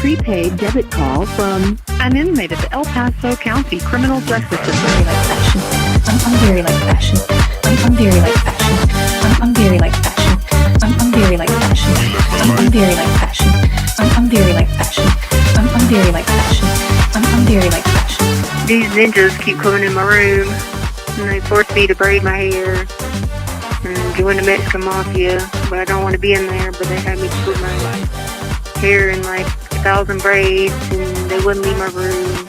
prepaid debit call from an inmate at the El Paso County Criminal Justice System. I'm very like fashion. I'm very like fashion. I'm very like fashion. I'm very like fashion. I'm very like fashion. I'm very like fashion. I'm very like fashion. I'm very like fashion. These ninjas keep coming in my room and they force me to braid my hair and join the Mexican Mafia, but I don't want to be in there, but they have me put my hair in like 1,000 braids and they wouldn't leave my room.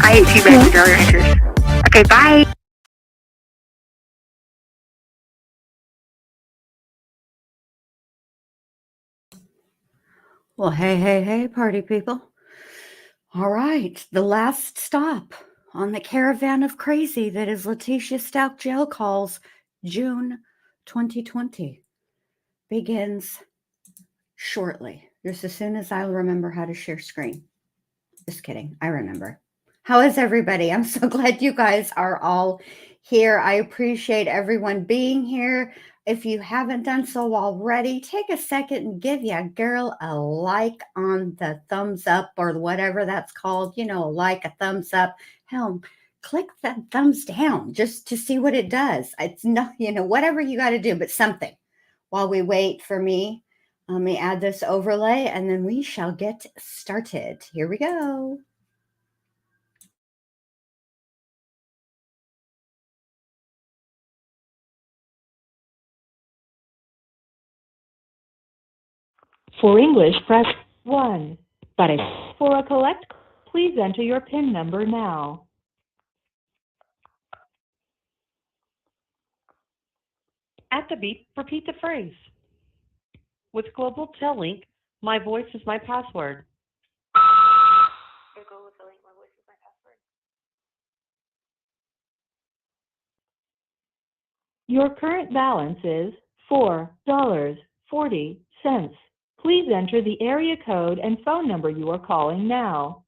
I hate you back to dollar interest. Okay, bye. Well, hey, party people. All right, the last stop on the caravan of crazy that is Letecia Stauch Jail Calls June 2020 begins shortly, just as soon as I remember how to share screen. Just kidding, I remember. How is everybody? I'm so glad you guys are all here. I appreciate everyone being here. If you haven't done so already, take a second and give your girl a like on the thumbs up or whatever that's called. You know, a like, a thumbs up. Hell, click that thumbs down just to see what it does. It's not, whatever you got to do, but something. While we wait for me, let me add this overlay and then we shall get started. Here we go. For English, press 1. For a collect, please enter your PIN number now. At the beep, repeat the phrase. With Global Tellink, my voice is my password. Your current balance is $4.40. Please enter the area code and phone number you are calling now.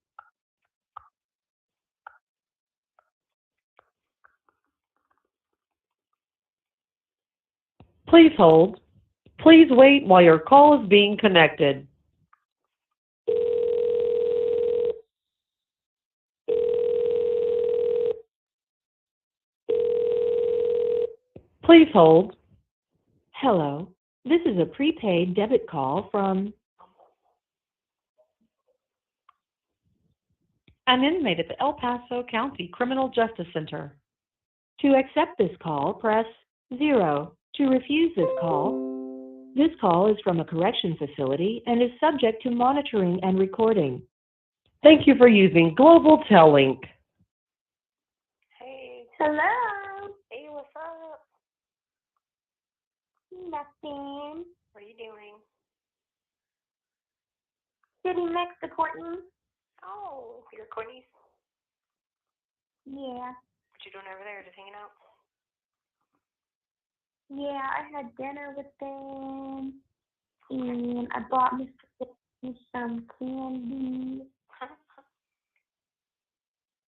Please hold. Please wait while your call is being connected. Please hold. Hello. This is a prepaid debit call from an inmate at the El Paso County Criminal Justice Center. To accept this call, press 0. To refuse this call is from a correction facility and is subject to monitoring and recording. Thank you for using Global Tellink. Hey. Hello. Hey, what's up? Nothing. What are you doing? Sitting next to Courtney. Oh, you're Courtney's? Yeah. What you doing over there? Just hanging out? Yeah, I had dinner with them. and I bought Mr. Fish some candy.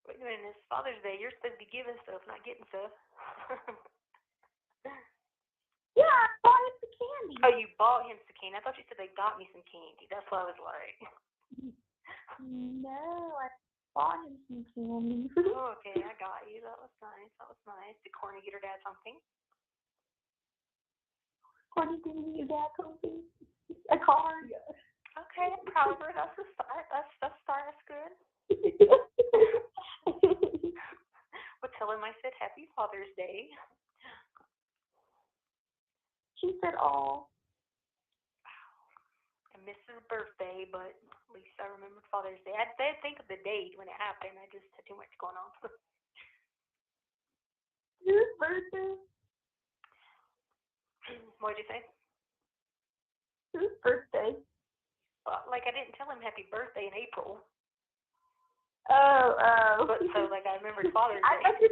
Wait a minute, it's Father's Day. You're supposed to be giving stuff, not getting stuff. Yeah, I bought him some candy. Oh, you bought him some candy. I thought you said they got me some candy. That's why I was like, No, I bought him some candy. oh, okay, I got you. That was nice. That was nice. Did Corny get her dad something? What did you do, Dad? Something? A card? Okay, I'm proud of her. That's a start. That's a start. That's good. Well, tell him I said Happy Father's Day. She said, "Oh." I missed his birthday, but at least I remembered Father's Day. I did think of the date when it happened. I just had too much going on. Whose birthday? What'd you say? Whose birthday? Well, like I didn't tell him Happy Birthday in April, Oh. but so like I remembered Father's I Day. thought you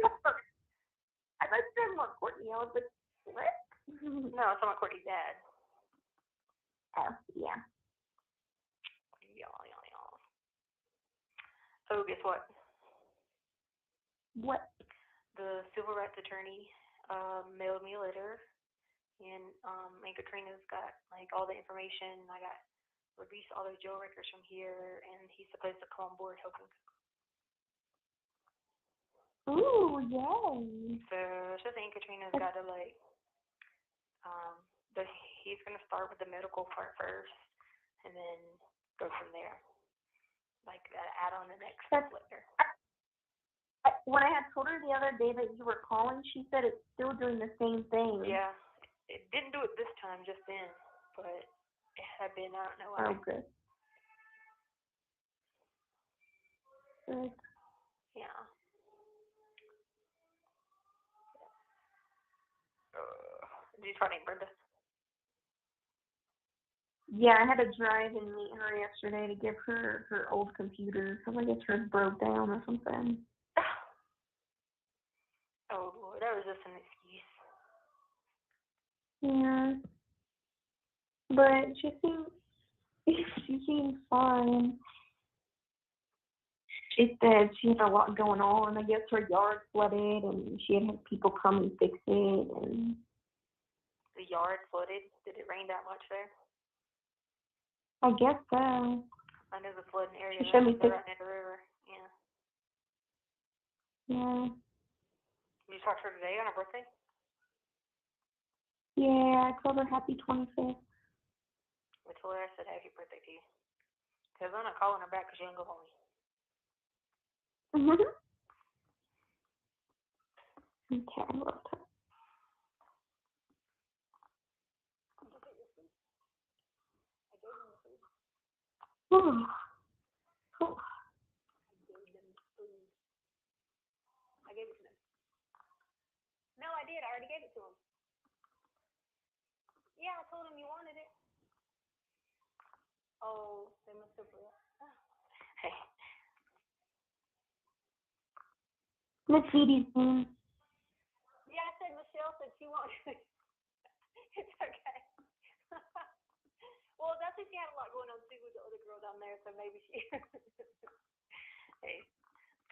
said more Courtney. I was like, what? No, it's not Courtney's dad. Oh, yeah. Yeah. So guess what? What? The civil rights attorney mailed me a letter, and Aunt Katrina's got like all the information. I got released all those jail records from here, and he's supposed to come on board helping. Ooh, yay. So Aunt Katrina's got to like he's gonna start with the medical part first, and then go from there. Like add on the next letter. When I had told her the other day that you were calling, she said it's still doing the same thing. Yeah, it didn't do it this time, just then, but it had been. I don't know why. Oh, good. Good. Yeah. Did you try to name Brenda? Yeah, I had to drive and meet her yesterday to give her her old computer because I guess hers broke down or something. Oh Lord, that was just an excuse. Yeah, but she seems fine. She said she had a lot going on. I guess her yard flooded and she had people come and fix it. And The yard flooded. Did it rain that much there? I guess so. I know the flooding area. She showed me right near the river. Yeah. Yeah. Did you talk to her today on her birthday? Yeah, I told her happy 25th. I told her I said happy birthday to you. Because I'm not calling her back because she didn't go home. Okay, I love her. Oh. Oh. I gave it to them. No, I did. I already gave it to him. Yeah, I told him you wanted it. Oh, they must have forgot. Hey. Miss Edie's name. Yeah, I said Michelle said she wanted it. It's okay. Well, that's if she had a lot going on too with the other girl down there, so maybe she. Hey,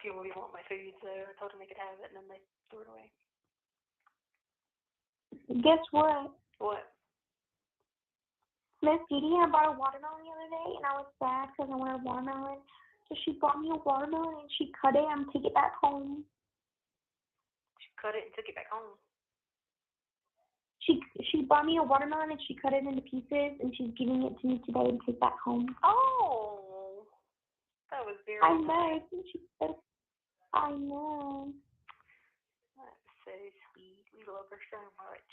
people really want my food, so I told them they could have it, and then they threw it away. Guess what? What? Miss Edie, I bought a watermelon the other day, and I was sad because I wanted a watermelon. So she bought me a watermelon, and she cut it and took it back home. She cut it and took it back home. She bought me a watermelon, and she cut it into pieces, and she's giving it to me today to take back home. Oh, that was very I nice. know. She said, I know. That's so sweet. We love her so much.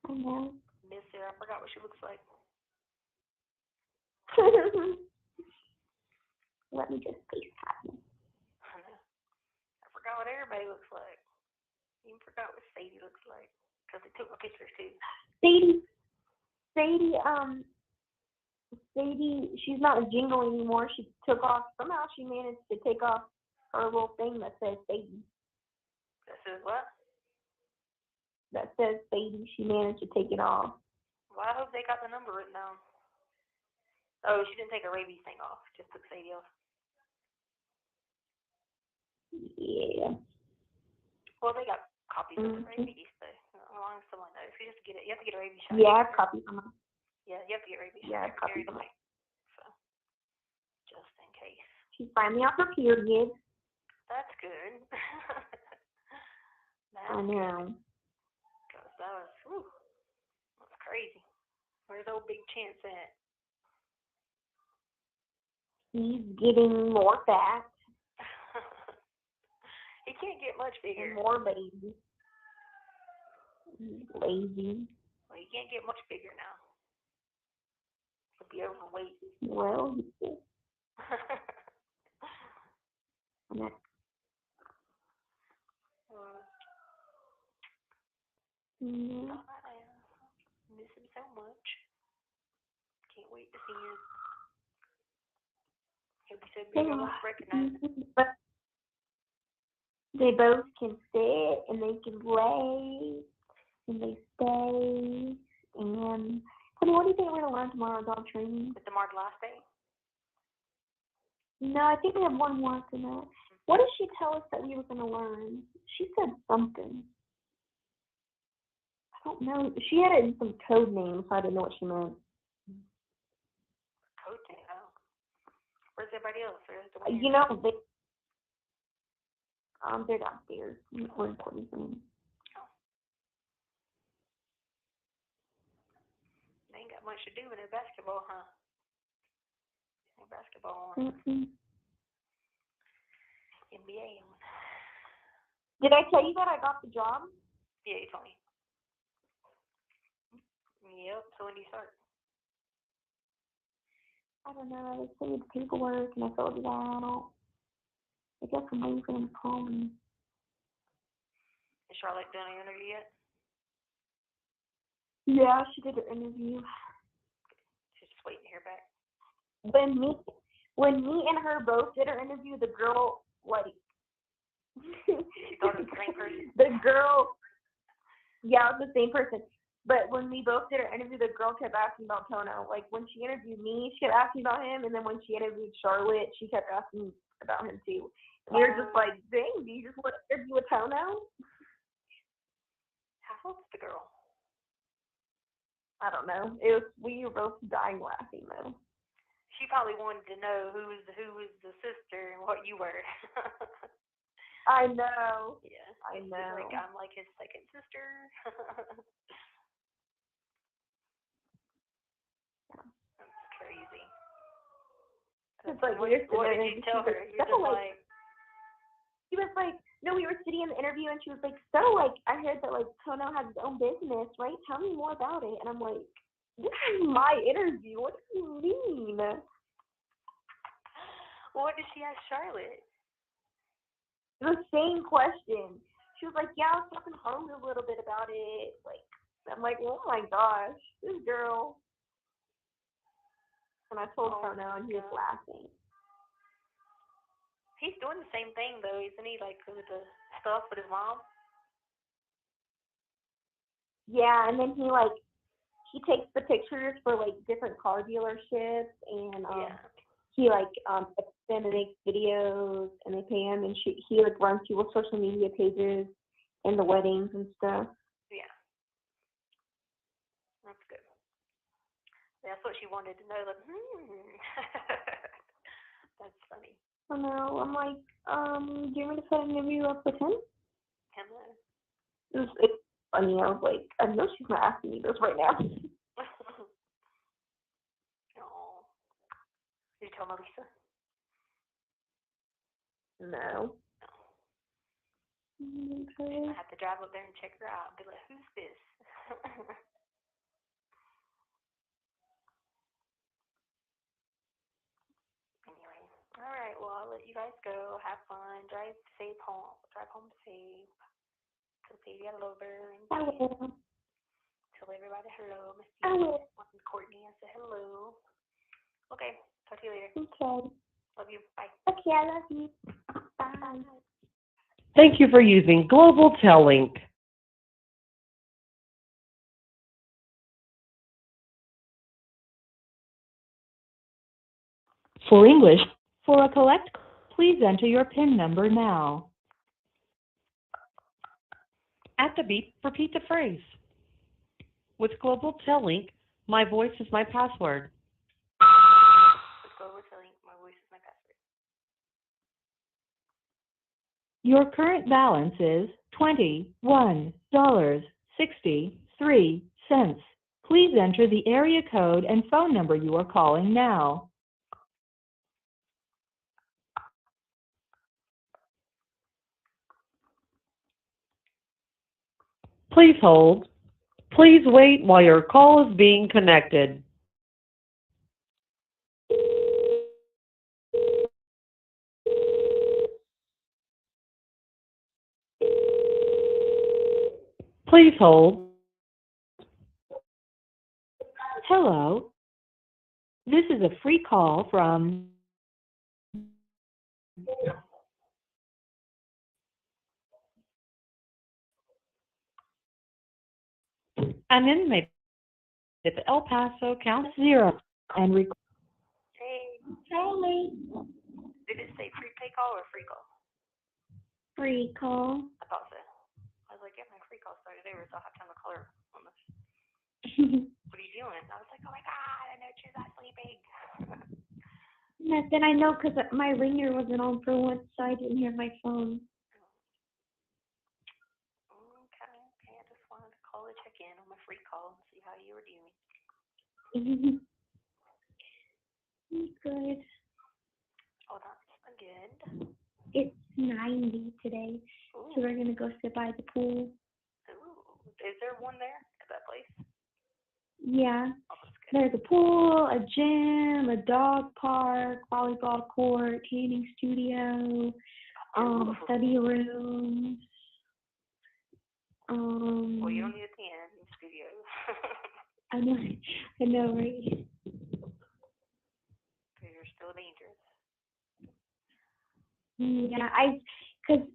I know. Miss her. I forgot what she looks like. Let me just FaceTime you. I know. I forgot what everybody looks like. Even forgot what Sadie looks like because they took my pictures too. Sadie, she's not a jingle anymore. She took off. Somehow she managed to take off her little thing that says Sadie. That says what? that says Sadie. She managed to take it off. Well, I hope they got the number written down. Oh, she didn't take a rabies thing off. Just took Sadie off. Yeah. Well, they got copies of the rabies, so as long as someone knows. You have to get it. You have to get a rabies shot. Yeah, I have copies of them. Yeah, you have to get rabies. Yeah, I have copies of them. So, just in case. She's finally off her period. That's good. I know. Because that was crazy. Where's old Big Chance at? He's getting more fat. He can't get much bigger. And more baby. He's lazy. Well, he can't get much bigger now. He'll be overweight. Well, I miss him so much. Can't wait to see him. He'll be so big I won't recognize him. But they both can sit and they can lay and they stay. And honey, what do you think we're gonna learn tomorrow, dog training? Is tomorrow the last day? No, I think we have one more after that. What did she tell us that we were gonna learn? She said something. I don't know. She had it in some code name, so I didn't know what she meant. Code name? Oh. Where's everybody else? Where's the You know, they're downstairs. We're recording for them. Oh. They ain't got much to do with their basketball, huh? No basketball on. NBA on. Did I tell you that I got the job? Yeah, you told me. Yep, so when do you start? I don't know. They sent me the paperwork and I filled it out. I guess I'm waiting for them to call me. Is Charlotte done an interview yet? Yeah, she did her interview. She's just waiting to hear back. When me and her both did her interview, the girl, like... She thought it was the same person? The girl... Yeah, it was the same person. But when we both did our interview, the girl kept asking about Tono. Like, when she interviewed me, she kept asking about him. And then when she interviewed Charlotte, she kept asking about him, too. We were just like, dang, do you just want to interview with Tono? How old's the girl? I don't know. We were both dying laughing, though. She probably wanted to know who was the sister and what you were. I know. Yeah. I know. Like, I'm like his second sister. That's crazy. It's like, what did you tell her? You're just like... She was like, no, we were sitting in the interview and she was like, so, like, I heard that, like, Tono has his own business, right? Tell me more about it. And I'm like, this is my interview. What do you mean? What did she ask Charlotte? The same question. She was like, yeah, I was talking to Holmes a little bit about it. Like, I'm like, oh my gosh, this girl. And I told Tono and he was laughing. He's doing the same thing though, isn't he? Like with the stuff with his mom. Yeah, and then he takes the pictures for like different car dealerships, and he then makes videos, and they pay him, and he like runs people's social media pages and the weddings and stuff. Yeah, that's good. That's what she wanted to know. Like, that's funny. I know. I'm like, do you want me to set an interview up with him? Hello. It's funny. I was like, I know she's not asking me this right now. Oh. Did you tell Melissa? No. Okay. I have to drive up there and check her out and be like, who's this? Anyway. All right, well, I'll let you guys go. Have fun. Drive home safe. Tell Sadie I love her. And I will. tell everybody hello. Miss I will. Courtney, I said hello. Okay, talk to you later. Okay. Love you. Bye. Okay, I love you. Bye. Thank you for using Global Tel Link. For English, for a collect, please enter your PIN number now. At the beep, repeat the phrase. With Global Tellink, my voice is my password. Your current balance is $21.63. Please enter the area code and phone number you are calling now. Please hold. Please wait while your call is being connected. Please hold. Hello. This is a free call from an inmate at the El Paso County 0 and Hey, Charlie. Did it say prepay call or free call? Free call. I thought so. I was like, yeah, my free call started over, so I'll have time to call her on this. What are you doing? I was like, oh my god, I know she's not sleeping. Nothing. I know because my ringer wasn't on for once, so I didn't hear my phone. Okay. I just wanted to call to check in on my free call and see how you were doing. Good. Oh, that's good. It's 90 today, Ooh. so we're gonna go sit by the pool. Ooh. Is there one there at that place? Yeah. Oh, that's good. There's a pool, a gym, a dog park, volleyball court, tanning studio, study rooms. Well, you don't need a tan studio. I know, right? Because you're still dangerous. Yeah, because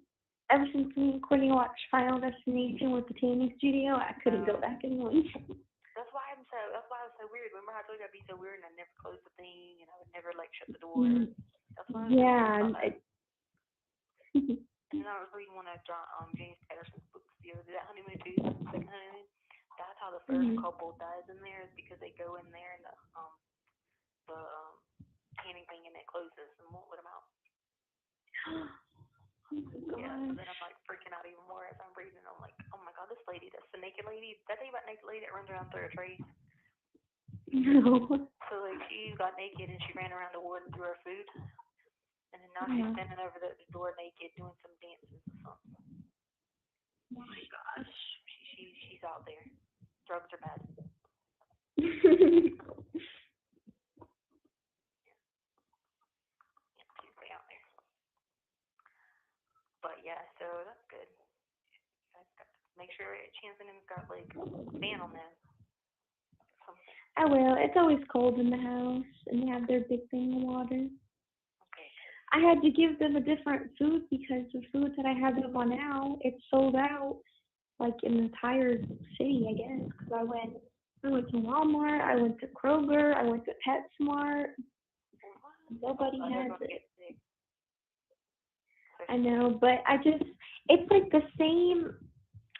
ever since me and Courtney watched Final Destination with the tanning studio, I couldn't go back anymore. That's why I was so weird. Remember how I told you I'd be so weird and I'd never close the thing and I would never like shut the door. That's why I was Yeah. And then I was reading one of James Patterson's books the other day, that honeymoon too, second honeymoon. That's how the first couple dies in there, is because they go in there and the tanning thing and it closes and won't let them out. Yeah, so then I'm like freaking out even more as I'm reading. I'm like, oh my god, this lady, that's the naked lady. Did I tell you about naked lady that runs around through a tree? No. So like she got naked and she ran around the wood and threw her food. And then now she's standing over the door naked doing some dances or something. Oh my gosh. She's out there. Drugs are bad. She's way out there. But yeah, so that's good. Make sure Chanson's got like a fan on them. Something. I will. It's always cold in the house, and they have their big thing of water. Okay. I had to give them a different food because the food that I have them on now, it's sold out, like in the entire city, I guess. Because I went to Walmart, I went to Kroger, I went to PetSmart. Nobody has it. I know, but it's like the same,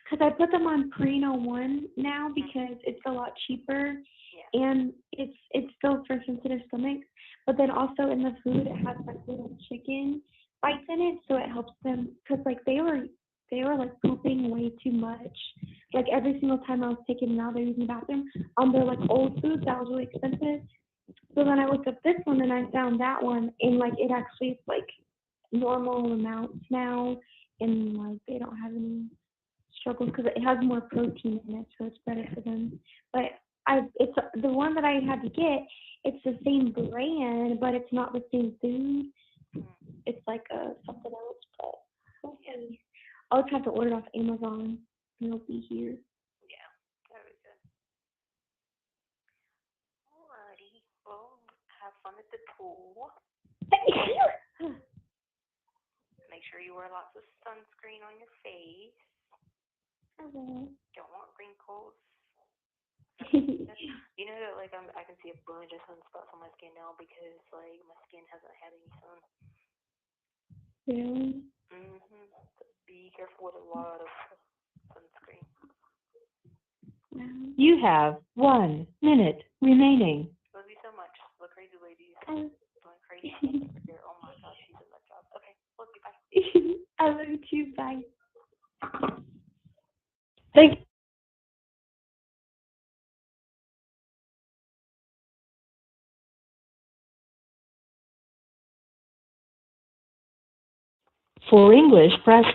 because I put them on Purina 1 now because it's a lot cheaper, and it's still for sensitive stomachs, but then also in the food it has like little chicken bites in it, so it helps them, because like they were like pooping way too much. Like every single time I was taking them out, they're using the bathroom on their like old food that was really expensive. So then I looked up this one and I found that one, and like it actually is like normal amounts now, and like they don't have any struggles because it has more protein in it, so it's better for them. But it's the one that I had to get. It's the same brand, but it's not the same food. It's like something else. But okay, I'll just have to order it off Amazon, and it'll be here. Yeah, very good. Alrighty, well, have fun at the pool. Make sure you wear lots of sunscreen on your face. Okay. Don't want wrinkles. You know that like I can see a bunch of sunspots on my skin now because like my skin hasn't had any sun. Really? So be careful with a lot of sunscreen. Wow. You have 1 minute remaining. Love you so much. The crazy lady is I, going crazy. Oh my gosh, she's a nut job. Okay, love you. Bye. I love you too. Bye. Thank For English, press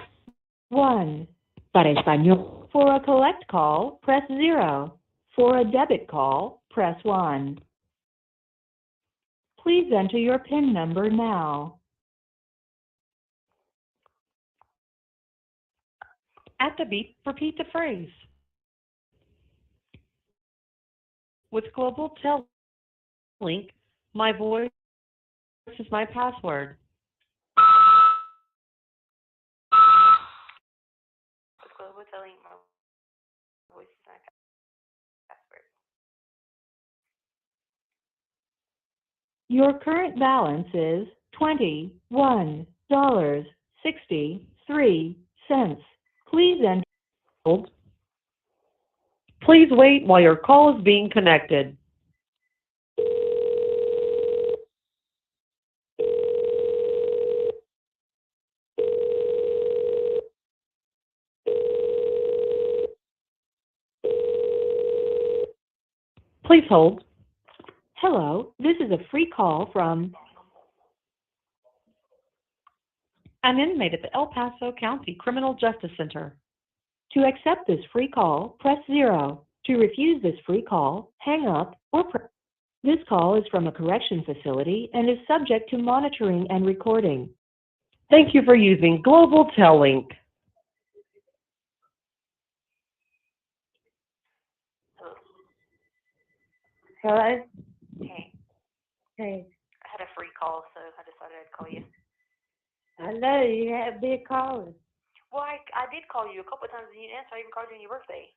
1. Para español. For a collect call, press 0. For a debit call, press 1. Please enter your PIN number now. At the beep, repeat the phrase. With Global Tel Link, my voice is my password. With Global telling my voice is my password. Your current balance is $21.63. Please enter. Please wait while your call is being connected. Please hold. Hello, this is a free call from an inmate at the El Paso County Criminal Justice Center. To accept this free call, press 0. To refuse this free call, hang up or press. This call is from a correction facility and is subject to monitoring and recording. Thank you for using Global Tellink. Hello. Hello? Hey, Hey. I had a free call, so I decided I'd call you. I know you had a big caller. Well, I did call you a couple of times and you didn't answer. I even called you on your birthday.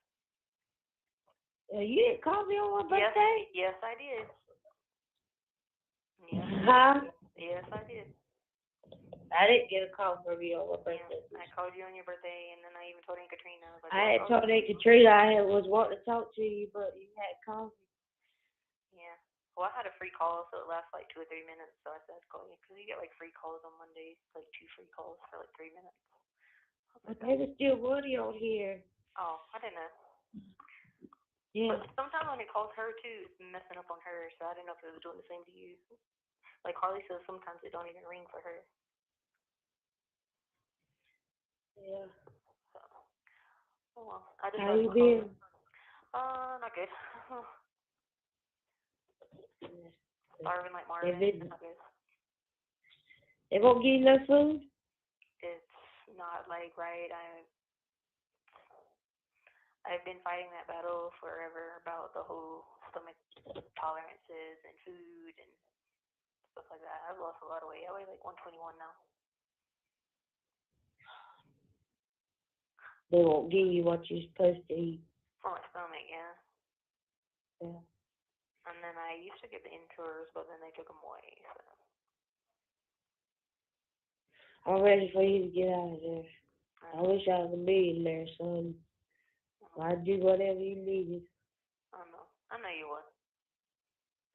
You didn't call me on my birthday? Yes, I did. Yes, Huh? yes, I did. I didn't get a call from you on my birthday. I called you on your birthday, and then I even told Aunt Katrina. Like, I had told Aunt Katrina I was wanting to talk to you, but you had called me. Yeah. Well, I had a free call, so it lasts like 2 or 3 minutes, so I said I'd call you. Because you get like free calls on Mondays, like 2 free calls for like 3 minutes. But there's still money on here. Oh, I didn't know. Yeah. But sometimes when it calls her too, it's messing up on her, so I didn't know if it was doing the same to you. Like Harley says, sometimes it don't even ring for her. Yeah. So, oh well. I just How wanted you to call been? Not good. Starving like Marvin. Not good. They won't give you no food? It's not like right. I've been fighting that battle forever about the whole stomach tolerances and food and stuff like that. I've lost a lot of weight. I weigh like 121 now. They won't give you what you're supposed to eat. For my stomach, yeah. Yeah. And then I used to get the Ensures, but then they took them away. So. I'm ready for you to get out of there. I wish I was a millionaire, son. I'd do whatever you needed. I know. I know you would.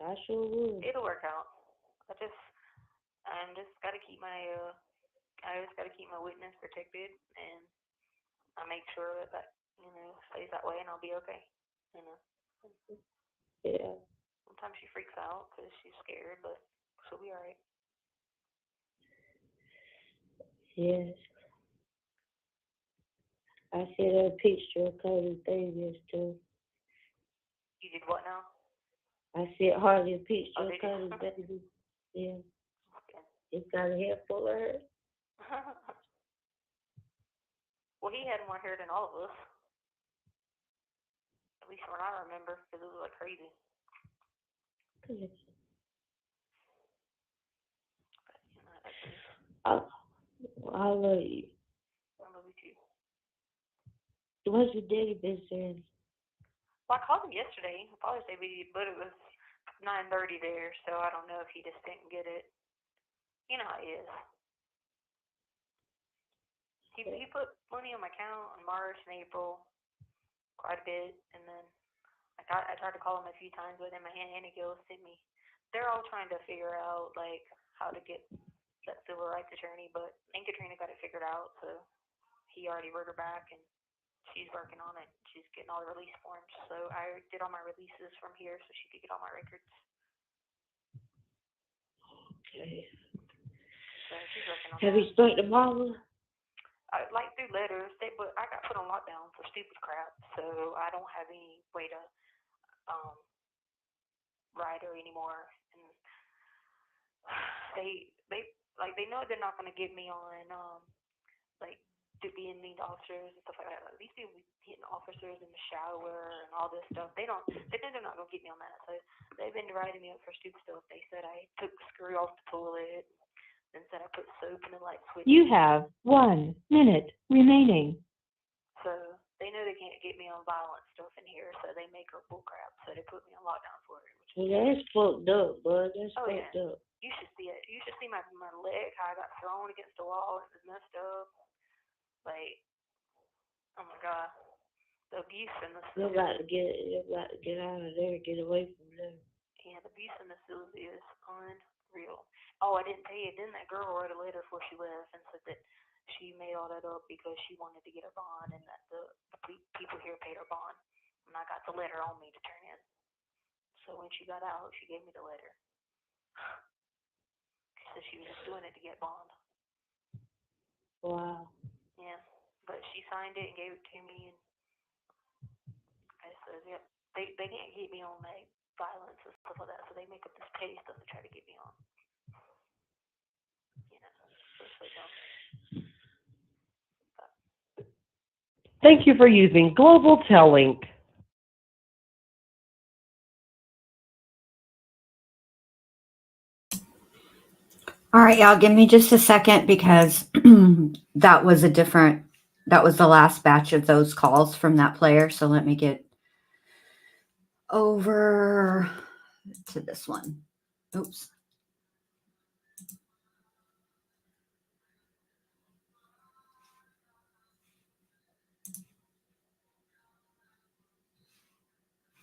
I sure would. It'll work out. I just gotta keep my I just gotta keep my witness protected, and I make sure that stays that way, and I'll be okay. You know. Yeah. Sometimes she freaks out because she's scared, but she'll be alright. Yes. I sent her a picture of Cody's baby too. You did what now? I sent Harley a picture Oh, of did you? Cody's baby. Yeah. Okay. He's got a hair full of her. Well, he had more hair than all of us. At least when I remember, because it was like crazy. Good. But, I love you. I love you too. What's your daddy been saying? Well, I called him yesterday. Father's Day, but it was 9:30 there, so I don't know if he just didn't get it. You know how he is. He put money on my account in March and April, quite a bit, and then I tried to call him a few times, but then my Aunt Annie ghosted me. They're all trying to figure out like how to get that civil rights attorney, but Aunt Katrina got it figured out, so he already wrote her back, and she's working on it. She's getting all the release forms, so I did all my releases from here so she could get all my records. Okay. So she's working on Have that. you spoken to Mama? Like through letters, but I got put on lockdown for stupid crap, so I don't have any way to write her anymore. And they know they're not gonna get me on like to being mean to officers and stuff like that. Like, these people be hitting officers in the shower and all this stuff. They know they're not gonna get me on that. So they've been writing me up for stupid stuff. They said I took the screw off the toilet, and said I put soap in the light switch. You have 1 minute remaining. So they know they can't get me on violent stuff in here, so they make up bull crap. So they put me on lockdown for it. Well, that's fucked up, bud. That's Oh, fucked yeah. up. You should see it. You should see my leg, how I got thrown against the wall. It was messed up. Like, oh my God, the abuse in the You got to get out of there, get away from there. Yeah, the abuse in the facility is unreal. Oh, I didn't tell you. Then that girl wrote a letter before she left and said that she made all that up because she wanted to get her bond and that the people here paid her bond. And I got the letter on me to turn in. So when she got out, she gave me the letter. She said she was just doing it to get bond. Wow. Yeah, but she signed it and gave it to me, and I said, yep. They can't get me on like violence and stuff like that, so they make up this petty stuff to try to get me on. You know, so it's so dumb. Thank you for using Global Tellink. All right, y'all, give me just a second because that was the last batch of those calls from that player. So let me get over to this one. Oops.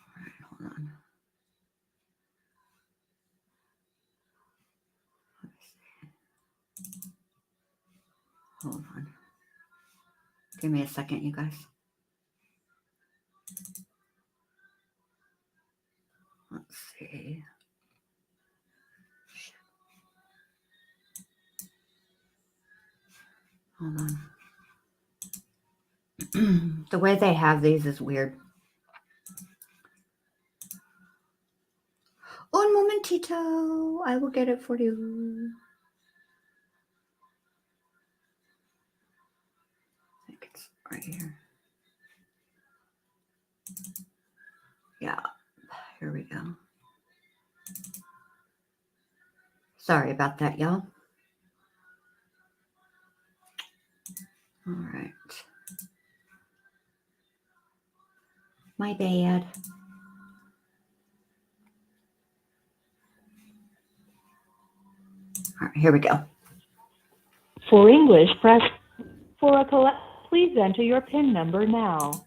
All right, hold on. Hold on. Give me a second, you guys. Let's see. Hold on. The way they have these is weird. Un momentito. I will get it for you. I think it's right here. Yeah. Here we go. Sorry about that, y'all. All right. My bad. All right, here we go. For English, press for a collect. Please enter your PIN number now.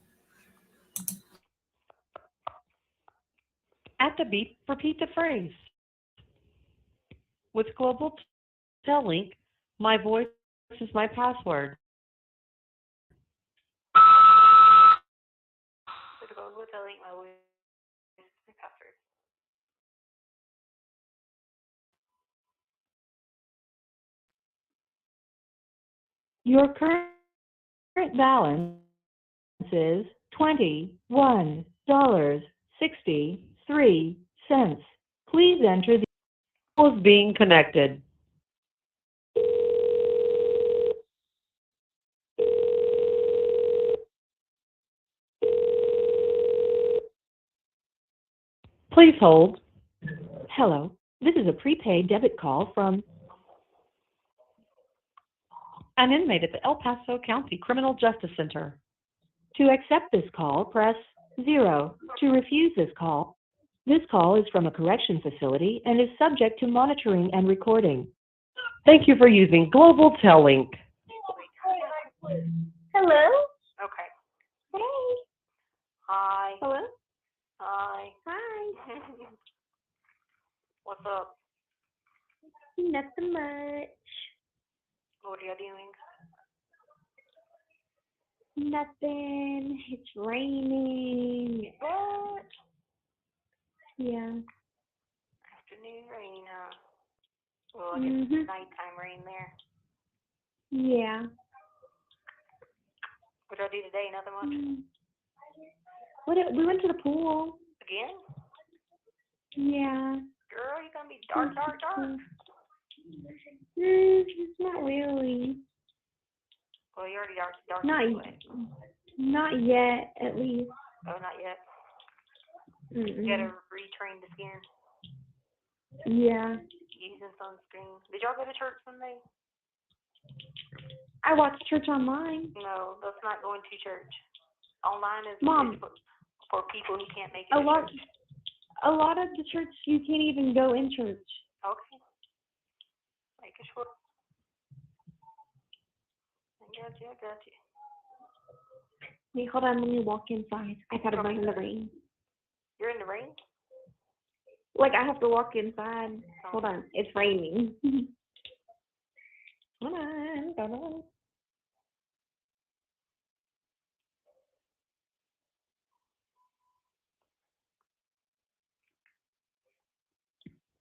At the beep, repeat the phrase. With Global Tellink, my voice is my password. So to go with the link, my password. Your current balance is $21.63. Please enter the call is being connected. Please hold. Hello, this is a prepaid debit call from an inmate at the El Paso County Criminal Justice Center. To accept this call, press 0 to refuse this call. This call is from a correction facility and is subject to monitoring and recording. Thank you for using Global Tellink. Hello? Okay. Hey. Hi. Hello? Hi. Hi. What's up? Nothing much. What are you doing? Nothing. It's raining. What? Yeah. Afternoon rain, huh? Well, I guess it's nighttime rain there. Yeah. What did I do today? Nothing much? We went to the pool. Again? Yeah. Girl, you're gonna be dark. Not really. Well, you're already dark Not anyway. Not yet, at least. Oh, not yet. Mm-mm. You gotta retrain the skin. Yeah. Using sunscreen. Did y'all go to church Sunday? I watched church online. No, that's not going to church. Online is Mom. for people who can't make it A to lot church. of the church you can't even go in church. Okay. Making sure. I got you. Wait, hold on, let me walk inside. I gotta run in the rain. You're in the rain? Like, I have to walk inside. Hold on, it's raining. Come on.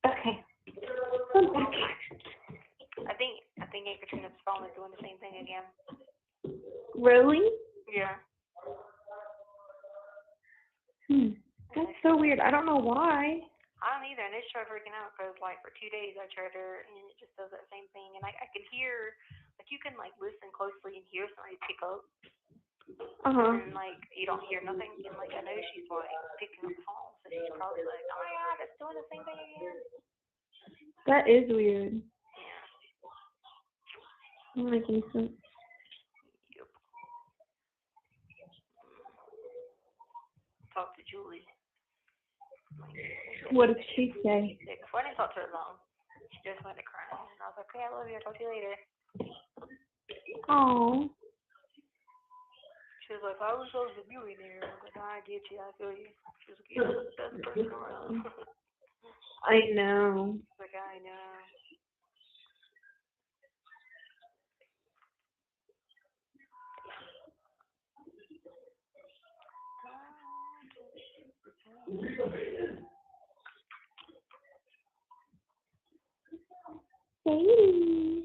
Okay. I'm back. I think Aunt Katrina's phone is doing the same thing again. Really? Yeah. That's so weird. I don't know why. I don't either, and they started freaking out because, like, for 2 days I tried her, and it just does that same thing. And I can hear, like, you can, like, listen closely and hear somebody pick up. And, like, you don't hear nothing. And, like, I know she's, like, picking up the phone, so she's probably like, oh, my God, it's doing the same thing again. That is weird. Yeah. Doesn't make any sense. Yep. Talk to Julie. What did she say? Before I didn't talk to her long. She just went to crying. And I was like, okay, I love you. I'll talk to you later. Oh. She was like, I was supposed to be in there. I was like, I get you. I feel you. She was like, you're the best person around. I know. Like, I know. Hey.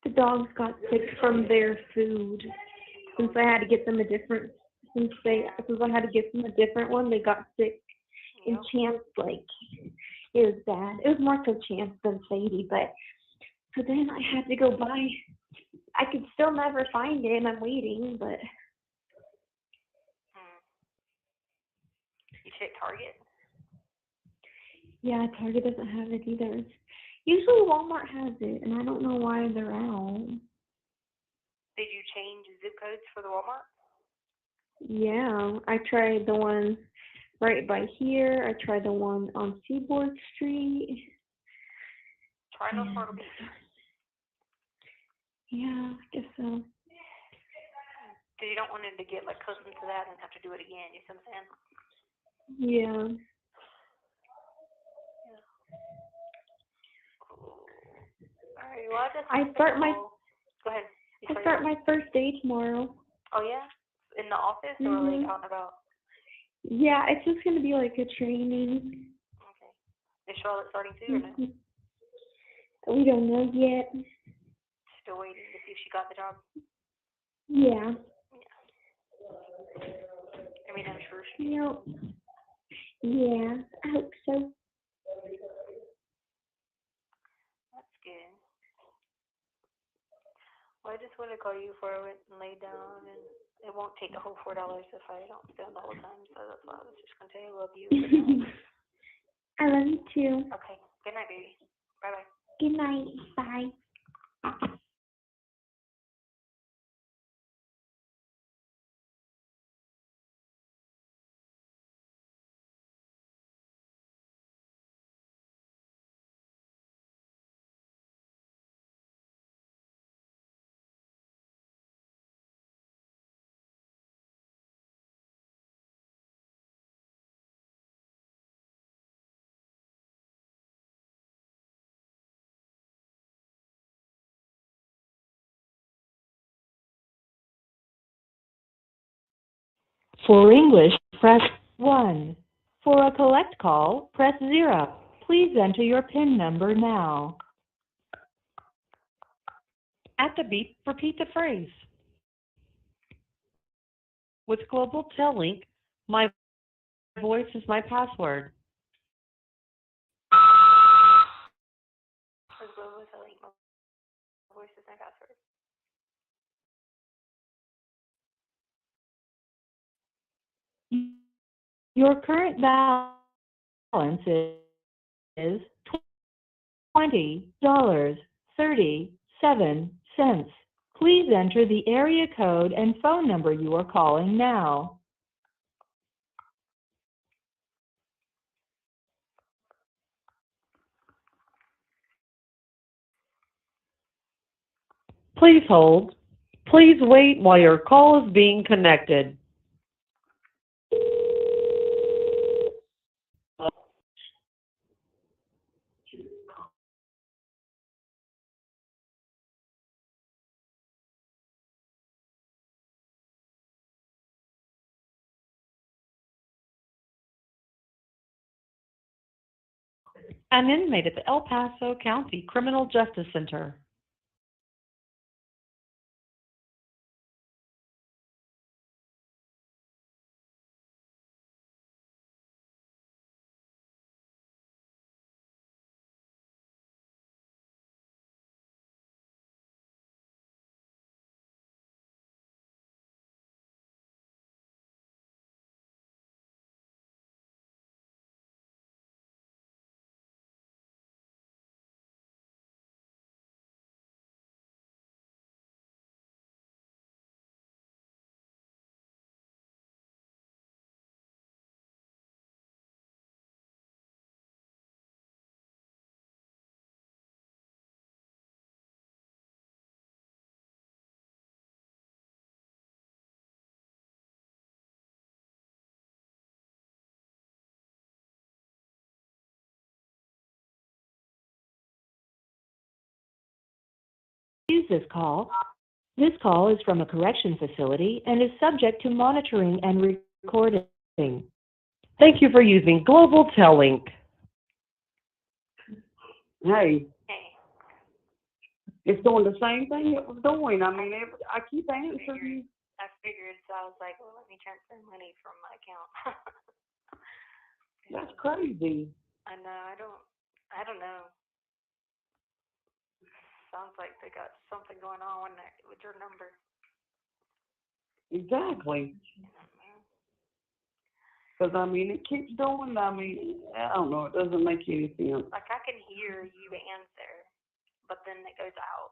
The dogs got sick from their food. Since I had to get them a different since I had to get them a different one, they got sick. And Chance, like, it was bad. It was more so Chance than Sadie, but so then I had to go buy. I could still never find it, and I'm waiting, but You check Target? yeah, Target doesn't have it either. Usually Walmart has it, and I don't know why they're out. Did you change zip codes for the Walmart? Yeah, I tried the one right by here. I tried the one on Seaboard Street. Try no Myrtle Beach. Yeah, I guess so. Because you don't want it to get, like, accustomed to that and have to do it again. You see what I'm saying? Yeah. Alright, well, Go ahead. I start my first day tomorrow. Oh, yeah? In the office or, like, out and about? Yeah, it's just going to be like a training. Okay. Is Charlotte starting too or no? We don't know yet. Still waiting to see if she got the job? Yeah. I mean, I'm sure she did. Yep. Yeah, I hope so. That's good. Well, I just wanted to call you before I went and laid down, and it won't take the whole $4 if I don't spend all the time, so that's why I was just going to tell you I love you. I love you too. Okay. Good night, baby. Bye-bye. Good night. Bye. For English, press 1. For a collect call, press 0. Please enter your PIN number now. At the beep, repeat the phrase. With Global Tellink, my voice is my password. With Global Telling, my voice is my password. Your current balance is $20.37. Please enter the area code and phone number you are calling now. Please hold. Please wait while your call is being connected. An inmate at the El Paso County Criminal Justice Center. Use this call. This call is from a correction facility and is subject to monitoring and recording. Thank you for using Global Tellink. Hey, Hey, it's doing the same thing it was doing. I mean, I keep answering. I figured, so I was like, well, let me transfer money from my account. That's crazy. I know, I don't know. Sounds like they got something going on with your number. Exactly. Because, I mean, it keeps doing, I mean, I don't know, it doesn't make any sense. Like, I can hear you answer, but then it goes out,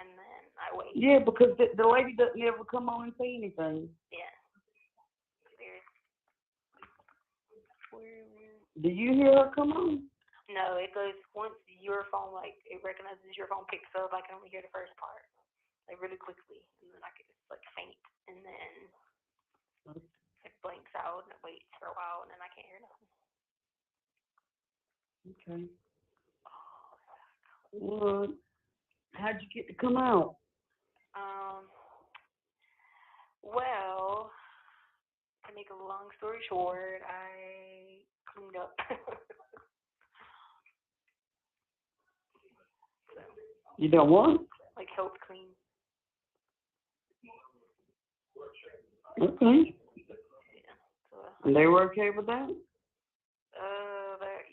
and then I wait. Yeah, because the lady doesn't ever come on and say anything. Yeah. Weird. Do you hear her come on? No, it goes once your phone, like, it recognizes your phone picks up, I can only hear the first part, like, really quickly, and then it's, like, faint, and then it blinks out, and it waits for a while, and then I can't hear nothing. Okay. Well, how'd you get to come out? Well, to make a long story short, I cleaned up. So, You don't want? like, helped clean. Okay. Yeah. So, And they were okay with that?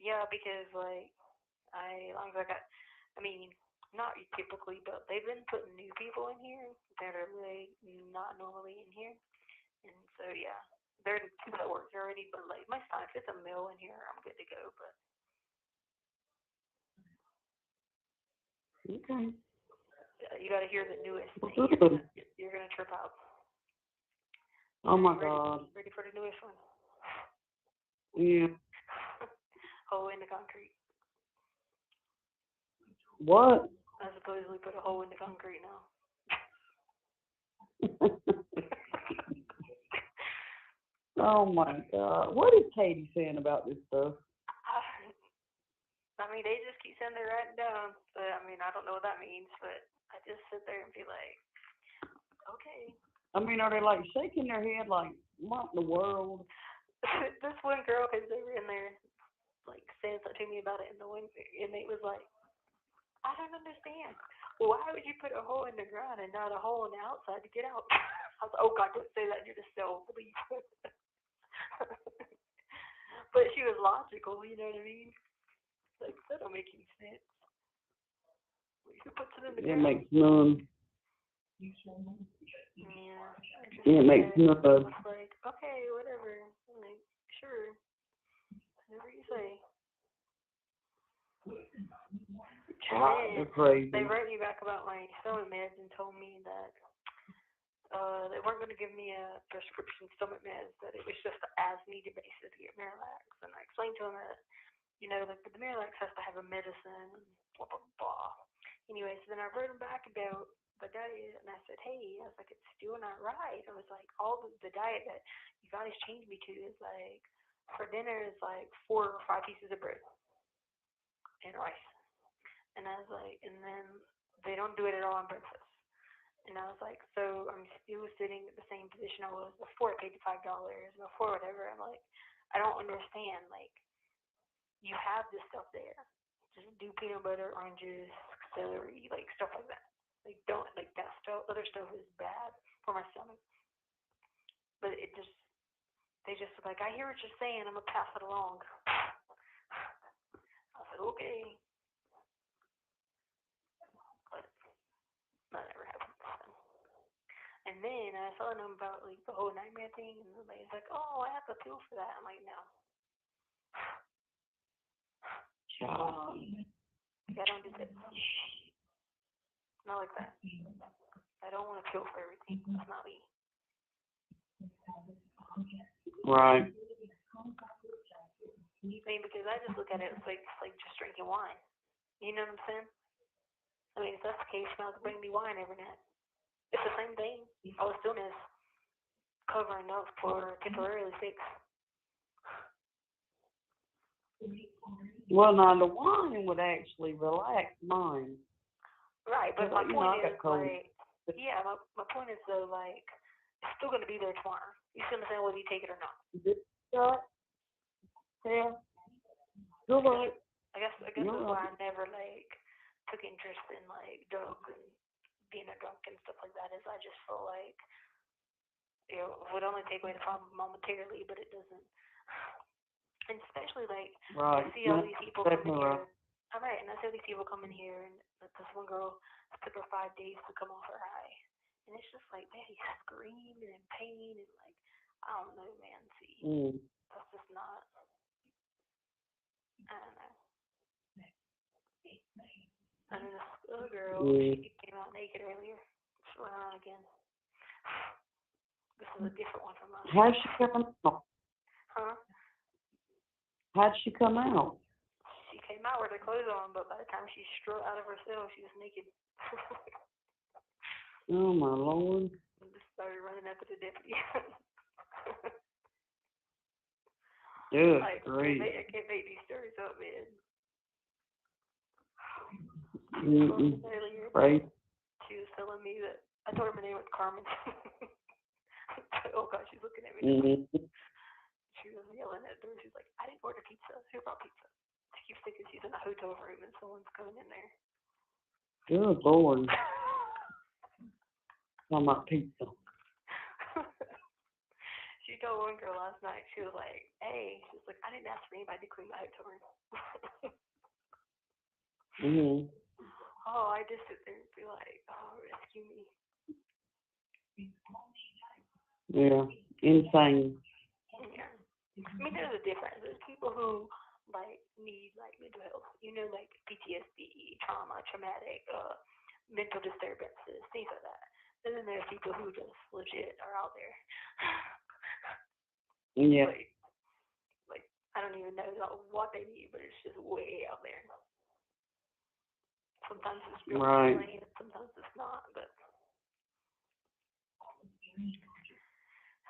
yeah, because, like, as long as not typically, but they've been putting new people in here that are, like, not normally in here. And so, yeah, there are people that work here already, but, like, most times if it's a male in here, I'm good to go, but. Okay. You gotta hear the newest thing. You're gonna trip out. Oh, my God. Ready for the newest one? Yeah. Hole in the concrete. What? I supposedly put a hole in the concrete now. Oh, my God. What is Katie saying about this stuff? I mean, they just keep saying they're writing down. But, I mean, I don't know what that means, but I just sit there and be like, okay. I mean, are they like shaking their head like, what in the world? This one girl who's over in there, like, said something to me about it, and the one inmate was like, I don't understand. Why would you put a hole in the ground and not a hole on the outside to get out? I was like, oh God, don't say that. You're just so believe. But she was logical, you know what I mean? Like, that don't make any sense. Who puts it in the It ground? makes none. Yeah. It makes none. I was like, okay, whatever. I'm like, sure. Whatever you say. God, they're crazy. They wrote me back about my stomach meds and told me that they weren't going to give me a prescription stomach meds, that it was just an as-needed basis to get Miralax. And I explained to them that, you know, like the Miralax has to have a medicine, blah, blah, blah. Anyway, so then I wrote them back about the diet, and I said, hey, I was like, it's still not right. I was like, all the diet that you guys changed me to is like, for dinner is like 4 or 5 pieces of bread and rice. And I was like, and then they don't do it at all on breakfast. And I was like, so I'm still sitting at the same position I was before I paid the $5, before whatever. I'm like, I don't understand. Like, you have this stuff there. Just do peanut butter, oranges, celery, like stuff like that. Like, don't, like that stuff, other stuff is bad for my stomach. But it just, they just like, I hear what you're saying, I'm going to pass it along. I was like, okay. But that never happened. And then I was telling them about like the whole nightmare thing, and everybody's like, "Oh, I have a pill for that." I'm like, "No, I don't do that. Not like that. I don't want a pill for everything. That's not me." Right. I mean, because I just look at it as like just drinking wine. You know what I'm saying? I mean, if that's the case, you might bring me wine every night. It's the same thing. All it's doing is covering up for temporarily fix. Well, now the wine would actually relax mine. Right, but my You know, point I is got cold. like, yeah, my point is though, like, it's still gonna be there tomorrow. You see what I'm saying? Whether you take it or not. Yeah. Good luck. I guess that's why I never like took interest in like drugs and being a drunk and stuff like that. Is I just feel like it would only take away the problem momentarily, but it doesn't. And especially like Right. I see all these people come in Definitely here. right. All right, and I see all these people come in here, and this one girl took her 5 days to come off her high, and it's just like, man, he's screaming in pain and like, I don't know, man. See, that's just not. I don't know. And then this other girl, she came out naked earlier. She went on again. This is a different one from last. How'd she come out? Huh? How'd she come out? She came out with her clothes on, but by the time she strode out of her cell, she was naked. Oh my Lord. And just started running after the deputy. Good like, grief. I can't make these stories up, man. Earlier, Right. she was telling me that I told her my name was Carmen. Oh God, she's looking at me. She was yelling at the door. She's like, I didn't order pizza. Who brought pizza? She keeps thinking she's in a hotel room and someone's coming in there. Good Lord. Talking about pizza. She told one girl last night, she was like, hey, she's like, I didn't ask for anybody to clean my hotel room. Oh, I just sit there and be like, oh, rescue me. Yeah. Insane. Yeah. I mean, there's a difference. There's people who, like, need, like, mental health. You know, like, PTSD, trauma, traumatic, mental disturbances, things like that. And then there's people who just legit are out there. Yeah. Like, I don't even know what they need, but it's just way out there. Sometimes it's real plain, sometimes it's not, but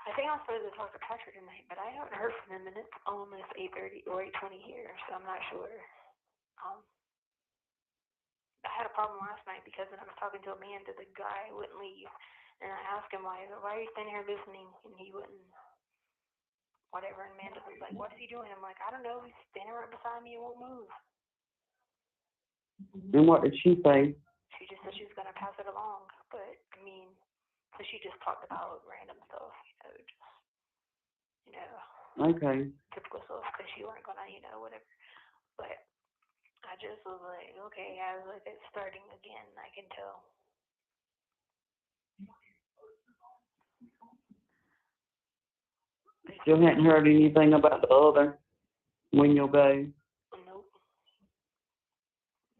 I think I'm supposed to talk to Patrick tonight, but I haven't heard from him, and it's almost 8:30 or 8:20 here, so I'm not sure. I had a problem last night because when I was talking to Amanda, the guy wouldn't leave, And I asked him, why are you standing here listening? And he wouldn't, whatever. And Amanda was like, what's he doing? I'm like, I don't know. He's standing right beside me and won't move. And what did she say? She just said she was going to pass it along. But, I mean, so she just talked about random stuff, Okay. typical stuff, because she weren't going to, whatever. But I just was like, okay, I was like, it's starting again, I can tell. Still hadn't heard anything about the other when you'll go. Nope.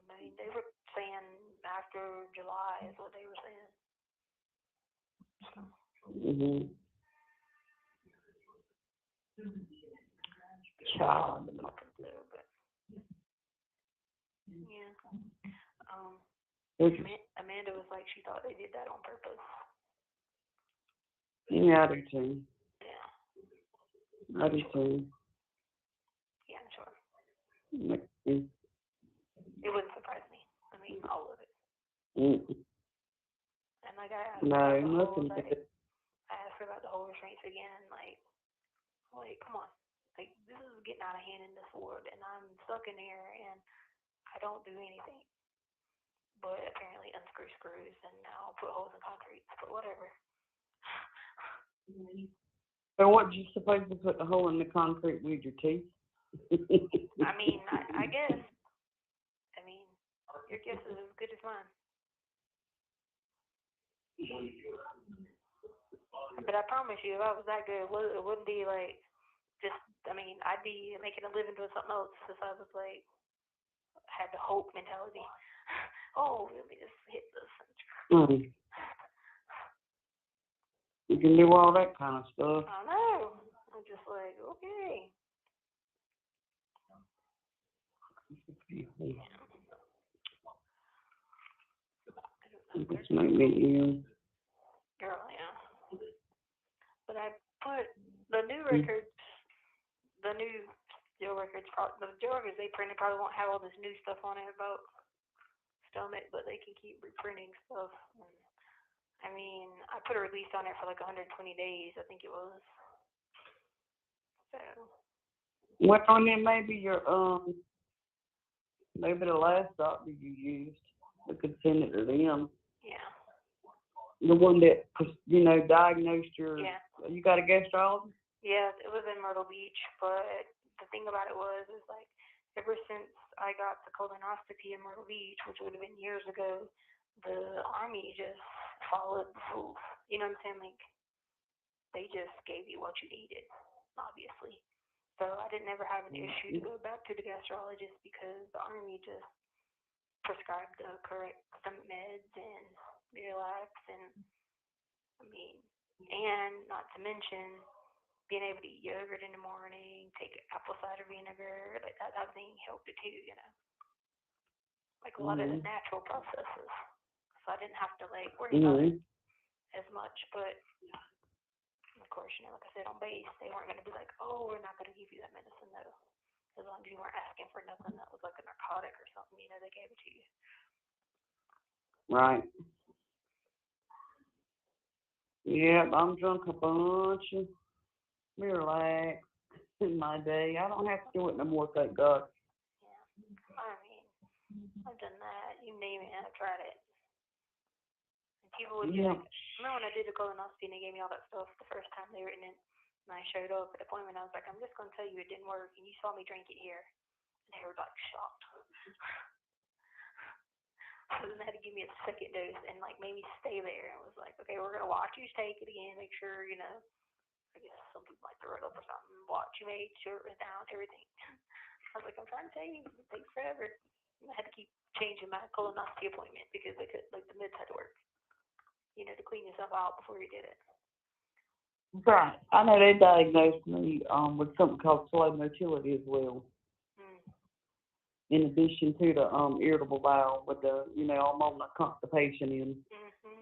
I mean, they were saying after July is what they were saying. Mm-hmm. Child. Yeah. It's, Amanda was like, she thought they did that on purpose. yeah, I do too. Yeah. I do too. Yeah, I'm sure. Mm. It wouldn't surprise me. I mean, all of it. Mm. And like I asked No, about the whole, nothing. I asked her about the whole restraints again, like, come on. Like, this is getting out of hand in this ward, and I'm stuck in here, and I don't do anything. But apparently unscrew screws and now put holes in concrete, but whatever. So what, you supposed to put the hole in the concrete with your teeth? I mean, I guess. I mean, your guess is as good as mine. But I promise you, if I was that good, it wouldn't be like just, I mean, I'd be making a living doing something else if I was like, had the hope mentality. Oh, let me just hit this. Mm. You can do all that kind of stuff. I know. I'm just like, okay. Just make me ill. Girl, yeah. But I put the new records, the new jail records, the jail records they printed probably won't have all this new stuff on it about stomach, but they can keep reprinting stuff. And, I mean, I put a release on it for like 120 days, I think it was. So. What on there? Maybe your maybe the last doctor you used. We could send it to them. Yeah. The one that diagnosed your. Yeah. You got a gastrologist? Yeah, it was in Myrtle Beach, but the thing about it was like ever since I got the colonoscopy in Myrtle Beach, which would have been years ago, the Army just followed the rules. You know what I'm saying? Like, they just gave you what you needed, obviously. So I didn't ever have an issue to go back to the gastrologist because the Army just prescribed the correct stomach meds and Relax, and I mean, and not to mention being able to eat yogurt in the morning, take apple cider vinegar, like that type of thing helped it too, like a lot of the natural processes. So I didn't have to like worry about it as much, but of course, like I said, on base, they weren't going to be like, oh, we're not going to give you that medicine, though. As long as you weren't asking for nothing that was like a narcotic or something, they gave it to you. Right. Yeah, I'm drunk a bunch of Relax in my day. I don't have to do it no more, thank God. Yeah. I mean, I've done that. You name it, I've tried it. And people would be like, remember when I did the colonoscopy and they gave me all that stuff the first time they were in it, and I showed up at the appointment, I was like, I'm just going to tell you it didn't work, and you saw me drink it here. And they were like shocked. So then they had to give me a second dose and like made me stay there. And it was like, okay, we're going to watch you take it again, make sure, I guess some people might throw it up or something. Watch you make sure it was down, everything. I was like, I'm trying to tell you, it takes forever. And I had to keep changing my colonoscopy appointment because they could, like, the meds had to work. To clean yourself out before you did it. Right. I know they diagnosed me with something called slow motility as well. In addition to the irritable bowel with the, I'm on the constipation in.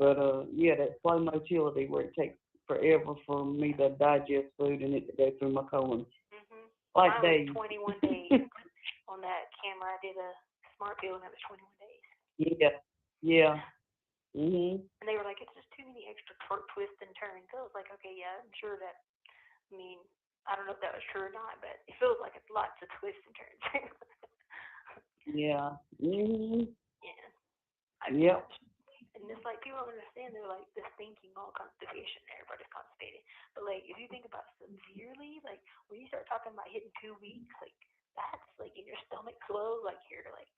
But, yeah, that slow motility where it takes forever for me to digest food and it to go through my colon. Like mine was 21 days on that camera. I did a smart pill and that was 21 days. Yeah. And they were like, it's just too many extra twists and turns. So I was like, okay, yeah, I'm sure that, I mean, I don't know if that was true or not, but it feels like it's lots of twists and turns. Yeah. Yeah. Yep. And it's like, people don't understand, they're like, this thinking all constipation, everybody's constipated. But like, if you think about severely, like, when you start talking about hitting 2 weeks, like, that's like in your stomach slow, like you're like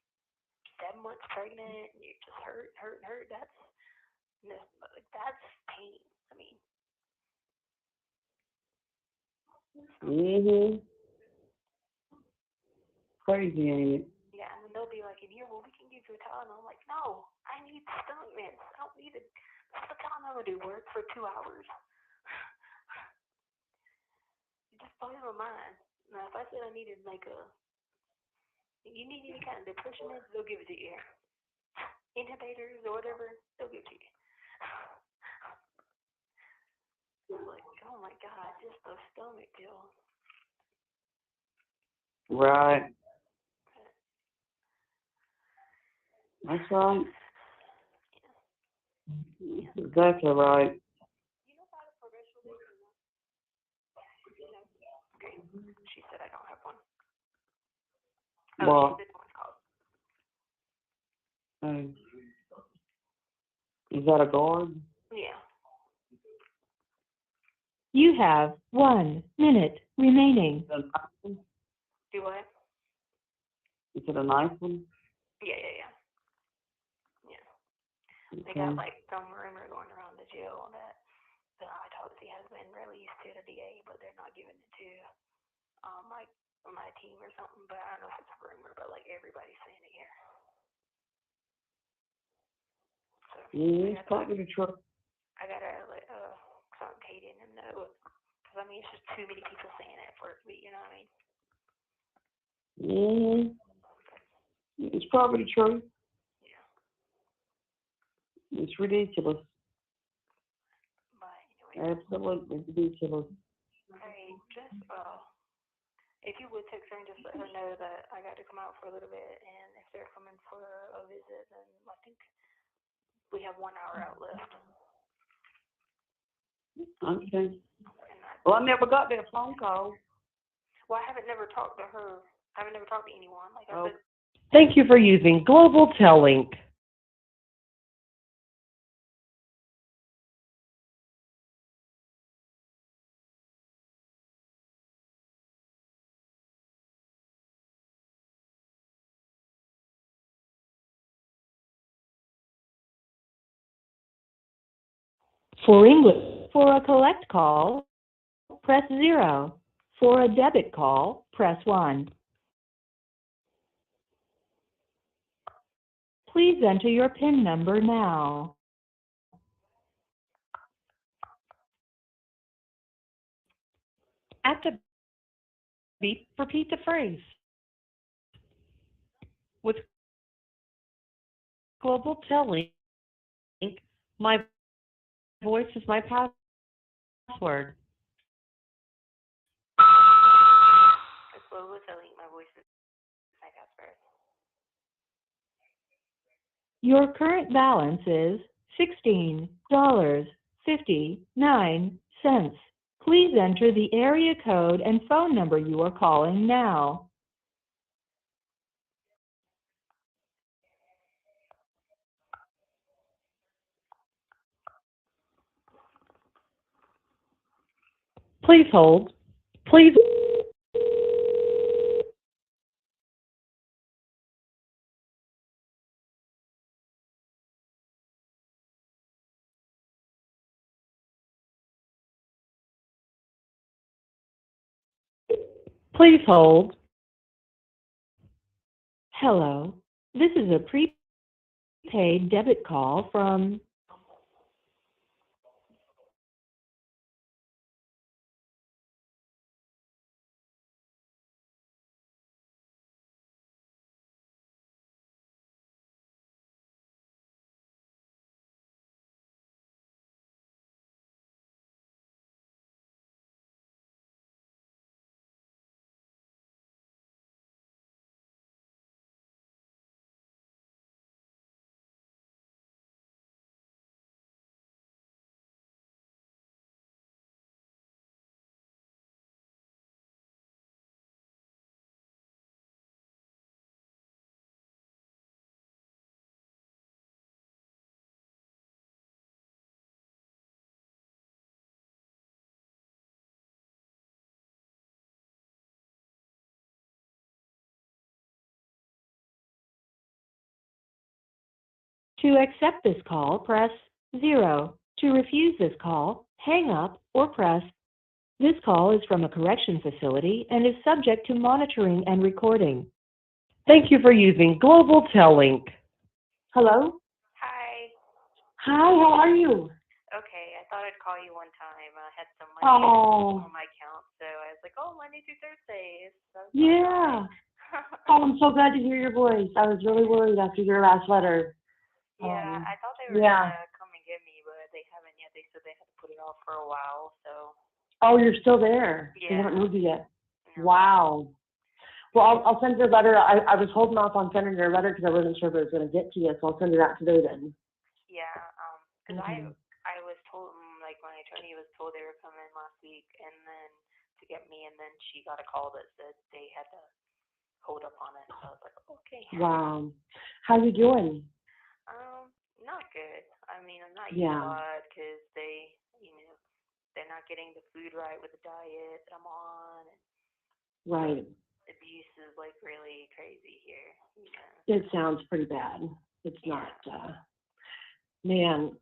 7 months pregnant and you're just hurt. That's pain. I mean, Crazy, ain't it? yeah, and then they'll be like, well, we can give you a Tylenol. I'm like, no, I need stomach meds. I don't need it. What's the Tylenol do? Work for 2 hours? It just blows my mind. Now, if I said I needed you need any kind of depression meds, they'll give it to you. Inhibitors or whatever, they'll give it to you. It's like, oh my God, just those stomach pills. Right. That's right. Exactly right. You know about a progression release? No. Okay. She said I don't have one. Oh, Well, she said one's called. is that a guard? Yeah. You have 1 minute remaining. Is it a nice one? Do what? Is it a nice one? Yeah. They Okay. got like some rumor going around the jail that the autopsy has been released to the DA, but they're not giving it to my team or something. But I don't know if it's a rumor, but like everybody's saying it here. So It's probably the truck. I gotta let Kate in and know, because I mean it's just too many people saying it for it to be, you know what I mean? It's probably the truth. Yeah. It's ridiculous. But anyway. Absolutely ridiculous. Hey, just if you would text her and just let her know that I got to come out for a little bit, and if they're coming for a visit, then I think we have 1 hour out left. Okay. Well, I never got that phone call. Well, I haven't never talked to her. I haven't never talked to anyone. Like I said, Thank you for using Global Tellink. For English, for a collect call, press 0. For a debit call, press 1. Please enter your PIN number now. At the beep, repeat the phrase. With Global Tellink, my voice is my password. it's Lola telling my voice is my password. Your current balance is $16.59. Please enter the area code and phone number you are calling now. Please hold. Please. Please hold. Hello. This is a prepaid debit call from To accept this call, press 0. To refuse this call, hang up or press. This call is from a correction facility and is subject to monitoring and recording. Thank you for using Global Tellink. Hello? Hi. Hi, how are you? Okay, I thought I'd call you one time. I had some money Oh, on my account, so I was like, oh, Monday through Thursdays. So yeah. Oh, I'm so glad to hear your voice. I was really worried after your last letter. yeah, I thought they were Yeah. gonna come and get me, but they haven't yet. They said they had to put it off for a while, so Oh, you're still there. You Yeah. haven't moved it yet. no. Wow. Well, I'll send you a letter. I was holding off on sending you a letter because I wasn't sure if it was going to get to you, so I'll send it out today then. Yeah, because Okay. I was told, like my attorney was told they were coming last week, and then to get me, and then she got a call that said they had to hold up on it. So I was like, okay. Wow. How you doing? Not good. I mean, I'm not Yeah. eating a lot because they, they're not getting the food right with the diet that I'm on. And Right. abuse is like really crazy here. It sounds pretty bad. It's Yeah. not, man,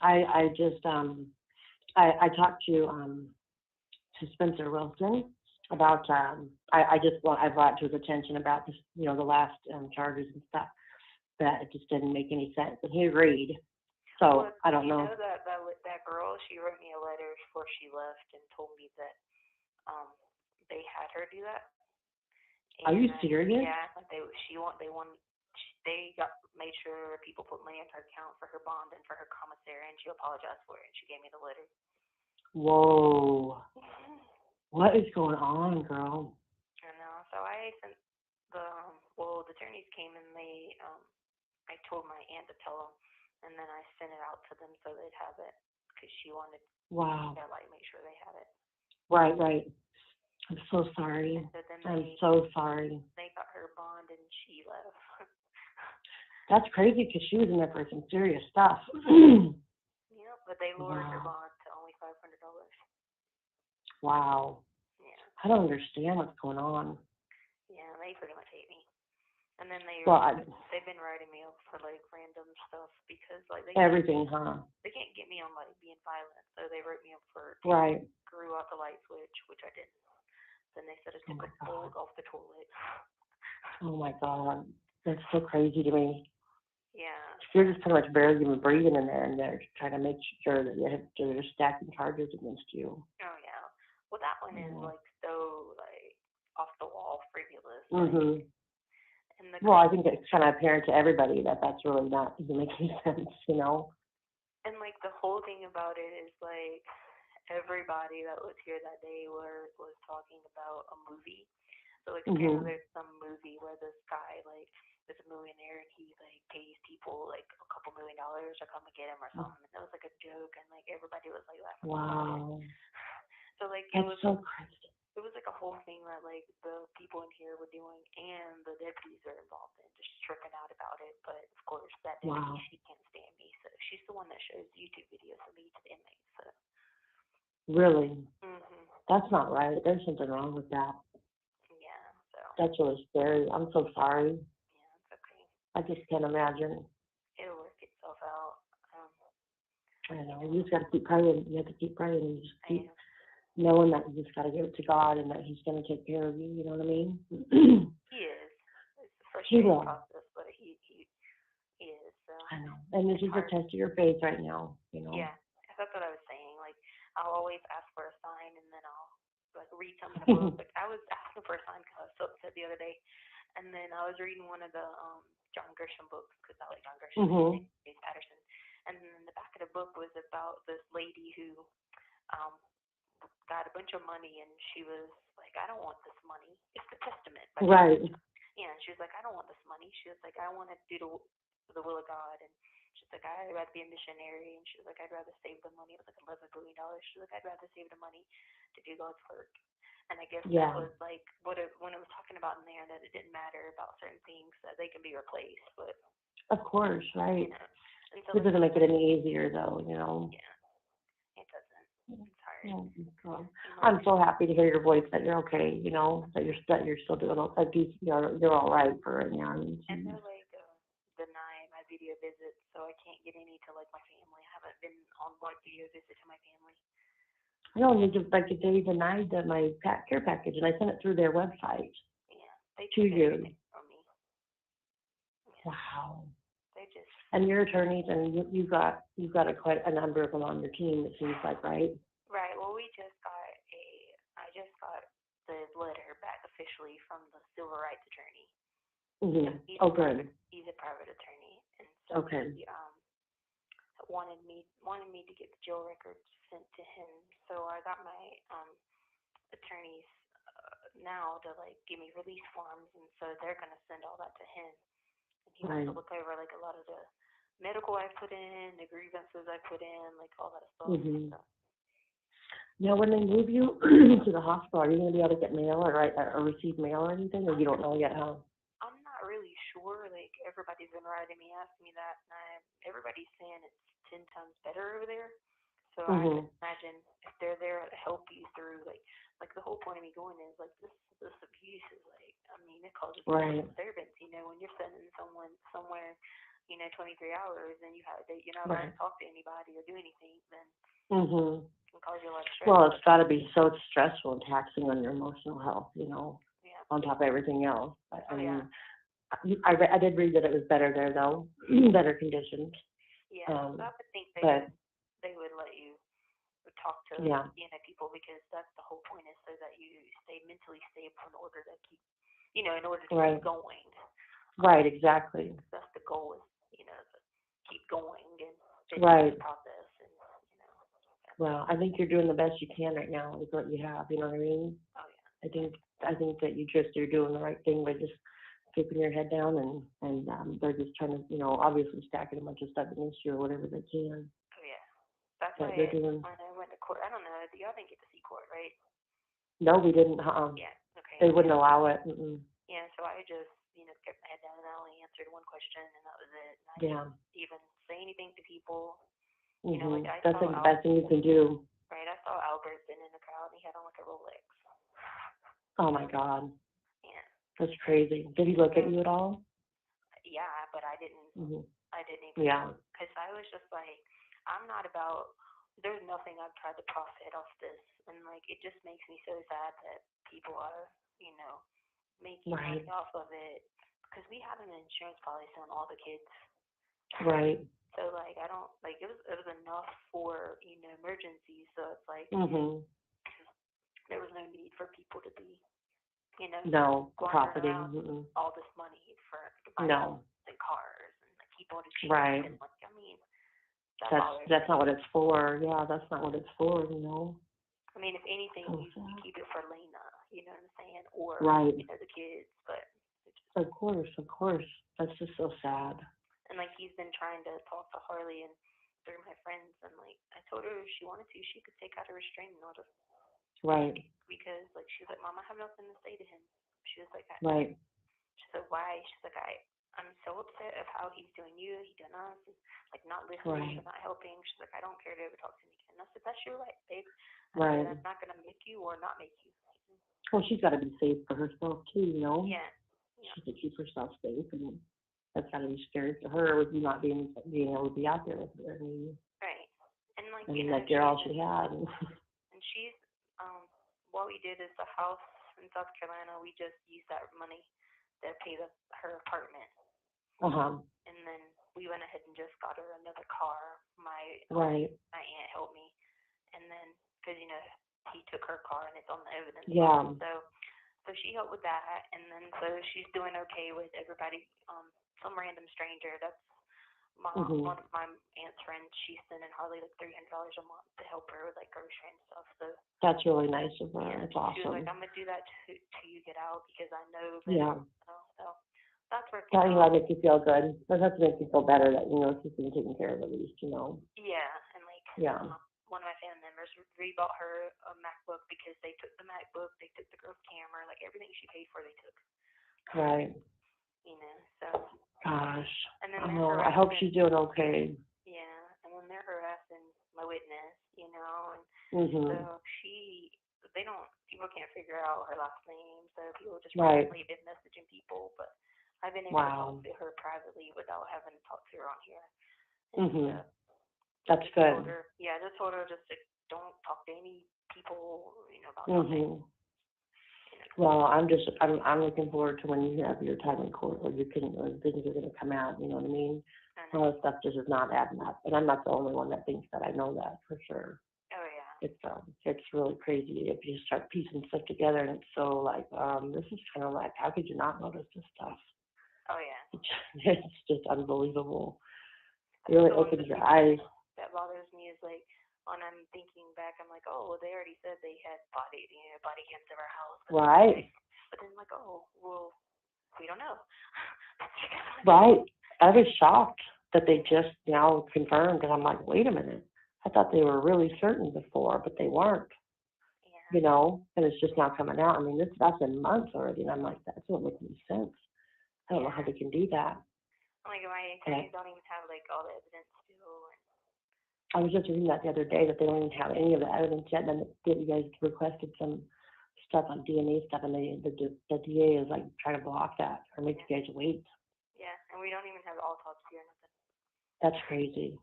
I just, I talked to Spencer Wilson about, I brought to his attention about this, the last charges and stuff, that it just didn't make any sense, and he agreed. So, Well, I don't you know. know that girl, she wrote me a letter before she left and told me that they had her do that. Are you And, serious? Yeah, they made sure people put money in her account for her bond and for her commissary, and she apologized for it, and she gave me the letter. Whoa. What is going on, girl? I know. So I sent the attorneys came and they I told my aunt to tell them, and then I sent it out to them so they'd have it because she wanted Wow. to make sure they had it. Right. I'm so sorry. So then I'm so sorry. they got her bond and she left. That's crazy because she was in there for some serious stuff. Yeah, but they lowered her Wow. bond to only $500. Wow. Yeah. I don't understand what's going on. Yeah, they pretty much hate me. And then they've been writing me up for like random stuff because like Everything, huh? they can't get me on like being violent, so they wrote me up for Right. grew out the light switch, which I didn't. Then they said I took a bolt off the toilet. Oh my God. That's so crazy to me. Yeah. You're just pretty much barely even breathing in there, and they're trying to make sure that they're stacking charges against you. Oh yeah. Well, that one is like so like off the wall frivolous. Mhm. And Well, I think it's kind of apparent to everybody that that's really not doesn't make any sense, And like the whole thing about it is like everybody that was here that day was talking about a movie. So like apparently there's some movie where this guy like is a millionaire and he like pays people like a couple $1 million to come and get him or something. And it was like a joke and like everybody was like laughing about it. So like it was so crazy. It was like a whole thing that like the people in here were doing and the deputies are involved in, just tripping out about it. But of course that deputy, she can't stand me, so she's the one that shows YouTube videos of me to the inmates. So. Really? Mhm. That's not right. There's something wrong with that. Yeah. So. That's really scary. I'm so sorry. Yeah, it's okay. I just can't imagine. It'll work itself out. I know. You just got to keep praying. You have to keep praying and just keep knowing that you just got to give it to God and that He's going to take care of you. You know what I mean? He is. It's a frustrating process, but he is. So. I know. And this is a test of your faith right now. Yeah, that's what I was saying. Like I'll always ask for a sign, and then I'll like read something in a book. Like I was asking for a sign because I was so upset the other day, and then I was reading one of the John Grisham books because I like John Grisham, James Patterson, and then the back of the book was about this lady who got a bunch of money, and she was like, I don't want this money. It's the Testament. Right. Yeah, and she was like, I don't want this money. She was like, I want to do the will of God, and she's like, I'd rather be a missionary, and she was like, I'd rather save the money. It was like $11 billion. She was like, I'd rather save the money to do God's work. And I guess that was like when it was talking about in there that it didn't matter about certain things that they can be replaced, but of course, right. And so it doesn't make it any easier, though. Yeah, it doesn't. It's hard. Oh, God. I'm so happy to hear your voice that you're okay. That you're still doing at least you're all right for right now. And they're like denying my video video visits, so I can't get any to, like, my family. I haven't been on, like, video visit to my family. No, they just, like, they denied my care package, and I sent it through their website. Yeah, they To took you. everything from me. Yeah. Wow. They just, And your attorneys, and you've got quite a number of them on your team, it seems like, right? right, well, I just got the letter back officially from the civil rights attorney. Mm-hmm. He's Oh, a private, good. he's a private attorney, and so Okay. he wanted me to get the jail records sent to him. So I got my attorneys now to, like, give me release forms, and so they're gonna send all that to him. And he wants to look over, like, a lot of the medical I put in, the grievances I put in, like, all that stuff. Mm-hmm. So, Now, when they move you to the hospital, are you going to be able to get mail or receive mail or anything, or you don't know yet, huh? I'm not really sure. Like, everybody's been writing me, asking me that, and everybody's saying it's 10 times better over there. So I Mm-hmm. can imagine if they're there to help you through, like the whole point of me going is, like, this abuse is, like, I mean, it causes Right. disturbance. You know, when you're sending someone somewhere, 23 hours, and you're not allowed Right. to talk to anybody or do anything, then Mm-hmm. it can cause you a lot of stress. Well, it's got to be so stressful and taxing on your emotional health, Yeah. on top of everything else. Oh, yeah. I did read that it was better there, though, better conditions. Yeah. So I would think they would let you talk to Yeah. people, because that's the whole point, is so that you stay mentally stable in order to keep, in order to Right. keep going. Right, exactly. That's the goal, is, to keep going and finish Right. the process. And, Well, I think you're doing the best you can right now with what you have, you know what I mean? oh, yeah. I think that you're doing the right thing by just keeping your head down, and they're just trying to, obviously stacking a bunch of stuff against you or whatever they can. Oh, yeah. That's But why they're doing. when I went to court, I don't know, y'all didn't get to see court, right? No, we didn't. Yeah, okay. They wouldn't allow it. Mm-mm. Yeah, so I just, kept my head down, and I only answered one question, and that was it. And I didn't even say anything to people. Mm-hmm. I That's saw like the best thing you can do. Right, I saw Albert in the crowd, and he had on, like, a Rolex. Oh my God, Yeah. that's crazy. Did he look at you at all? Yeah, but I didn't. Mm-hmm. I didn't even. Yeah. Because I was just like, I'm not about. There's nothing I've tried to profit off this, and, like, it just makes me so sad that people are, making money Right. off of it. Because we had an insurance policy on all the kids. Right. So, like, I don't, like, it was enough for, emergencies. So it's like, Mm-hmm. there was no need for people to be, No, squandering profiting. around Mm-mm. all this money to buy No. and cars and, like, keep all the cheap. Right. And, like, I mean, That's not what it's for. Yeah, that's not what it's for. I mean, if anything, So you sad. keep it for Lena, you know what I'm saying? Or, Right. the kids. But it's just, Of course. That's just so sad. and, like, he's been trying to talk to Harley and through my friends, and, like, I told her if she wanted to, she could take out a restraining order. Right. Because, like, she's like, Mom, I have nothing to say to him. She was like, Right. She said, why? She's like, I'm so upset of how he's doing you, he done us, and, like, not listening, Right. not helping. She's like, I don't care to ever talk to him again. I said, that's your right, babe. Right. I'm not going to make you or not make you. Well, she's got to be safe for herself too, Yeah. She can keep herself safe, and that's got to be scary for her with you not being able to be out there with her. I mean, Right. And, like, you're all she had. And she's, what we did is the house in South Carolina, we just used that money to pay her apartment. And then we went ahead and just got her another car. My aunt helped me. And then, because, he took her car and it's on the evidence. Yeah. So she helped with that. And then, so she's doing okay with everybody, some random stranger. That's one of my aunt's friends. She's sending Harley, like, $300 a month to help her with, like, grocery and stuff. So that's really nice of her. yeah, That's she was awesome. like, I'm gonna do that till you get out, because I know that. Yeah. So that's working That out. makes you feel good. That has to make you feel better that she's being taken care of at least. Yeah, and, like, Yeah. One of my family members rebought her a MacBook because they took the MacBook, they took the girl's camera, like, everything she paid for, they took. Right. So. Gosh. And then I hope she's doing okay. Yeah, and then they're harassing my witness, and so people can't figure out her last name, so people just randomly been messaging people, but I've been able to Wow. talk to her privately without having to talk to her on here. Mhm. And, That's just told good. her, yeah, I just told her just to don't talk to any people, about nothing. Mhm. Well, I'm looking forward to when you have your time in court, or things are going to come out. You know what I mean? All this stuff just is not adding up, and I'm not the only one that thinks that. I know that for sure. Oh yeah. It's really crazy if you start piecing stuff together, and it's so like, this is kind of like, how could you not notice this stuff? Oh yeah. It's just unbelievable. It really The one opens that your eyes. That bothers me is like when I'm thinking back, I'm like, oh, well, they already said they had body cams of our house. Right. But then I'm like, oh, well, we don't know. Right. I was shocked that they just now confirmed, and I'm like, wait a minute. I thought they were really certain before, but they weren't. Yeah. And it's just now coming out. I mean, that's been months already, and I'm like, that doesn't make any sense. I don't know how they can do that. Like my attorneys don't even have like all the evidence still. I was just reading that the other day, that they don't even have any of the evidence yet, and then you guys requested some stuff on DNA stuff, and the DA is like trying to block that or make you guys wait. Yeah, and we don't even have autopsy or nothing. That's crazy.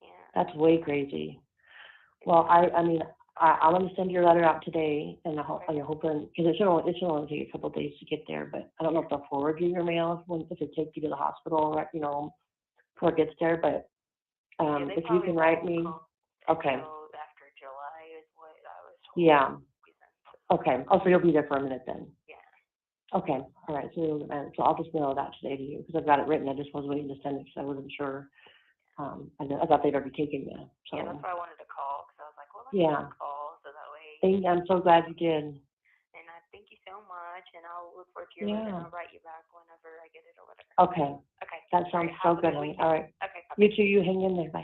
Yeah. That's way crazy. Well, I mean, I'm going to send your letter out today, and I'm hoping, because it should only take a couple of days to get there, but I don't know if they'll forward you your mail if it takes you to the hospital, right, before it gets there, but if you can write me. Okay. After July is what I was told. Yeah. Okay. Oh, so you'll be there for a minute then. Yeah. Okay. All right. So I'll just mail it out today to you, because I've got it written. I just was waiting to send it because I wasn't sure. I thought they'd already taken you. So. Yeah, that's why I wanted to call, because I was like, well, let me call so that way. I'm so glad you did. And I thank you so much, and I'll look forward to your letter, and I'll write you back whenever I get it or whatever. Okay. Okay. That sounds so good. All right. Okay. You too. You hang in there. Bye.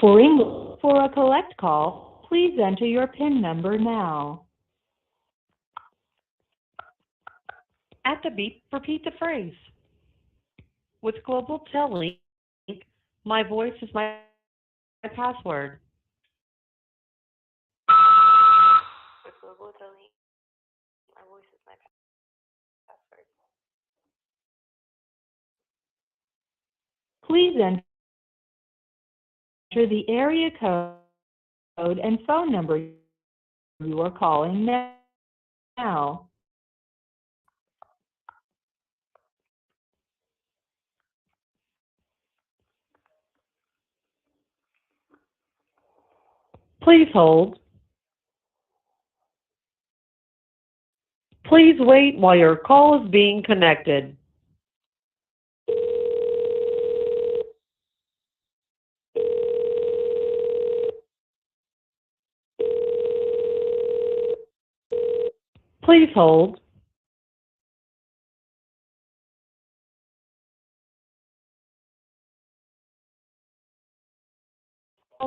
For a collect call, please enter your PIN number now. At the beep, repeat the phrase. With Global Telling, my voice is my password. With Global Telling, my voice is my password. Please enter the area code and phone number you are calling now. Please hold. Please wait while your call is being connected. Please hold.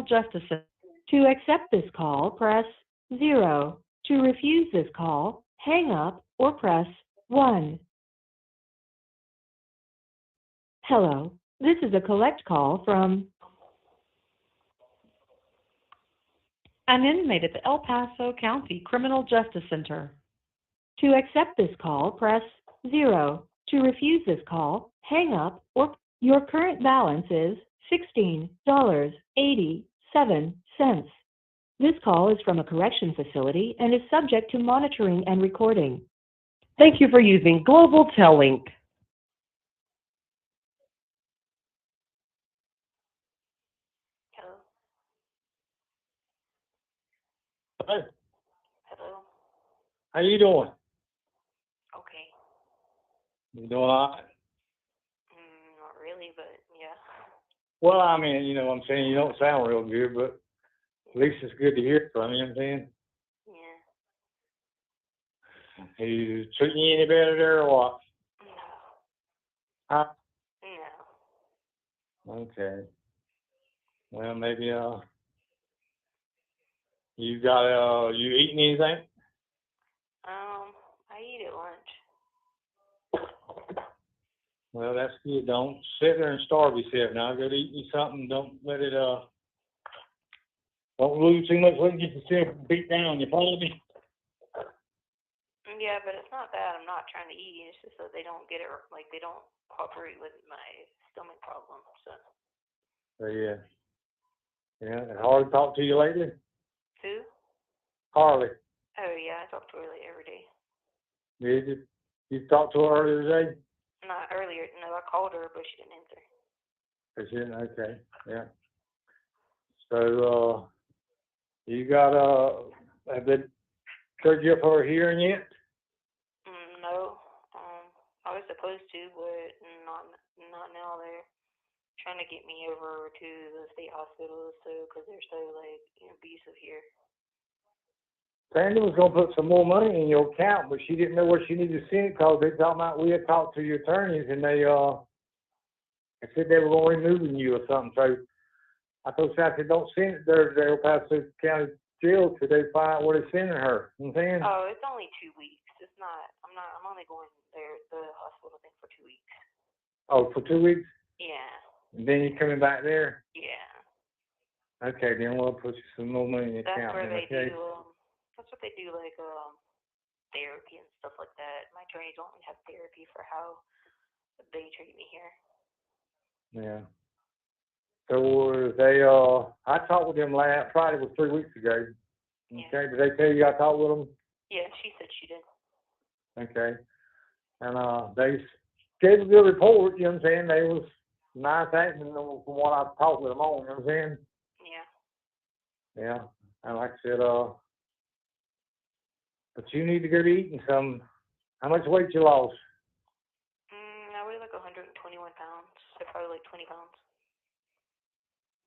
Justice. To accept this call, press 0. To refuse this call, hang up or press 1. Hello, this is a collect call from an inmate at the El Paso County Criminal Justice Center. To accept this call, press 0. To refuse this call, hang up or your current balance is $16.87. This call is from a correction facility and is subject to monitoring and recording. Thank you for using Global Tellink. Hello? Hey, Hello? how you doing? Okay. You doing all right? Not really, but yeah. Well, I mean, you know what I'm saying? You don't sound real good, but at least it's good to hear from you, you know what I'm saying? Yeah. He's treating you any better there or what? No. Huh? No. Okay. Well, maybe, you eating anything? I eat at lunch. Well, that's good. Don't sit there and starve yourself. Now go to eat you something. Don't let it don't lose too much weight. Get yourself beat down. You follow me? Yeah, but it's not that I'm not trying to eat. It's just that they don't get it, like, they don't cooperate with my stomach problem, so. So, yeah. Yeah, and Harley talked to you lately? Who? Harley. Oh, yeah, I talk to her like every day. Did you? You talked to her earlier today? Not earlier, no, I called her, but she didn't answer. She didn't? Okay, yeah. So, you got, have they turned you up for a hearing yet? No, I was supposed to, but not now. They're trying to get me over to the state hospital, so, because they're so, like, abusive here. Sandy was going to put some more money in your account, but she didn't know where she needed to send it because they talking about we had talked to your attorneys and they said they were going to remove you or something. So I told Sandy, I said, don't send it there to the El Paso County Jail till they find out where they're sending her. You know what I'm saying? Oh, it's only 2 weeks. It's not. I'm only going there, the hospital thing, for 2 weeks. Oh, for 2 weeks? Yeah. And then you're coming back there? Yeah. Okay, then we'll put you some more money in the That's account. where they Okay? do. That's what they do, like therapy and stuff like that. My attorneys don't have therapy for how they treat me here. Yeah. So they I talked with them last Friday, was 3 weeks ago. Okay, Yeah. did they tell you I talked with them? Yeah, she said she did. Okay. And they gave a good report, you know what I'm saying? They was nice acting from what I talked with them on, you know what I'm saying? Yeah. Yeah. And like I said, but you need to go to eating some. How much weight you lost? I weigh like 121 pounds, so probably like 20 pounds.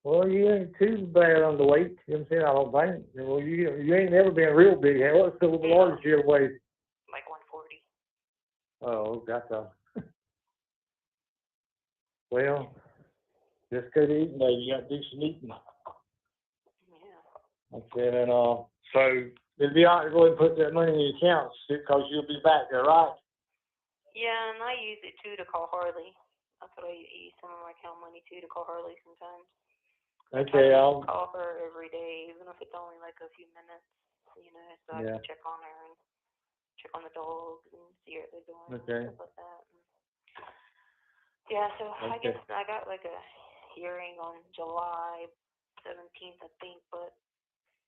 Well, you ain't too bad underweight, you know what I'm saying? I don't think. Well, you ain't never been real big. What's the largest you ever weighed? Like 140. Oh, gotcha. Well, just go to eating, baby. You got to do some eating. Yeah. Okay, and so it'd be all right to go ahead and put that money in your account because you'll be back there, right? Yeah, and I use it too to call Harley. That's what I use some of my account money too, to call Harley sometimes. Okay, I'll call her every day, even if it's only like a few minutes, so I can check on her and check on the dogs and see how they're doing and stuff like that. Yeah, so I guess I got like a hearing on July 17th, I think, but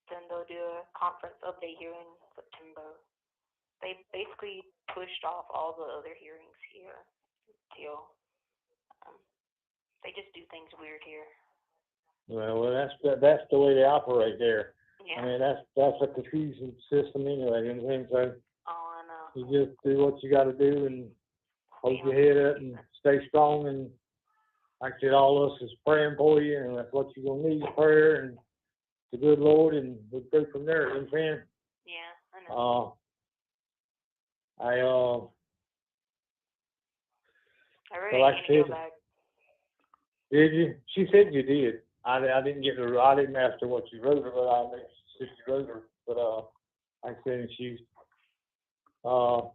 then they'll do a conference update hearing in September. They basically pushed off all the other hearings here until they just do things weird here. Well, that's the way they operate there. Yeah. I mean, that's a confusing system anyway. You know what I'm saying? So I know. you just do what you got to do and hold your head up and stay strong. And like I said, all of us is praying for you, and that's what you're gonna need, prayer and the good Lord, and we'll go from there. You know what I'm saying? Yeah, I know. I really like need to go back. Did you? She said you did. I didn't get her. I didn't ask her what you wrote her, but I know she said you wrote her. But like I said, she's we'll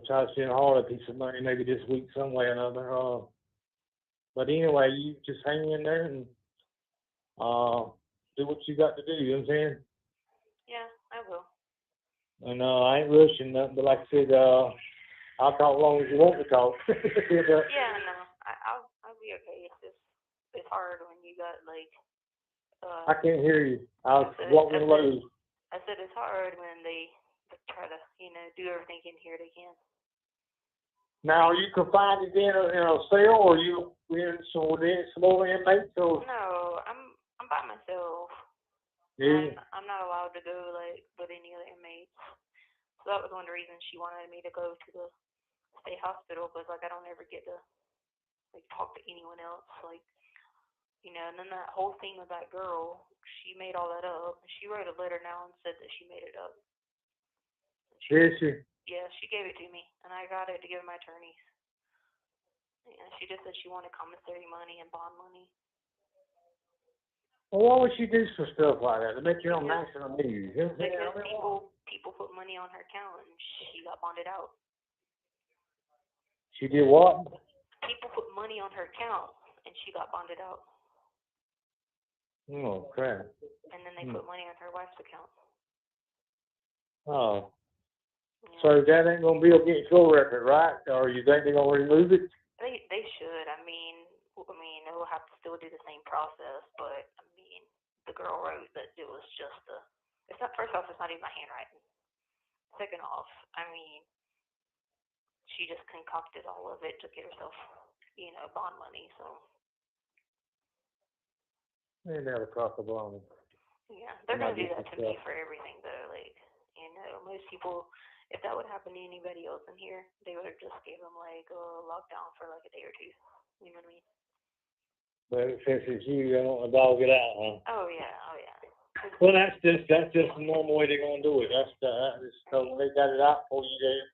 try to send her a piece of money maybe this week some way or another. But anyway, you just hang in there and do what you got to do. You know what I'm saying? Yeah, I will. And I ain't rushing nothing, but like I said, I'll talk as long as you want to talk. Yeah, no, I'll be okay. It's hard when you got like. I can't hear you. I was walking low. I said it's hard when they try to, do everything in here they can. Now, are you confined in a cell, or are you in some more inmates? Or? No, I'm by myself. Yeah. I'm not allowed to go like with any other inmates. So that was one of the reasons she wanted me to go to the state hospital, because like I don't ever get to like talk to anyone else, like. And then that whole thing with that girl, she made all that up. She wrote a letter now and said that she made it up. Did she? Yeah, she gave it to me, and I got it to give my attorneys. And she just said she wanted commissary money and bond money. Well, why would she do some stuff like that? To make you on national news? You know what I'm Because people put money on her account, and she got bonded out. She did what? People put money on her account, and she got bonded out. Oh, crap. And then they put money on her wife's account. Oh. Yeah. So that ain't going to be against your record, right? Or you think they're going to remove it? They should. I mean, they'll have to still do the same process, but I mean, the girl wrote that it was just a. It's not. First off, it's not even my handwriting. Second off, I mean, she just concocted all of it to get herself, bond money. So. They never cost a bomb. Yeah, they're gonna do that to me for everything though. Like, most people, if that would happen to anybody else in here, they would have just gave them like a lockdown for like a day or two. You know what I mean? But since it's you, they don't dog it out, huh? Oh yeah. Well, that's just the normal way they're gonna do it. So they got it out for you there.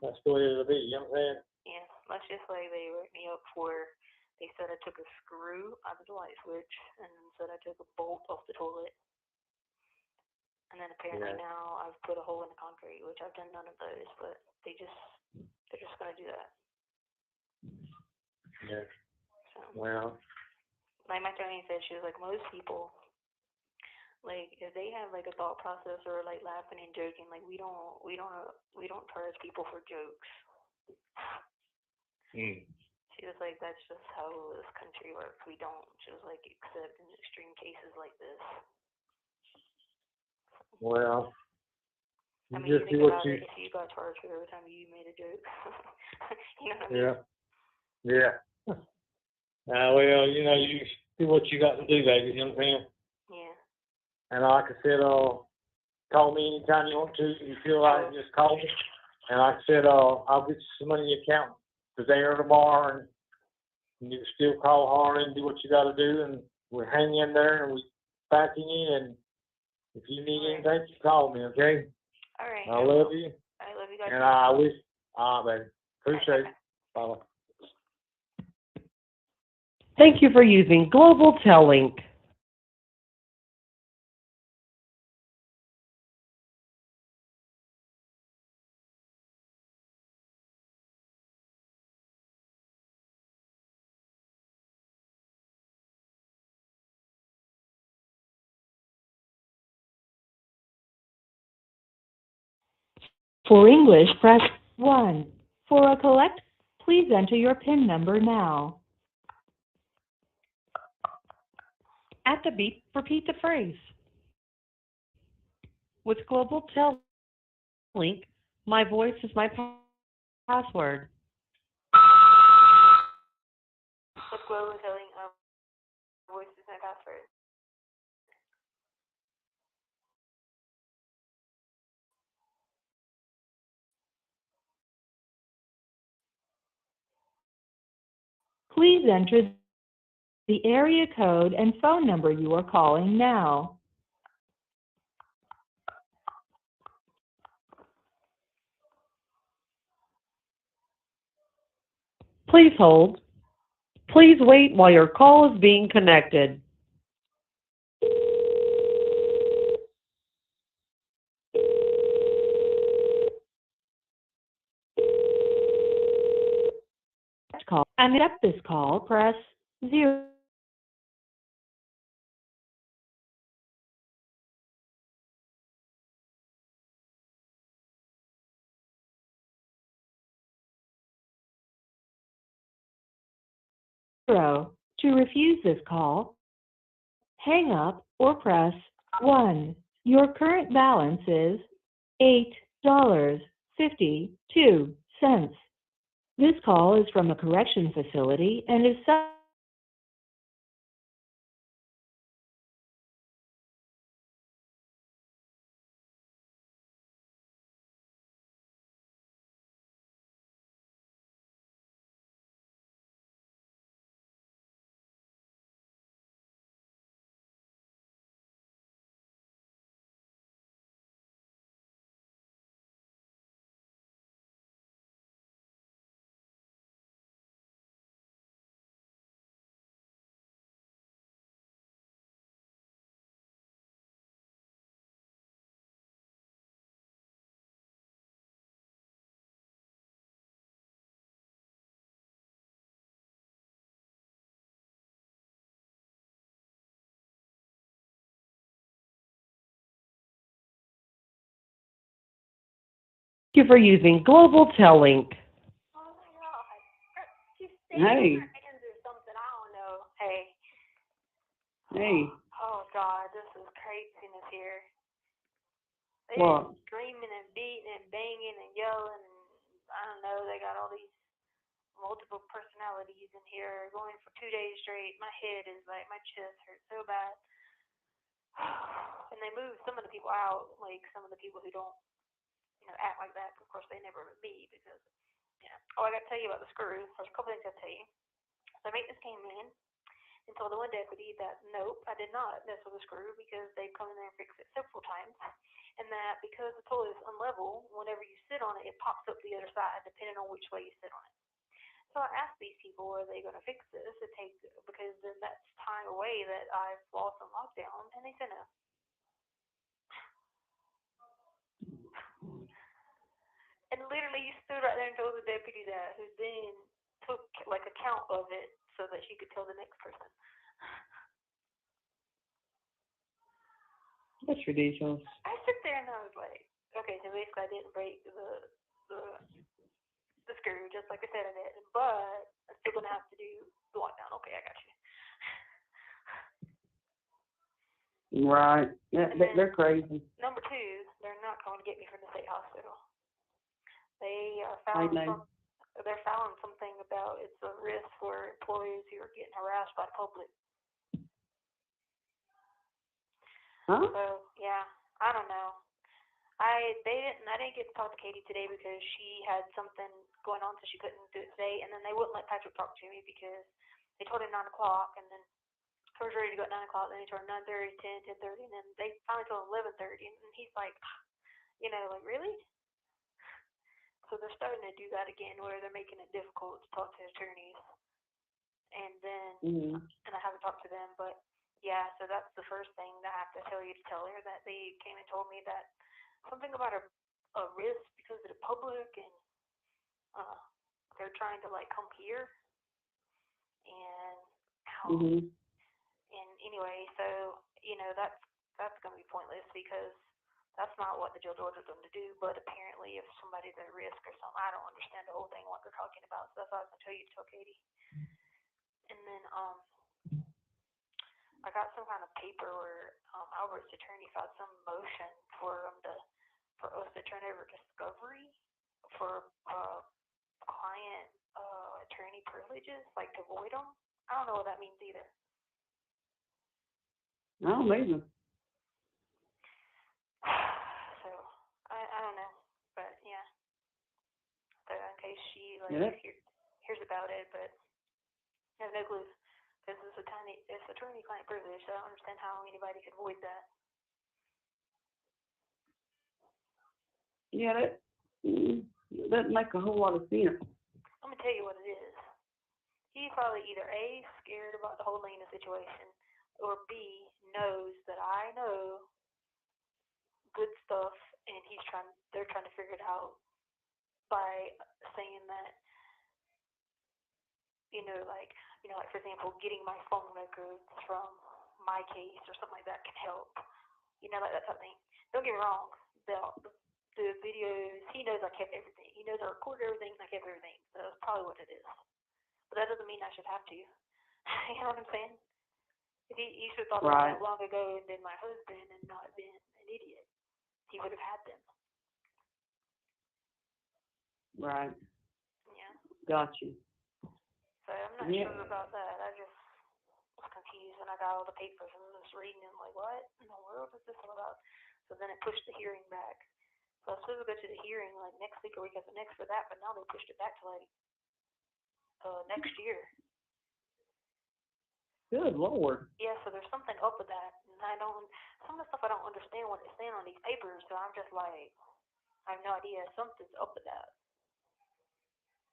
That's the way it'll be. You know what I'm saying? Yeah. Let's just say they wrote me up for. They said I took a screw out of the light switch, and said I took a bolt off the toilet. And then apparently now I've put a hole in the concrete, which I've done none of those, but they're just gonna do that. Yeah. So. Well. Like my attorney said, she was like, most people, like if they have like a thought process or like laughing and joking, like we don't charge people for jokes. She was like, that's just how this country works. We don't. She was like, except in extreme cases like this. Well. I mean, you think about it, if you got charged for every time you made a joke. You know what I mean? Yeah. Well, you do what you got to do, baby. You know what I'm saying? Yeah. And like I said, call me anytime you want to. If you feel like it, just call me. And like I said, I'll get you some money in your account today or tomorrow, and you can still call hard and do what you got to do, and we hang in there and we backing you. And if you need anything, you call me, okay? All right. I love you. I love you guys. And I wish, baby. Appreciate it. Bye. Thank you for using Global Tellink. For English, press 1. For a collect, please enter your PIN number now. At the beep, repeat the phrase. With Global Tellink, my voice is my password. With Global Telling, voice is my password. Please enter the area code and phone number you are calling now. Please hold. Please wait while your call is being connected. And accept this call, press 0. To refuse this call, hang up or press 1. Your current balance is $8.52. This call is from a correction facility and is you for using Global Tellink. Oh my God. She's Hey. her hands or something. I don't know. Hey. Hey. Oh God, this is craziness here. They're What? screaming and beating and banging and yelling and I don't know. They got all these multiple personalities in here going for 2 days straight. My head is like my chest hurts so bad. And they moved some of the people out, like some of the people who don't, act like that. Of course, they never with me because, Oh, I got to tell you about the screw. There's a couple things I tell you. So maintenance came in and told the one deputy that nope, I did not mess with the screw because they've come in there and fixed it several times, and that because the toilet is unlevel, whenever you sit on it, it pops up the other side depending on which way you sit on it. So I asked these people, are they going to fix this? Because then that's time away that I've lost in lockdown, and they said no. And literally, you stood right there and told the deputy that, who then took like account of it so that she could tell the next person. That's ridiculous. I sit there and I was like, okay, so basically I didn't break the screw, just like I said I did, but I'm still gonna have to do the lockdown. Okay, I got you. Right. They're crazy. Number two, they're not going to get me from the state hospital. They they're filing something about it's a risk for employees who are getting harassed by the public. Huh? So yeah, I don't know. I didn't get to talk to Katie today because she had something going on, so she couldn't do it today. And then they wouldn't let Patrick talk to me because they told him 9 o'clock, and then I was ready to go at 9 o'clock. Then they told him 9:30, 10, 10:30, and then they finally told him 11:30. And he's like, like really? So they're starting to do that again, where they're making it difficult to talk to attorneys. And then, and I haven't talked to them, but yeah. So that's the first thing that I have to tell you to tell her, that they came and told me that. Something about a risk because of the public, and they're trying to come here, and and anyway, so that's gonna be pointless because that's not what the judge ordered them to do. But apparently, if somebody's at risk or something, I don't understand the whole thing what they're talking about. So that's what I was gonna tell you to tell Katie. And then I got some kind of paper where Albert's attorney filed some motion for us to turn over discovery for client attorney privileges, like to void them. I don't know what that means either. I don't either. So I don't know, but yeah. So in case she hears about it, but I have no clue. This is it's attorney-client privilege, so I don't understand how anybody could void that. Yeah, that doesn't make a whole lot of sense. I'm gonna tell you what it is. He's probably either A, scared about the whole Lena situation, or B, knows that I know good stuff, and they're trying to figure it out by saying that, like for example, getting my phone records from my case or something like that can help. Like that type of thing. Don't get me wrong. The videos, he knows I kept everything. He knows I recorded everything and I kept everything. So that's probably what it is. But that doesn't mean I should have to. You know what I'm saying? If he should have thought about that long ago and been my husband and not been an idiot. He would have had them. Right. Yeah. Got you. So I'm not sure about that. I just was confused when I got all the papers and was reading them like, what in the world is this all about? So then it pushed the hearing back. So I was supposed to go to the hearing like next week or week after next for that, but now they pushed it back to like next year. Good Lord. Yeah, so there's something up with that. And some of the stuff I don't understand what it's saying on these papers, so I'm just like, I have no idea. Something's up with that.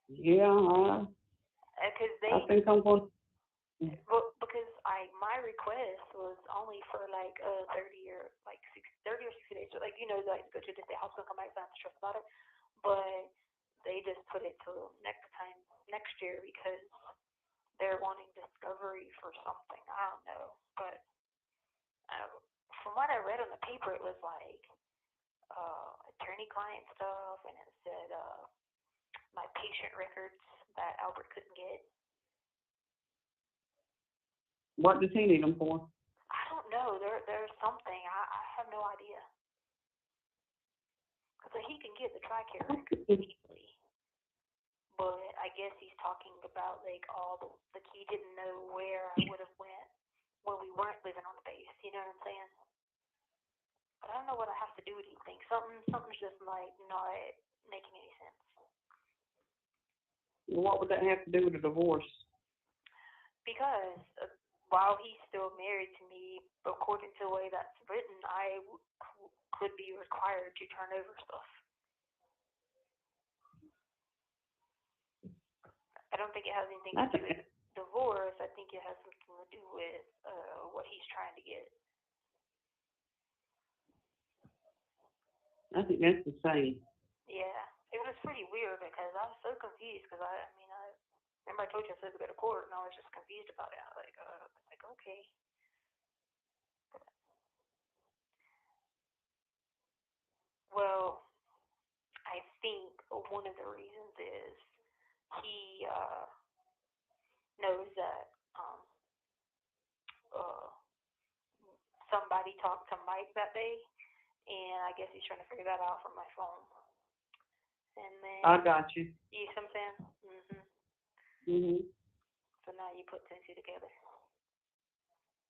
Yeah, I think I'm going. Well, because my request was only for like 30 or 60 days, so like go to the state hospital and come back, so I have to stress about it. But they just put it till next year because they're wanting discovery for something. I don't know, but from what I read on the paper, it was like attorney-client stuff, and it said my patient records that Albert couldn't get. What does he need them for? I don't know. There's something. I have no idea. So he can get the TRICARE records immediately. But I guess he's talking about like all the he didn't know where I would have went when we weren't living on the base. You know what I'm saying? But I don't know what I have to do with anything. Something's just like not making any sense. What would that have to do with a divorce? Because while he's still married to me, according to the way that's written, I could be required to turn over stuff. I don't think it has anything to do with divorce. I think it has something to do with what he's trying to get. I think that's the same. Yeah, it was pretty weird because I was so confused because I remember I told you I was supposed to go to court and I was just confused about it. I was like okay. Well, I think one of the reasons is he knows that somebody talked to Mike that day, and I guess he's trying to figure that out from my phone. And then I got you. You see what I'm saying? So now you put 2 and 2 together.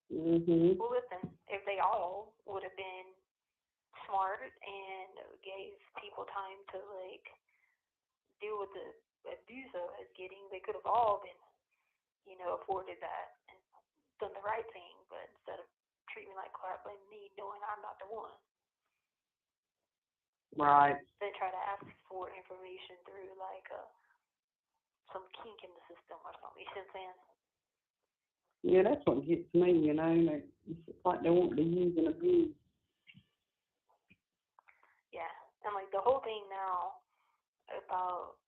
Well, listen, if they all would have been smart and gave people time to like deal with the abuse I was getting, they could have all been, afforded that and done the right thing. But instead of treating me like crap, blame me, knowing I'm not the one. Right. Then try to ask for information through like some kink in the system or something. You see what I'm saying? Yeah, that's what gets me, It's like they want to use and abuse. Yeah, and like the whole thing now about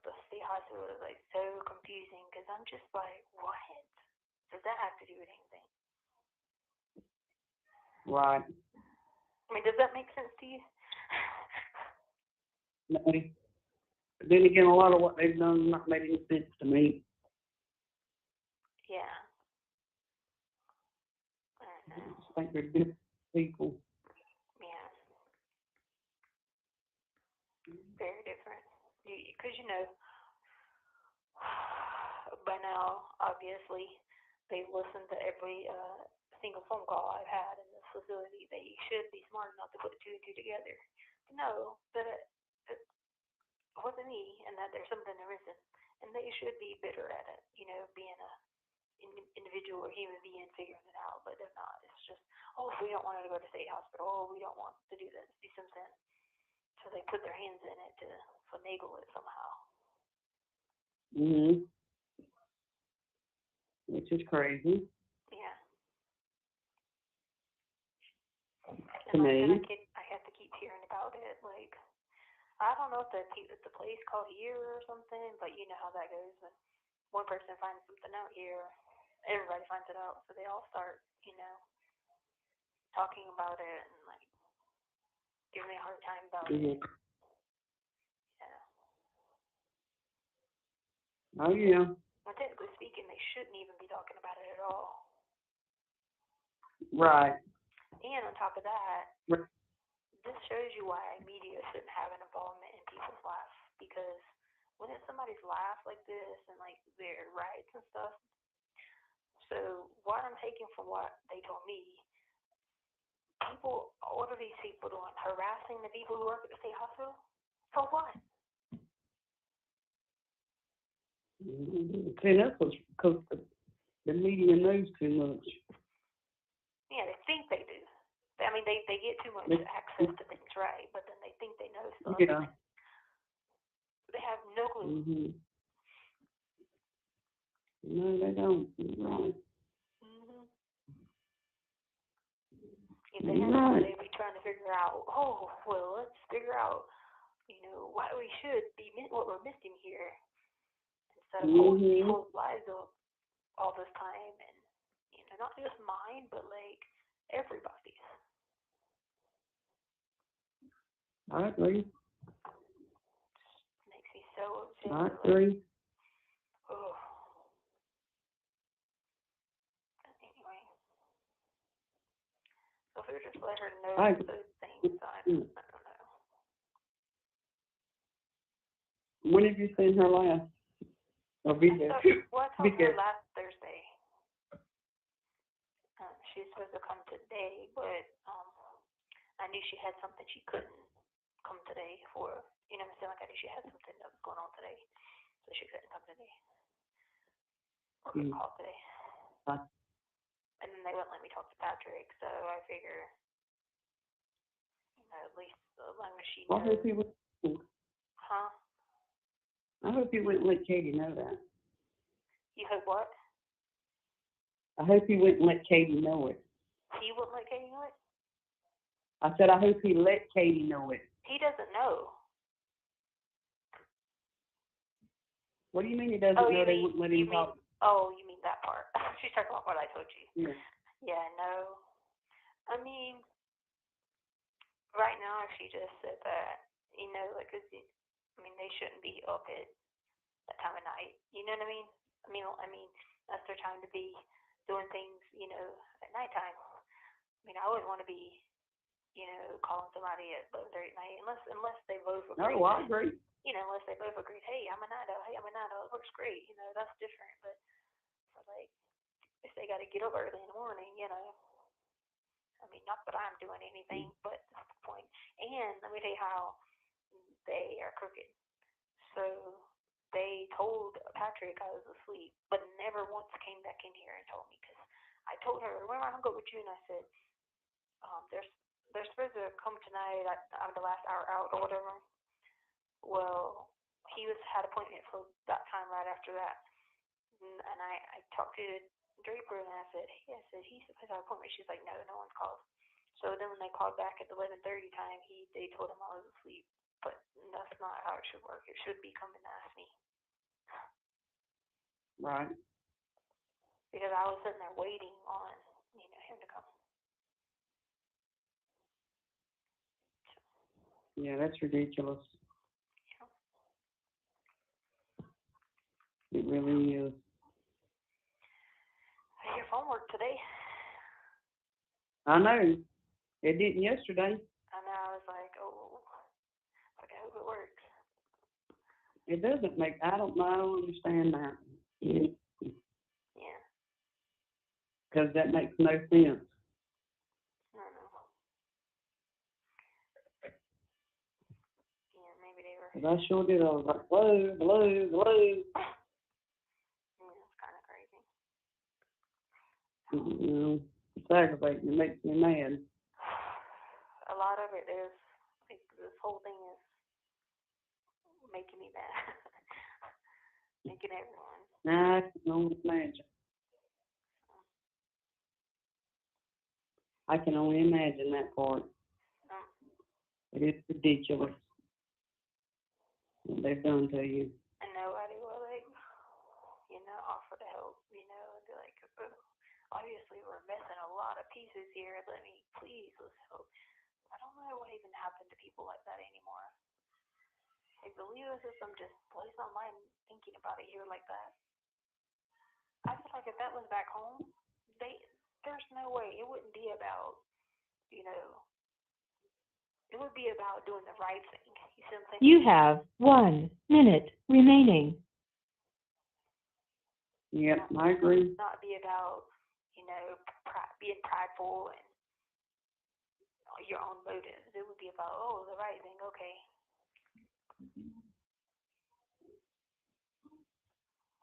the state hospital is like so confusing because I'm just like, what does that have to do with anything? Right. I mean, does that make sense to you? No. But then again, a lot of what they've done has not made any sense to me. Yeah. I just think they're different people. Yeah. Very different. Because, by now, obviously, they've listened to every single phone call I've had in this facility. They should be smart enough to put 2 and 2 together. To know that it wasn't me and that there's something they're missing. And they should be better at it, being a individual or human being figuring it out, but they're not. It's just, we don't want her to go to state hospital. We don't want to do this, do something. So they put their hands in it to finagle it somehow. Which is crazy. Yeah. To me. I have to keep hearing about it. Like, I don't know if the place called here or something, but you know how that goes. When one person finds something out here, everybody finds it out, so they all start, talking about it and like giving me a hard time about it. Yeah. Oh yeah. Well, technically speaking, they shouldn't even be talking about it at all. Right. And on top of that, this shows you why media shouldn't have an involvement in people's lives, because when it's somebody's life like this and like their rights and stuff, so what I'm taking from what they told me, what are these people doing? Harassing the people who work at the state hospital? For what? See, that's because the media knows too much. Yeah, they think they do. I mean, they get too much access to things, right? But then they think they know stuff. Yeah. They have no clue. No, they don't. You're right. If they had time, they'd be trying to figure out, let's figure out, why we should be, what we're missing here. Instead of holding people's lives up all this time, and, not just mine, but, like, everybody's. I agree. Makes me so upset. I agree. Oh. Anyway. So if we would just let her know those things, I don't know. When did you send her last? Or video? Well, I told her last Thursday. She was supposed to come today, but I knew she had something she couldn't come today for. You know what I'm saying? Like I knew she had something that was going on today, so she couldn't come today. Or get called today. And then they wouldn't let me talk to Patrick, so I figure, you know, at least as long as she knows. I hope he would. Huh? I hope you wouldn't let Katie know that. You hope what? I hope he wouldn't let Katie know it. He wouldn't let Katie know it? I said I hope he let Katie know it. He doesn't know. What do you mean he doesn't know they wouldn't let him talk? Oh, you mean that part. She's talking about what I told you. Yeah. Yeah, no. I mean, right now, if she just said that, you know, like, they shouldn't be up at that time of night. You know what I mean? I mean, that's their time to be doing things, you know, at nighttime. I wouldn't want to be, you know, calling somebody at 11:30 at night unless they both agree. No, I agree. You know, unless they both agreed, hey, I'm a night owl, it works great. You know, that's different. But like, if they got to get up early in the morning, you know. Not that I'm doing anything, but that's the point. And let me tell you how they are crooked. So they told Patrick I was asleep, but never once came back in here and told me. Because I told her, remember, I'm going to go with you, and I said, they're supposed to come tonight out of the last hour out or whatever. Well, he had appointment for that time right after that. And I talked to Draper, and I said, he's supposed to have an appointment. She's like, no one's called. So then when they called back at the 11:30 time, they told him I was asleep. But that's not how it should work. It should be coming to ask me. Right. Because I was sitting there waiting on, you know, him to come. Yeah, that's ridiculous. Yeah. It really is. Your phone worked today. I know. It didn't yesterday. I know. I was like, oh, I hope it works. It doesn't make. I don't understand that. Yeah. Because that makes no sense. I don't know. Yeah, maybe they were. Because I sure did. I was like, hello. Yeah, it's kind of crazy. It's aggravating. It makes me mad. A lot of it is, like, this whole thing is making me mad. Making everyone. I can only imagine. I can only imagine that part. It is ridiculous what they've done to you. And nobody will, like, you know, offer to help, you know, and be like, oh, obviously we're missing a lot of pieces here. Please, let's help. I don't know what even happened to people like that anymore. Like, the legal system just blows my mind thinking about it here like that. I feel like if that was back home, there's no way. It wouldn't be about, you know, it would be about doing the right thing. You see what I'm saying? You have 1 minute remaining. Yep, I agree. Not be about, you know, being prideful and your own motives. It would be about, oh, the right thing, okay.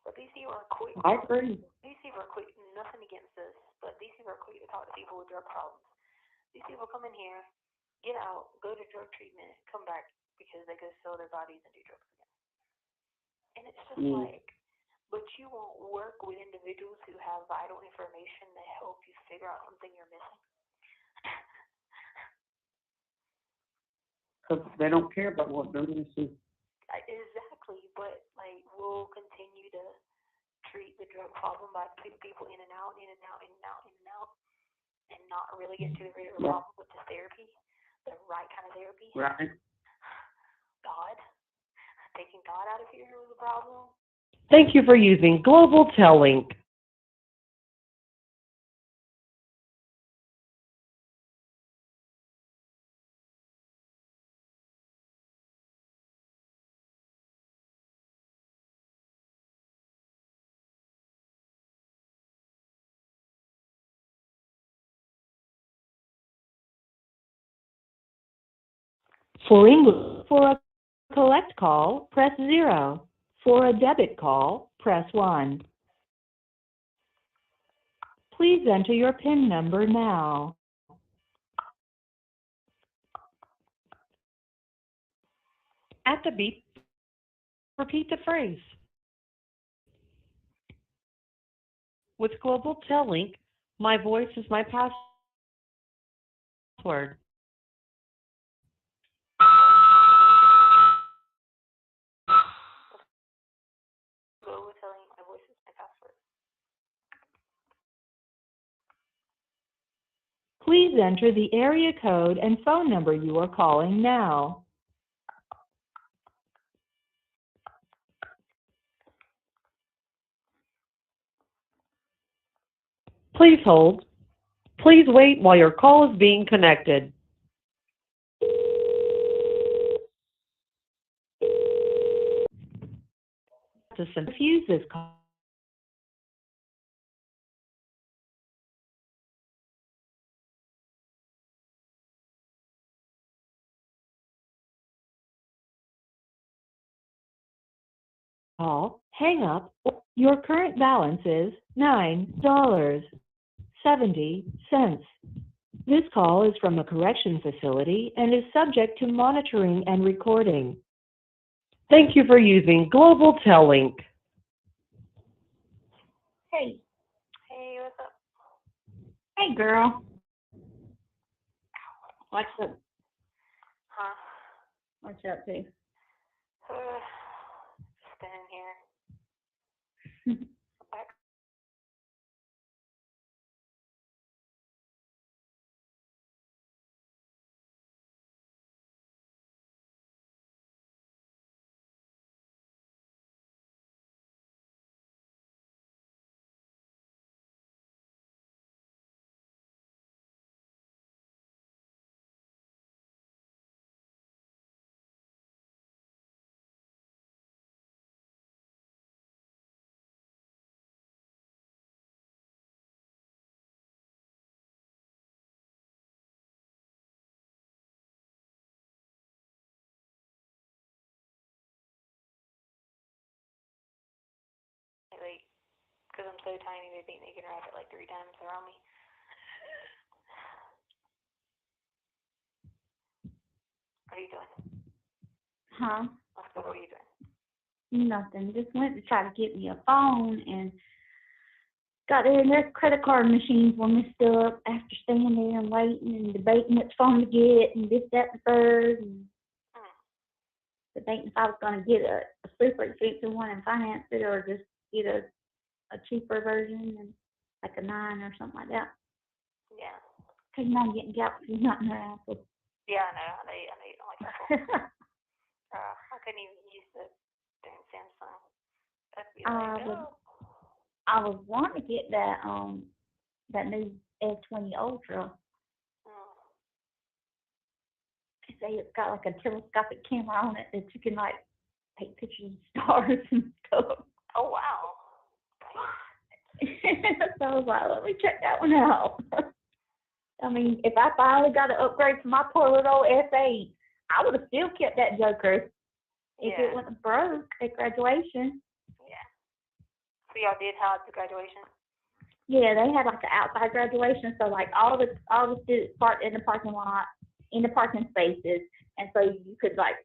But these people are quick. I agree. These people are quick. Nothing against this, but these people are quick to talk to people with drug problems. These people come in here, get out, go to drug treatment, come back because they go sell their bodies and do drugs again. And it's just like, but you won't work with individuals who have vital information to help you figure out something you're missing. Because they don't care about what they're missing. Exactly, but like we'll continue to treat the drug problem by putting people in and out, and not really get to the root of the problem with the therapy, the right kind of therapy. Right. God. Taking God out of here was a problem. Thank you for using Global Tellink. For English, for a collect call, press 0. For a debit call, press 1. Please enter your PIN number now. At the beep, repeat the phrase. With Global Tellink, my voice is my password. Go with telling my voice is my password. Please enter the area code and phone number you are calling now. Please hold. Please wait while your call is being connected. To refuse this call, hang up. Your current balance is $9.70. This call is from a correction facility and is subject to monitoring and recording. Thank you for using Global Tellink. Hey, Hey, what's up? hey, girl. What's up? Huh? What's up, to? Standing here. Back. Like, because I'm so tiny, they think they can wrap it like 3 times around me. What are you doing? Huh? What are you doing? Nothing. Just went to try to get me a phone and got there and their credit card machines were messed up after standing there and waiting and debating which phone to get and this, that, and the third. And debating if I was going to get a super expensive one and finance it or just get a cheaper version and like a 9 or something like that. Yeah. Because I'm getting Galaxy, not in her Apple. Yeah, I know. I know you don't like Apple. I couldn't even use the damn Samsung. That'd be like, I was wanting to get that that new S20 Ultra. Cause it's got like a telescopic camera on it that you can like take pictures of stars and stuff. Oh wow. So I was like, let me check that one out. I mean, if I finally got an upgrade to my poor little S8, I would have still kept that joker if it wasn't broke at graduation. Yeah. So y'all did have the graduation? Yeah, they had like an outside graduation, so like all the students parked in the parking lot, in the parking spaces, and so you could like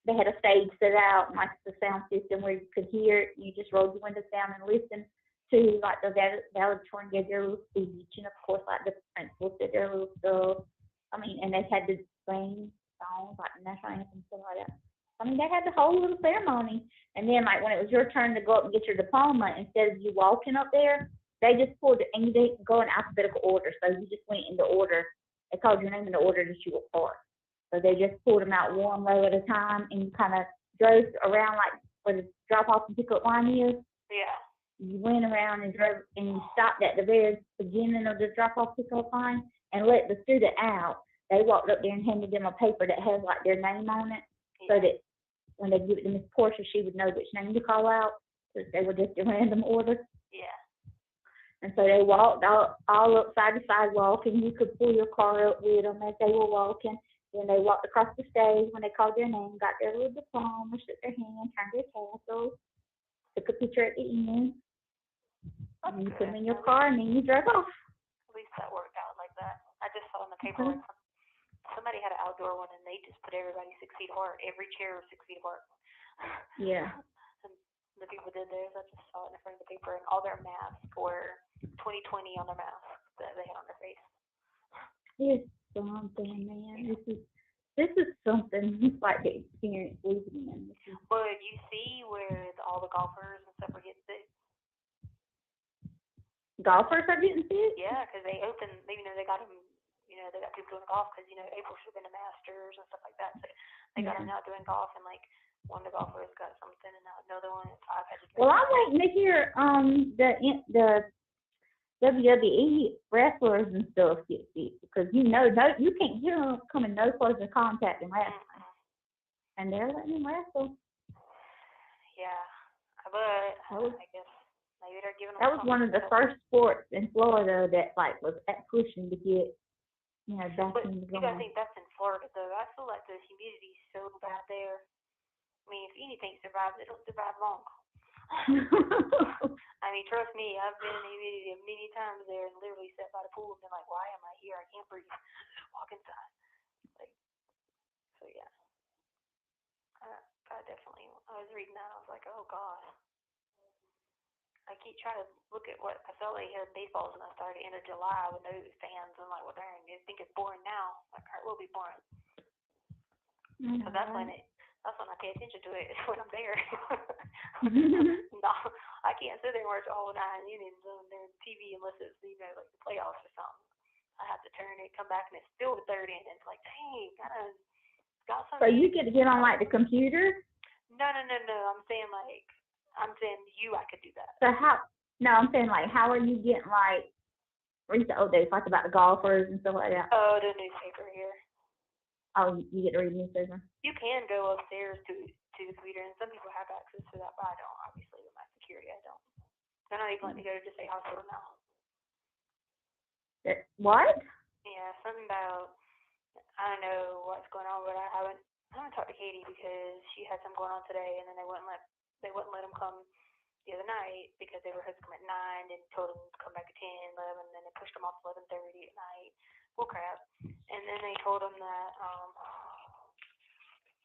they had a stage set out, and like the sound system where you could hear it. You just rolled your windows down and listen to like the valedictorian gave their little speech, and of course like the principal said their little stuff. I mean, and they had to sing songs like the national anthem and stuff like that. I mean, they had the whole little ceremony, and then like when it was your turn to go up and get your diploma, instead of you walking up there, they just pulled it, and you didn't go in alphabetical order, so you just went in the order. They called your name in the order that you were part. So they just pulled them out one row at a time, and you kind of drove around like where the drop-off and pick-up line is. Yeah. You went around and drove, and you stopped at the very beginning of the drop-off pick-up line and let the student out. They walked up there and handed them a paper that had like their name on it, so that when they give it to Miss Portia, she would know which name to call out, because they were just a random order. Yeah. And so they walked all up side to sidewalk, and you could pull your car up with them as they were walking. Then they walked across the stage when they called their name, got their little diploma, shook their hand, turned their tassels, took a picture at the end. And you put them in your car, and then you drove off. At least that worked out like that. I just saw in the paper like somebody had an outdoor one, and they just put everybody 6 feet apart. Every chair was 6 feet apart. Yeah. And the people did theirs. I just saw it in front of the paper, and all their masks were 2020 on their masks that they had on their face. It's something, man. This is something like the experience living in. But you see where all the golfers and stuff are getting sick? Golfers are getting sick? Yeah, because they opened, they got them, they got people doing golf because, April should have been the Masters and stuff like that. So they got them out doing golf, and, like, one of the golfers got something, and now another one, and 5 had to do. Well, I'm waiting to hear the WWE wrestlers and stuff get sick, because you can't get them coming no closer contact than wrestling. And they're letting them wrestle. Yeah, but I guess maybe they're giving them. That was one of the first sports in Florida that was at pushing to get back in the game. You gotta think that's in Florida though. I feel like the humidity's so bad there. I mean, if anything survives, it don't survive long. I mean, trust me, I've been in humidity many times there and literally sat by the pool and been like, why am I here? I can't breathe. Walk inside. So yeah. I definitely, I was reading that, I was like, oh God. I keep trying to look at what, I felt like baseball's going to start at the end of July with no fans, and like, well, dang, I think it's boring now. Like, it will be boring. So that's when I pay attention to it, when I'm there. No, I can't sit there and watch all 9 innings on their TV unless it's, like the playoffs or something. I have to turn it, come back, and it's still the 3rd inning. It's like, dang, got something. So you get to get on like the computer? No. I'm saying I could do that. So I'm saying like, how are you getting like, read the old days, like about the golfers and stuff like that? Oh, the newspaper here. Oh, you get to read the newspaper? You can go upstairs to the computer, and some people have access to that, but I don't, obviously, with my security, I don't. They're not even letting me go to just say hospital now. What? Yeah, something about, I don't know what's going on, but I haven't talked to Katie because she had something going on today, and then they wouldn't let them come the other night because they were supposed to come at 9 and told them to come back at 10, 11, and then they pushed them off to 11:30 at night. Well, crap. And then they told them that,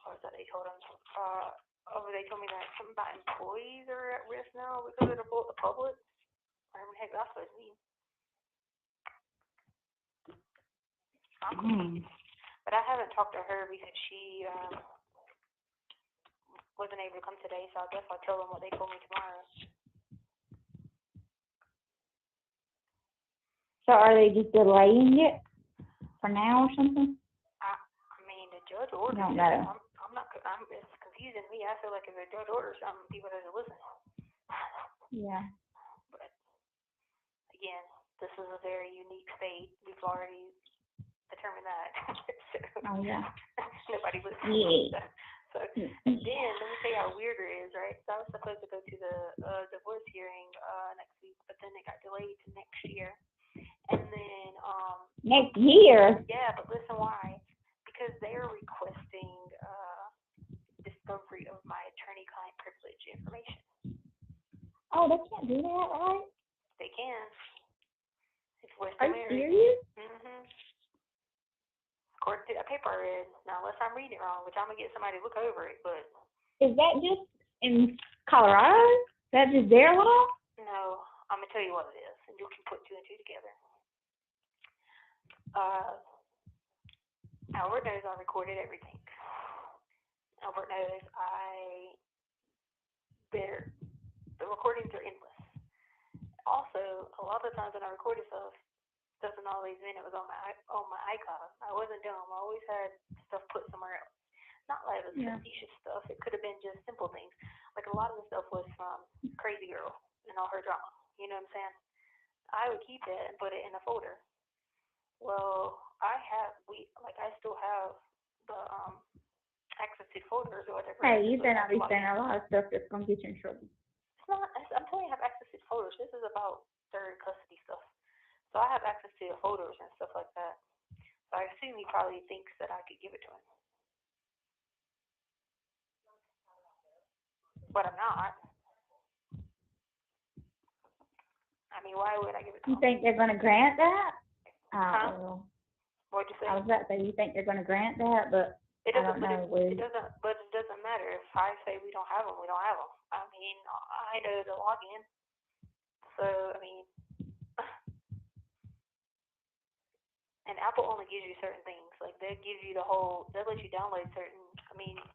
what was that they told them? They told me that something about employees are at risk now because of the public. Whatever the heck that's supposed to mean. But I haven't talked to her because she wasn't able to come today, so I guess I'll tell them what they told me tomorrow. So are they just delaying it for now or something? I mean, the judge ordered it. I don't know. It's confusing me. I feel like if a judge orders something, people have to listen. Yeah. But again, this is a very unique state. We've already determined that. Oh yeah. Nobody listens. Yeah. So then, let me tell you how weird it is, right? So I was supposed to go to the divorce hearing next week, but then it got delayed to next year. And then next year? Yeah, but listen why? Because they're requesting discovery of my attorney-client privilege information. Oh, they can't do that, right? They can. If we're Are still you married. serious? Mm-hmm. According to that paper I read, now unless I'm reading it wrong, which I'm gonna get somebody to look over it, but is that just in Colorado? Is that just their law? No, I'm gonna tell you what it is, and you can put 2 and 2 together. Albert knows I recorded everything. Albert knows the recordings are endless. Also, a lot of the times when I recorded stuff, doesn't always mean it was on my iCloud. I wasn't dumb. I always had stuff put somewhere else. Not like it was facetious stuff. It could have been just simple things. Like a lot of the stuff was from Crazy Girl and all her drama. You know what I'm saying? I would keep it and put it in a folder. Well, I still have the access to folders or whatever. Hey, you better not be saying a lot of stuff that's going to get you in trouble. It's not. I'm telling you, I have access to folders. This is about third custody stuff. So I have access to the folders and stuff like that. So I assume he probably thinks that I could give it to him. But I'm not. I mean, why would I give it to him? You think they're going to grant that? Huh? What'd you say? I was about to say, you think they're going to grant that, but It doesn't, I don't know. it doesn't matter. If I say we don't have them, we don't have them. I mean, I know the login. So, I mean, and Apple only gives you certain things. Like, they'll let you download certain,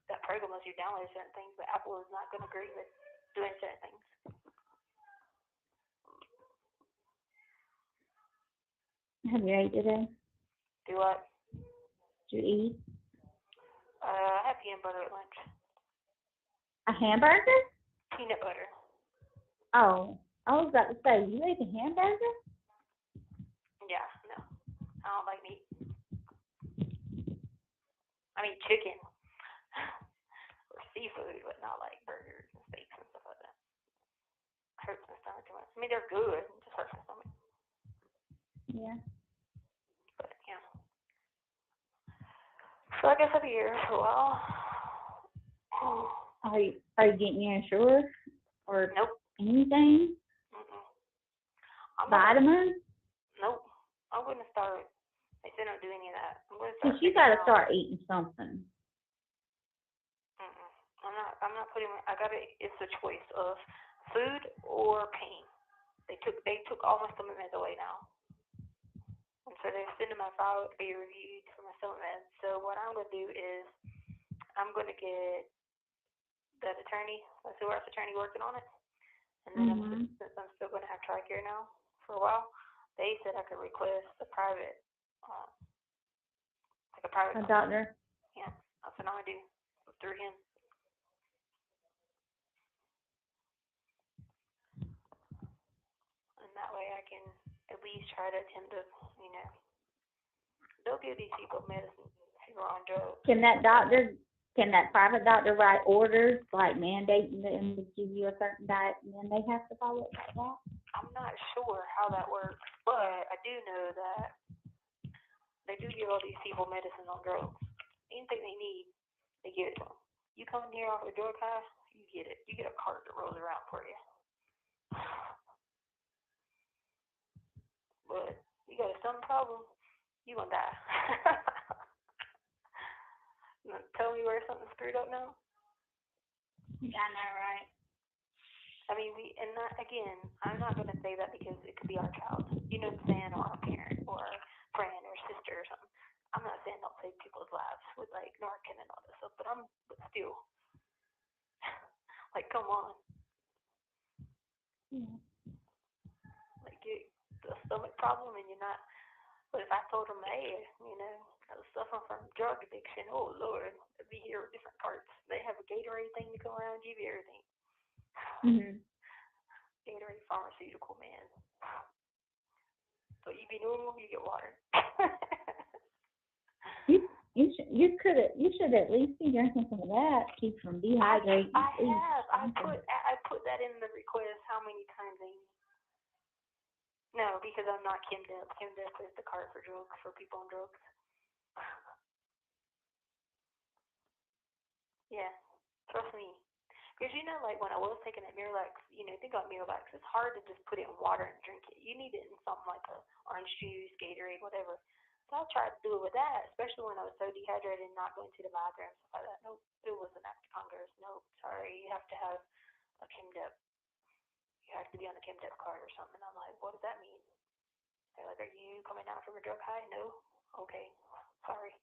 that program lets you download certain things, but Apple is not going to agree with doing certain things. Have you ate today? Do what? Did you eat? I had peanut butter at lunch. A hamburger? Peanut butter. Oh, I was about to say, you ate a hamburger? Yeah, no. I don't like meat. I mean chicken. Or seafood, but not like burgers and steaks and stuff like that. Hurts my stomach too much. I mean, they're good. It just hurts my stomach. Yeah. But, yeah. So I guess I'll be here for a while. Are you getting your insurance or Nope. anything? Vitamins? Nope. I'm going to start. They said don't do any of that. I'm going to start. Because you got to start eating something. I'm not putting. It's a choice of food or pain. They took all my stomach meds away now. And so they're sending my file to be reviewed for my stomach meds. So what I'm going to do is I'm going to get that attorney, the civil rights attorney, working on it. And then since I'm still going to have TRICARE now for a while, they said I could request a private, A doctor? Yeah, that's what I'm going to do through him. And that way I can at least try to attend to, they'll give these people medicine who are on drugs. Can that private doctor write orders, like mandating them to give you a certain diet, and then they have to follow it like that? I'm not sure how that works, but I do know that they do give all these people medicine on drugs. Anything they need, they give it to them. You come in here off a drug high, you get it. You get a cart that rolls around for you. But you got a stomach problem, you gonna die. Tell me where something's screwed up now. Yeah, I know, right? I mean, again, I'm not going to say that because it could be our child, you know what I'm saying, or our parent, or friend, or sister, or something. I'm not saying don't save people's lives with, like, Narcan and all this stuff, but still, like, come on. Yeah. Like, get the stomach problem and you're not, but if I told them, hey, I was suffering from drug addiction, oh, Lord, I'd be here with different carts. They have a Gatorade thing to come around, give you everything. Gatorade pharmaceutical, man. So you be normal, you get water. You should at least be drinking some of that to keep from dehydrating. I put that in the request how many times they need. No, because I'm not ChemDep. ChemDep is the card for drugs, for people on drugs. Yeah, trust me. Because, like when I was taking that Miralax, think about Miralax, it's hard to just put it in water and drink it. You need it in something like a orange juice, Gatorade, whatever. So I tried to do it with that, especially when I was so dehydrated and not going to the bathroom and stuff like that. Nope, it wasn't after Congress. Nope, sorry, you have to have a ChemDep. You have to be on the ChemDep card or something. And I'm like, what does that mean? They're like, are you coming down from a drug high? No? Okay, sorry.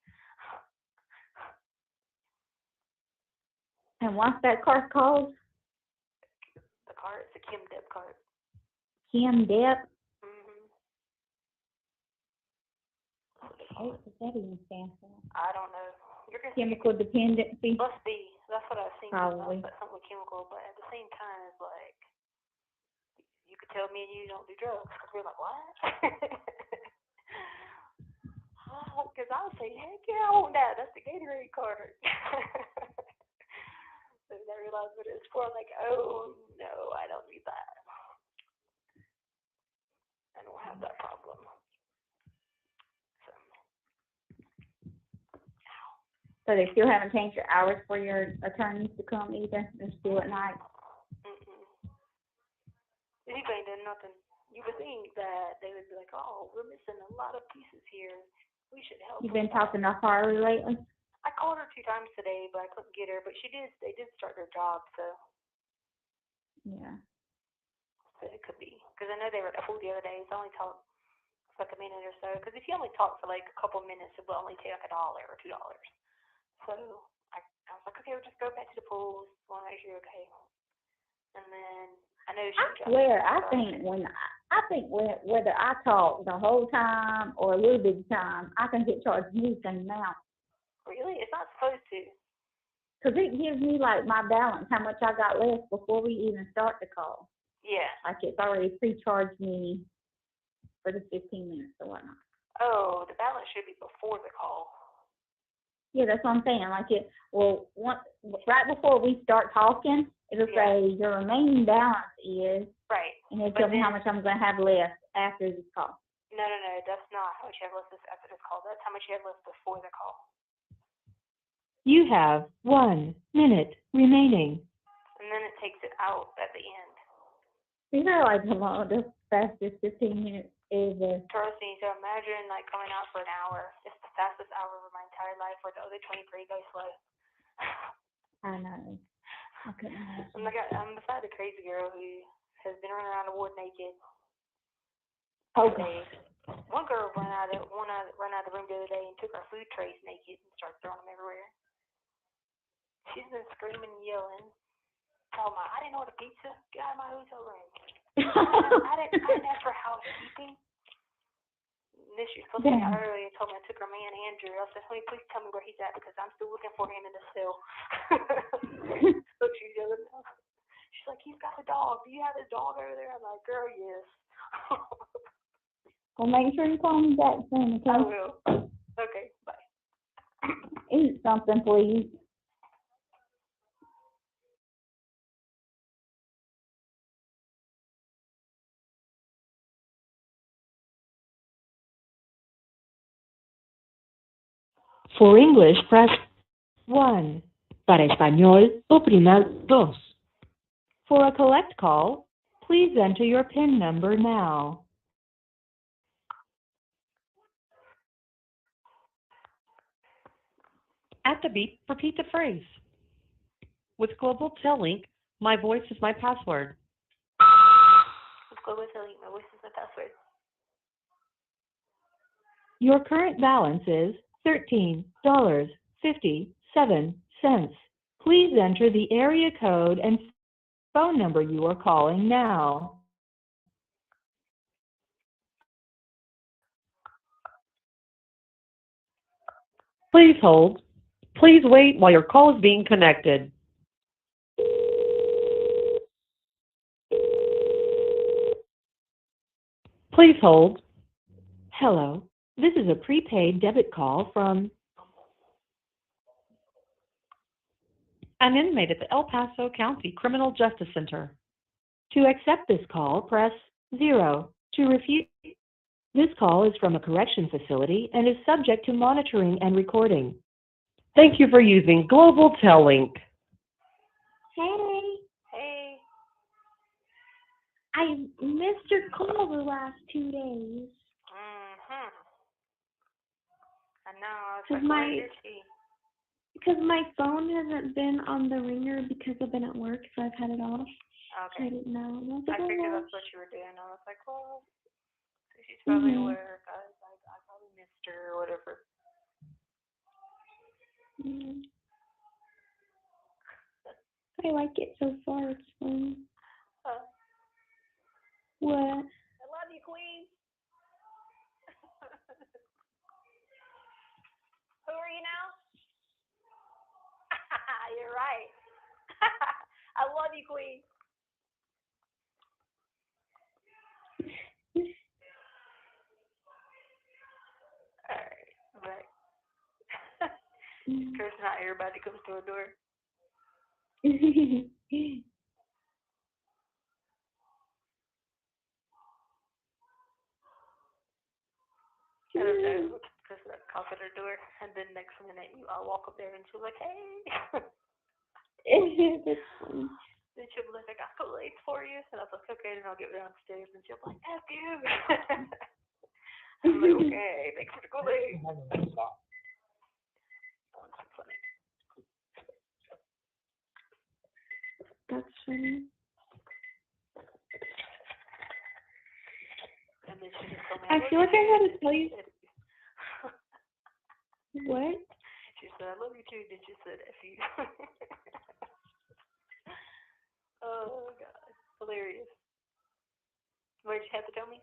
And what's that card called? The card, it's a ChemDep card. ChemDep? What does that even stand for? I don't know. You're gonna Chemical dependency. must be. That's what I was thinking. Probably. But something with chemical. But at the same time, it's like you could tell me and you don't do drugs. Cause we're like, what? Because I would say, heck yeah, I want that. That's the Gatorade card. So then I realized what it's for. I'm like, oh no, I don't need that. I don't have that problem. So they still haven't changed your hours for your attorneys to come either? They're still at night? He ain't done nothing. You would think that they would be like, oh, we're missing a lot of pieces here. We should help. You've been talking to Harley lately? I called her 2 times today, but I couldn't get her. But they did start their job, so. Yeah. So it could be. Because I know they were at full the other day, so I only talked for like a minute or so. Because if you only talk for like a couple minutes, it will only take like $1 or $2. So I was like, okay, we'll just go back to the pool. Just want to make sure you're okay. And then I know I think whether I talk the whole time or a little bit of time, I can get charged the same amount. Really? It's not supposed to. Because it gives me like my balance, how much I got left before we even start the call. Yeah. Like it's already pre-charged me for the 15 minutes or whatnot. Oh, the balance should be before the call. Yeah, that's what I'm saying. Like right before we start talking, it'll say your remaining balance is. Right. And it'll tell me how much I'm going to have left after this call. No. That's not how much you have left after this call. That's how much you have left before the call. You have 1 minute remaining. And then it takes it out at the end. You know, like the fastest 15 minutes ever. Trust me, so imagine like going out for an hour. It's the fastest hour of my entire life, where the other 23 go slow. I know. I couldn't imagine. I'm beside the crazy girl who has been running around the ward naked. Okay. One girl ran out of the room the other day and took her food trays naked and started throwing them everywhere. She's been screaming and yelling. Oh my! I didn't order pizza. Get out of my hotel room. I didn't ask for housekeeping. This year, supposed to be out early and told me I took her man Andrew. I said, honey, please tell me where he's at because I'm still looking for him in the cell. So she's yelling. She's like, he's got a dog. Do you have his dog over there? I'm like, girl, yes. Well, make sure you call me back soon, okay? I will. Okay, bye. Eat something, please. For English, press 1. Para español, oprima 2. For a collect call, please enter your PIN number now. At the beep, repeat the phrase. With Global Tellink, my voice is my password. With Global Tellink, my voice is my password. Your current balance is $13.57. Please enter the area code and phone number you are calling now. Please hold. Please wait while your call is being connected. Please hold. Hello. This is a prepaid debit call from an inmate at the El Paso County Criminal Justice Center. To accept this call, press 0. To refuse, this call is from a correction facility and is subject to monitoring and recording. Thank you for using Global Tellink. Hey, I missed your call the last 2 days. I know. I was Cause like, where is she? Because my phone hasn't been on the ringer because I've been at work, so I've had it off. Okay. I didn't know. I was like, I figured oh, that's what you were doing. I was like, well, she's probably at work. I probably missed her or whatever. I like it so far. It's fun. What? I love you, Queen. everybody comes to her door. I don't know, because I knock at her door, and then next minute I'll walk up there and she'll be like, hey. That's funny. Then she'll be like, I got Kool-Aid for you. And I was like, okay, then I'll get downstairs and she'll be like, F you. I'm like, okay, thanks for the Kool-Aid. Oh, that's funny. That's funny. And then she just told me, I feel like I had to tell you. She What? said, I love you too. Then she said, F you. Oh, God. Hilarious. What did you have to tell me?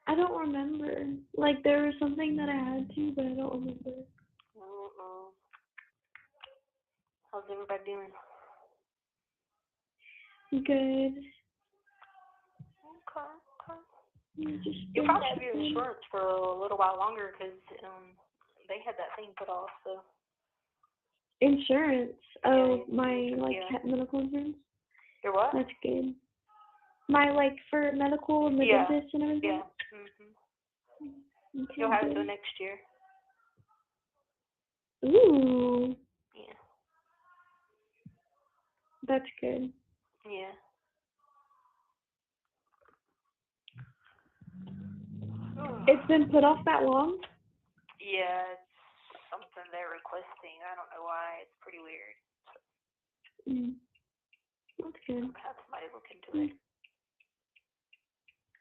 I don't remember. Like, there was something that I had to, but I don't remember. How's everybody doing? Good. Okay. You'll probably have your insurance for a little while longer because they had that thing put off, so. Insurance. Oh, Yeah, my, like, yeah. medical insurance. Your what? That's good. My, like, for medical and the Yeah. dentist and everything. Yeah. Mhm. Okay, You'll have it good. till next year. Ooh, Yeah. that's good. Yeah. It's been put off that long? Yeah, it's something they're requesting. I don't know why. It's pretty weird. That's good. I'll have somebody look into it.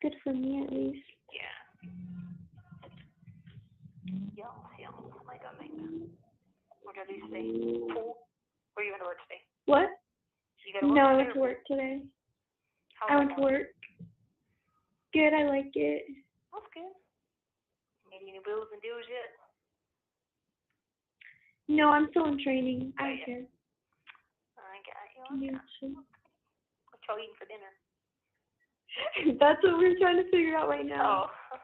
Good for me, at least. Yeah. Yeah, something like that thing. What did you say? Pool? Or you went to work today? What? You got to work No, I today went or to work today. How's I that went to going? work. Good, I like it. That's good. Made any bills and deals yet? No, I'm still in training. I don't yeah. care. I got you. What y'all eating for dinner? That's what we're trying to figure out right now. Oh.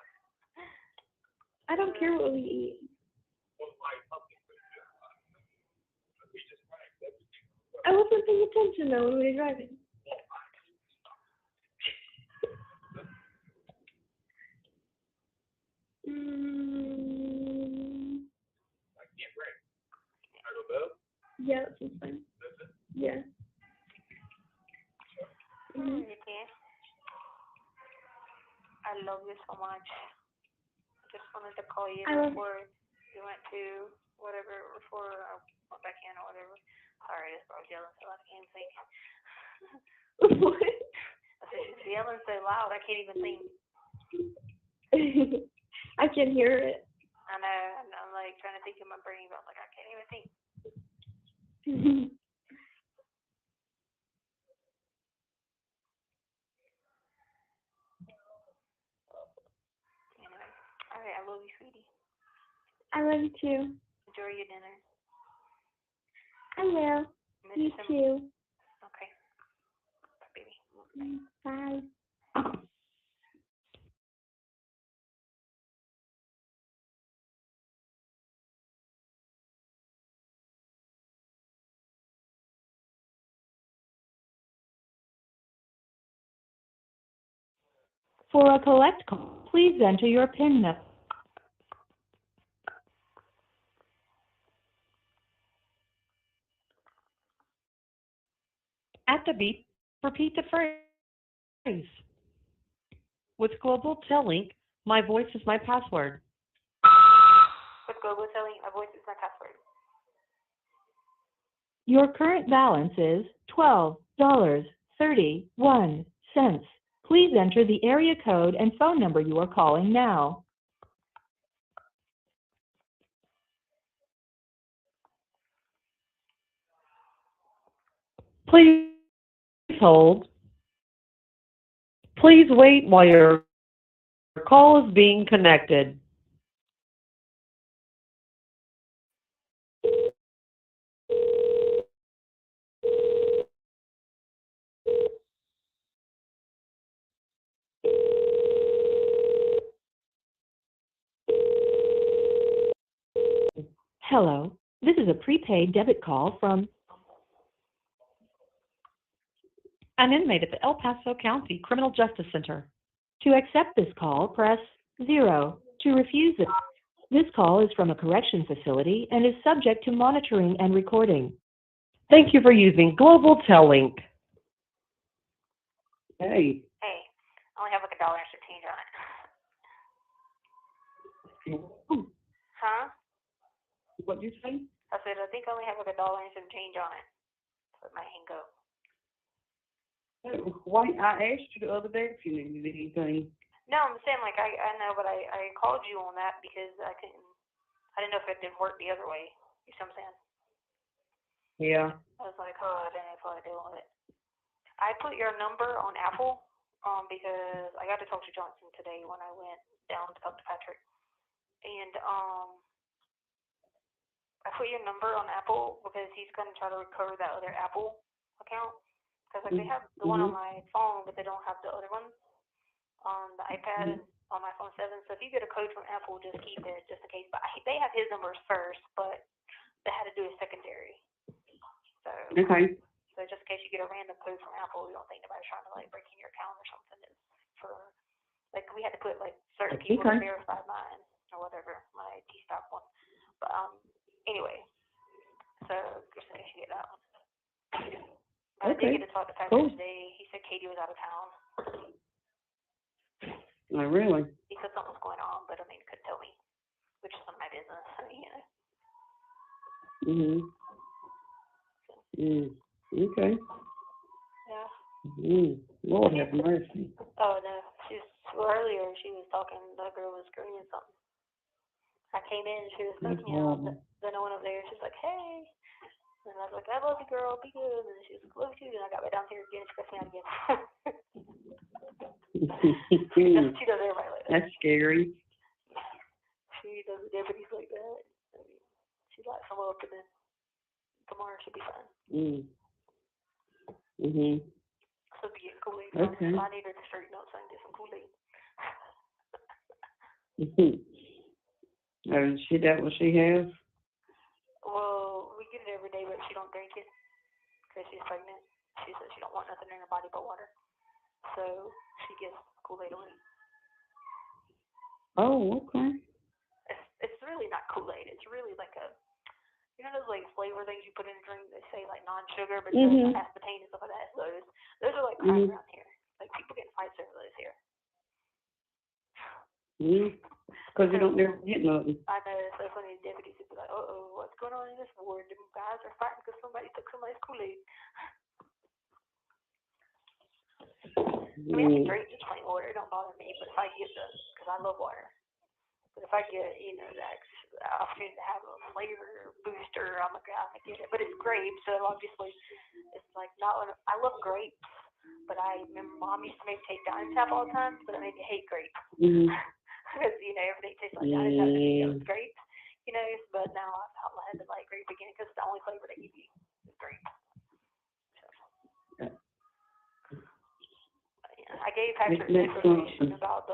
I don't care what we eat. I wasn't paying attention though when we were driving. Yeah, that sounds fine. Yeah. Okay. I love you so much. I just wanted to call you before you went to whatever, before I went back in or whatever. Sorry, I was yelling so loud I can't think. What? I said, she's yelling so loud I can't even think. I can hear it. I know, I'm like trying to think in my brain, but I'm like, I can't even think. Anyway, all right, I love you, sweetie. I love you too. Enjoy your dinner. I will. You too. Okay. Bye, baby. Bye. For a collect call, please enter your PIN number. At the beep, repeat the phrase. With Global Telink, my voice is my password. With Global Telling, my voice is my password. Your current balance is $12.31. Please enter the area code and phone number you are calling now. Please hold. Please wait while your call is being connected. Hello, This is a prepaid debit call from an inmate at the El Paso County Criminal Justice Center. To accept this call, press 0. To refuse it, this call is from a correction facility and is subject to monitoring and recording. Thank you for using Global Tellink. Hey. Hey, I only have like $1 and some change on it. Huh? What'd you say? I said, I think I only have like $1 and some change on it. Let my hand go. Why, I asked you the other day if you needed anything. No, I'm saying like I know, but I called you on that because I didn't know if it didn't work the other way. You see what I'm saying? Yeah. I was like, oh, I didn't know what I do with it. I put your number on Apple because I got to talk to Johnson today when I went down to talk to Patrick, and I put your number on Apple because he's going to try to recover that other Apple account. Because like they have the one on my phone, but they don't have the other one on the iPad and on my phone 7. So if you get a code from Apple, just keep it just in case. But they have his numbers first, but they had to do a secondary. So Okay. So just in case you get a random code from Apple, you don't think nobody's trying to like break in your account or something. It's for like we had to put like certain people to verify mine or whatever, my T-Stop one. But anyway, so just in case you get that one. I did get to talk to Patrick today. He said Katie was out of town. Oh, really? He said something was going on, but I mean, couldn't tell me, which is none of my business, you know. Okay. Yeah. Lord have mercy. Oh no, earlier she was talking. The girl was screaming something. I came in and she was like, then I went over there. She's like, hey. And I was like, I love you, girl. Be good. And she was like, love you. And I got right down here again. She cussed me out again. She does everybody like that. That's scary. She does the deputies like that. I mean, she lights them up, and then tomorrow she'll be fine. So be getting Kool-Aid. Okay. I need her to straighten up so I can get some Kool-Aid. Oh, is that what she has? Well, we get it every day, but she don't drink it because she's pregnant. She says she don't want nothing in her body but water. So she gets Kool-Aid away. Oh, okay. It's really not Kool-Aid. It's really like a, you know those like flavor things you put in a drink? They say like non-sugar, but there's aspartame and stuff like that. Those are like crime around here. Like people get in fights over those here. Because you don't never get nothing. I know, it's so funny. The deputies would be like, uh-oh, what's going on in this ward? Them guys are fighting because somebody took somebody's Kool-Aid. I mean, I can drink just plain water. It don't bother me. But if I get because I love water. But if I get, you know, that opportunity to have a flavor booster, I'm going to get it. But it's grape, so obviously it's like not one I love grapes, but I remember Mom used to make take Diamond Tap all the time, but it made me hate grape. Because, you know, everything tastes like Diamond Tap and grapes, you know. But now I've had to like grape again because it's the only flavor they give you is grape. So. I gave Patrick information about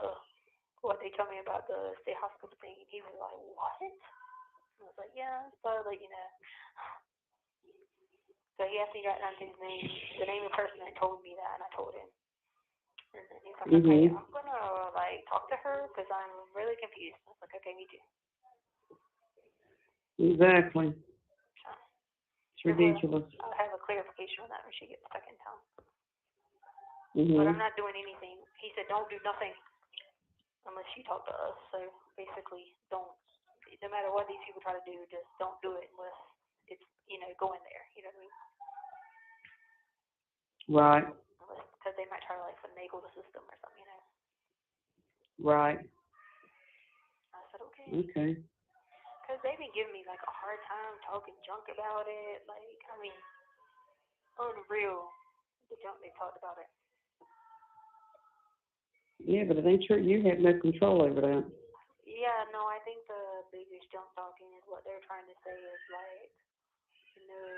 what they told me about the state hospital thing, and he was like, what? And I was like, yeah, so like, you know. So he asked me to write down his name, the name of the person that told me that, and I told him. And then he's like, okay, I'm gonna like talk to her because I'm really confused. I was like, okay, me too. Exactly. So, it's ridiculous. I'll have a clarification on that when she gets back in town. But I'm not doing anything. He said, don't do nothing unless you talk to us. So basically, don't. No matter what these people try to do, just don't do it unless it's, you know, go in there. You know what I mean? Right. Because they might try to like finagle the system or something, you know. Right. I said, okay. Okay. Because they've been giving me like a hard time talking junk about it. Like, I mean, unreal the junk they talked about it. Yeah, but it ain't true. You have no control over that. Yeah, no, I think the biggest junk talking is what they're trying to say is like, you know,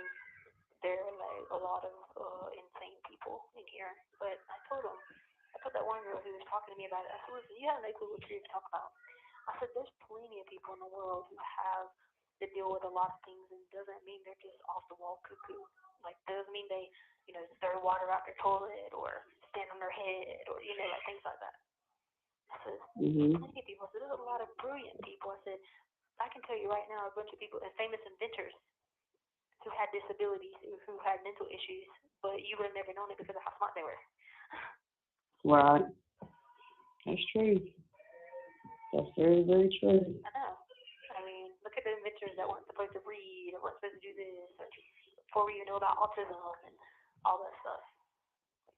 there are like a lot of insane people in here. But I told that one girl who was talking to me about it, I said, listen, you have no clue what you're even talking about. I said, there's plenty of people in the world who have that deal with a lot of things, and doesn't mean they're just off the wall cuckoo. Like, doesn't mean they, throw water out their toilet or stand on their head or, like things like that. I said, plenty of people. I said, there's a lot of brilliant people. I said, I can tell you right now, a bunch of people, famous inventors who had disabilities, who had mental issues, but you would have never known it because of how smart they were. Right. That's true. That's very, very true. I know. I mean, look at the inventors that weren't supposed to read or weren't supposed to do this, or before we even know about autism and all that stuff.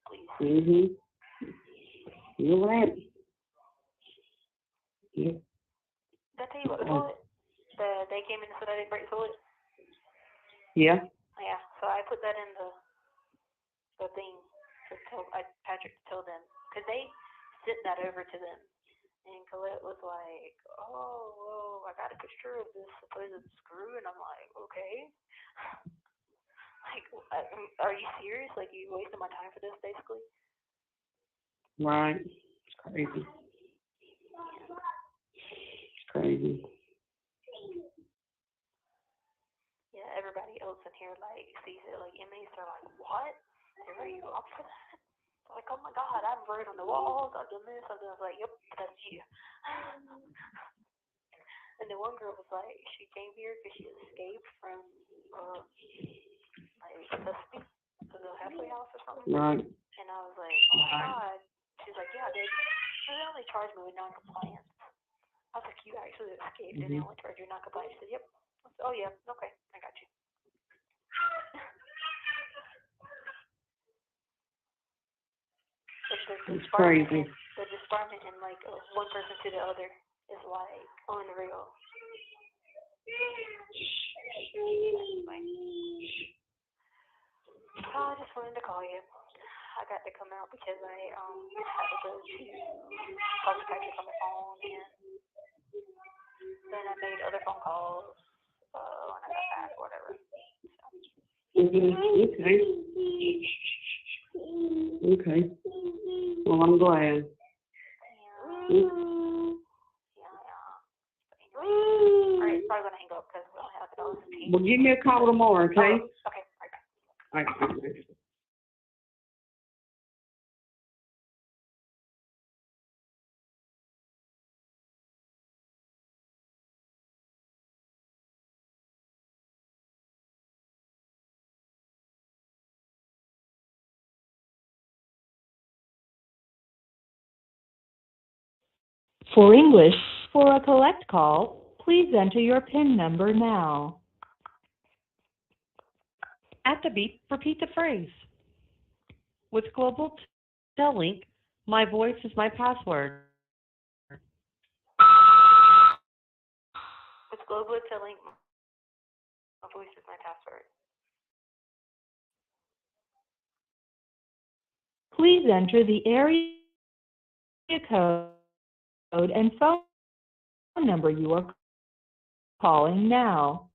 Please. You're right. Yeah. Did I tell you about the toilet? They came in and said I didn't break the toilet? Yeah. Yeah, so I put that in the thing to tell Patrick to tell them, because they sent that over to them. And Colette was like, oh, I got a picture of this supposed screw, and I'm like, okay. Like, are you serious? Like, you wasting my time for this, basically? Right. It's crazy. It's crazy. Yeah, everybody else in here, like, sees it, like, inmates are like, what? Are you up for that? Like, oh my God, I've wrote on the walls, I've done this, I've done. I was like, yep, that's you. And the one girl was like, she came here because she escaped from, like, custody to the halfway house or something. Right. And I was like, oh my God. She's like, yeah, they only charged me with non-compliance. I was like, you actually escaped and they only charged you with non-compliance. She said, yep. I said, oh yeah, okay, I got you. It's crazy. The disbarment in like one person to the other is like unreal. So I just wanted to call you. I got to come out because I had to go to talk to Patrick on the phone, and then I made other phone calls when I got back or whatever. Okay. Well, I'm glad. Yeah. Alright, probably gonna hang up because I don't have $1.15. Well, give me a call tomorrow, okay? Okay, All right. For English, for a collect call, please enter your PIN number now. At the beep, repeat the phrase. With Global Tellink, my voice is my password. With Global Tellink, my voice is my password. Please enter the area code and phone number you are calling now.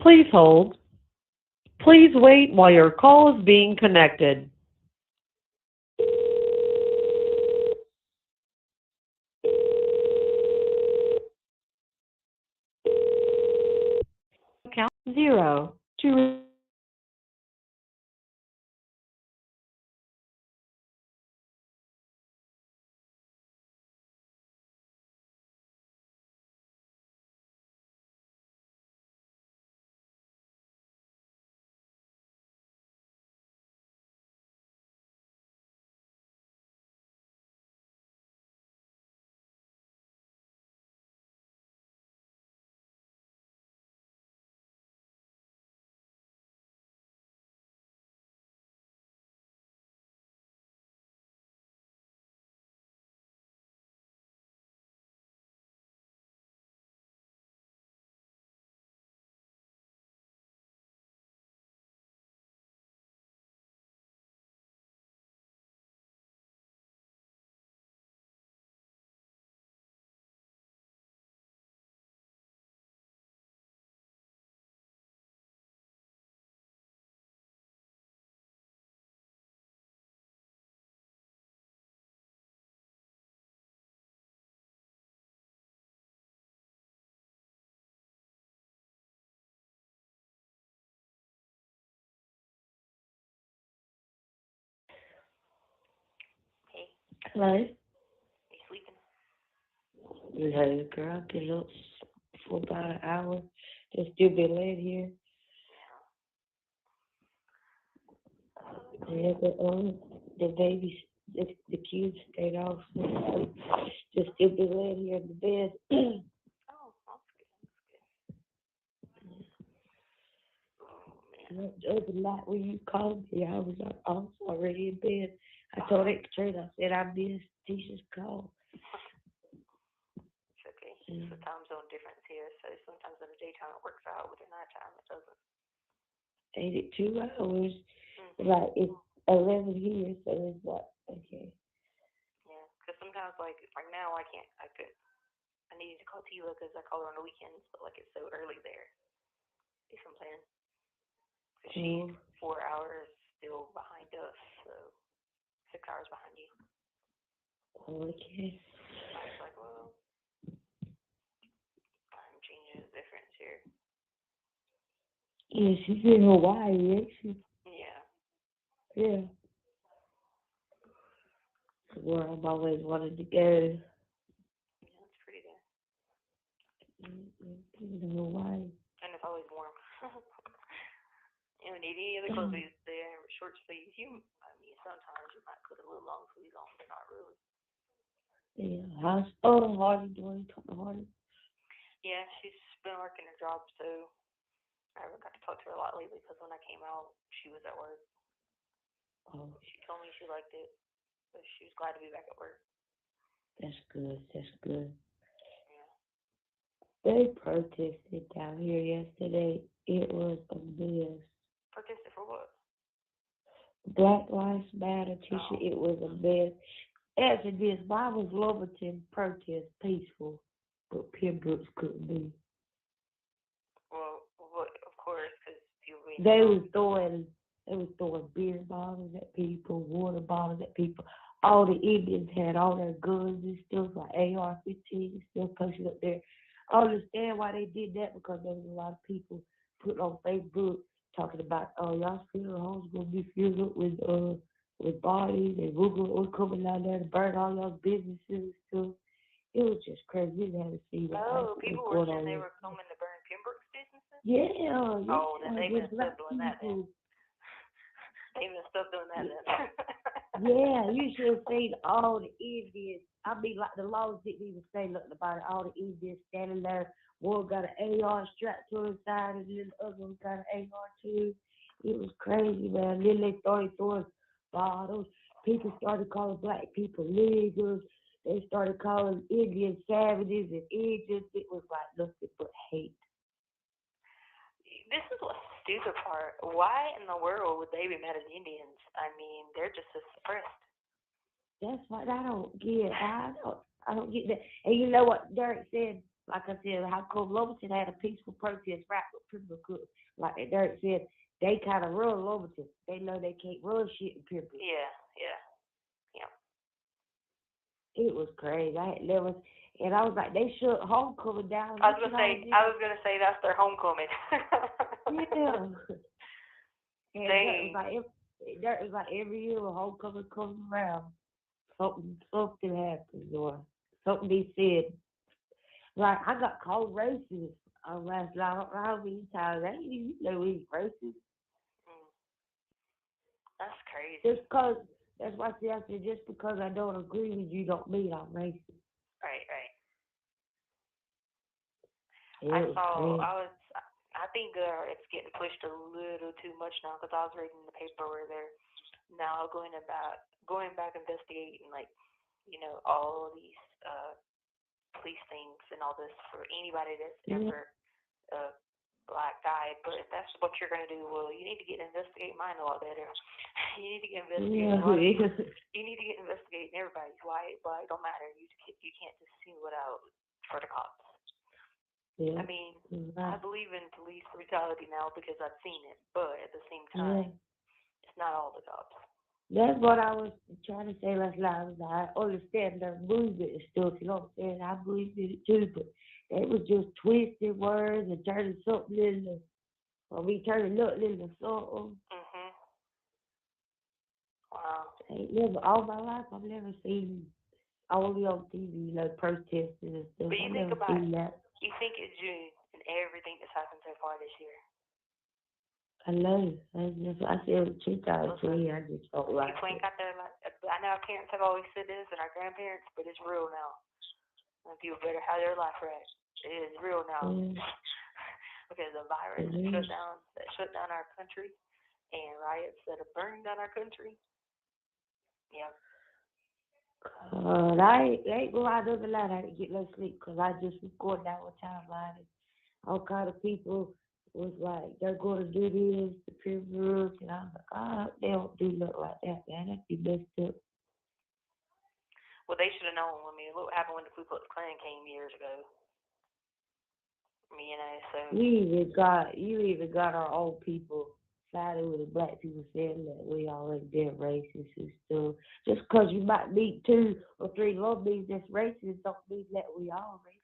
Please hold. Please wait while your call is being connected. Count 0 to Hello? You sleeping? No, girl, I get up for about an hour. Just still be laying here. Yeah, the babies, the kids stayed off. So just still be laying here in the bed. Oh, that's good. The other night when you called me, I was already in bed. I told Aunt Katrina, I said I missed Tisha's call. It's okay. It's the time zone difference here, so sometimes in the daytime it works out, but at nighttime it doesn't. Ain't it 2 hours? Like, it's 11 here, so it's like, okay. Yeah, because sometimes, like now, I needed to call Tila because I call her on the weekends, but, like, it's so early there. If I'm playing. Because she's 4 hours still behind us, so 6 hours behind you. Okay. I was like, well, time changes the difference here. Yeah, she's in Hawaii, ain't she? Yeah. Yeah. Where I've always wanted to go. Yeah, it's pretty there. In Hawaii. And it's always warm. You don't need any other clothes there, short sleeves. I mean, sometimes you might put a little long sleeves on, but not really. Yeah. Hardy doing? Hardy? Yeah, she's been working her job, so I haven't got to talk to her a lot lately because when I came out, she was at work. Oh. She told me she liked it, but she was glad to be back at work. That's good. That's good. Yeah. They protested down here yesterday. It was a mess. Protested for what? Black Lives Matter, Tisha. It was a mess. After this, why was Loverton protest peaceful, but Pembrokes couldn't be? Well, of course, because people being They was throwing beer bottles at people, water bottles at people. All the Indians had all their guns and stuff like AR-15 still posted up there. I understand why they did that because there was a lot of people put on Facebook talking about, y'all funeral homes gonna be filled up with bodies and we're coming down there to burn all y'all businesses and stuff. It was just crazy. You had to see that. Oh, people were saying they were coming to burn Pembroke's businesses? Yeah. Oh, then they've been stuck doing that then. They've been stuck doing that then. Yeah, you should have seen all the Indians. I mean, like the laws didn't even say nothing about it. All the Indians standing there. One got an AR strapped to his side, and then the other one got an AR too. It was crazy, man. Then they started throwing bottles. People started calling black people niggers. They started calling Indian savages and Indians. It was like nothing but hate. This is what's the stupid part. Why in the world would they be mad at Indians? I mean, they're just as suppressed. That's what I don't get. I don't get that. And you know what Derek said? Like I said, how come Loverton had a peaceful protest right with Pembroke could. Like Derek said, they kind of run Loverton. They know they can't run shit in Pembroke. Yeah. It was crazy. I was like, they shut homecoming down. I was gonna say that's their homecoming. Yeah. And that was like every year when homecoming comes around, something happens or something they said. Like I got called racist last night. I don't know how many times. I didn't even know we was racist. That's crazy. That's why I said just because I don't agree with you don't mean I'm racist. Right. Yeah, I think it's getting pushed a little too much now because I was reading the paper where they're now going back investigating all these police things and all this for anybody that's ever black guy. But if that's what you're gonna do, well, you need to get investigating mine a lot better. You need to get investigating you need to get investigating everybody's white, black, don't matter. You can't just single it out for the cops. Yeah. I mean, I believe in police brutality now because I've seen it, but at the same time, it's not all the cops. That's what I was trying to say last night. I understand their movement and stuff, you know what I'm saying? I believe in it too, but they was just twisting words and turning something into, turning nothing into something. Wow. Ain't never, all my life, I've never seen, only on TV, like protesting and stuff. But you I've think never about seen that. you think it's June and everything that's happened so far this year. I know. I said it 2003. I just felt like People ain't got their I know our parents have always said this and our grandparents, but it's real now. And people better have their life right. It is real now. Because the virus that shut down our country and riots that have burned down our country. Yeah. I ain't gonna lie, the other night I didn't get no sleep because I just recorded that one timeline. And all kind of people was like, they're going to do this, the peer group, and I was like, they don't do nothing like that, man. That'd be messed up. Well, they should have known. I mean, look what happened when the Ku Klux Klan came years ago. I mean, you know, so. You even got our old people siding with the black people saying that we already been racist and stuff. Just because you might meet 2 or 3 lobbies that's racist don't mean that we all racist.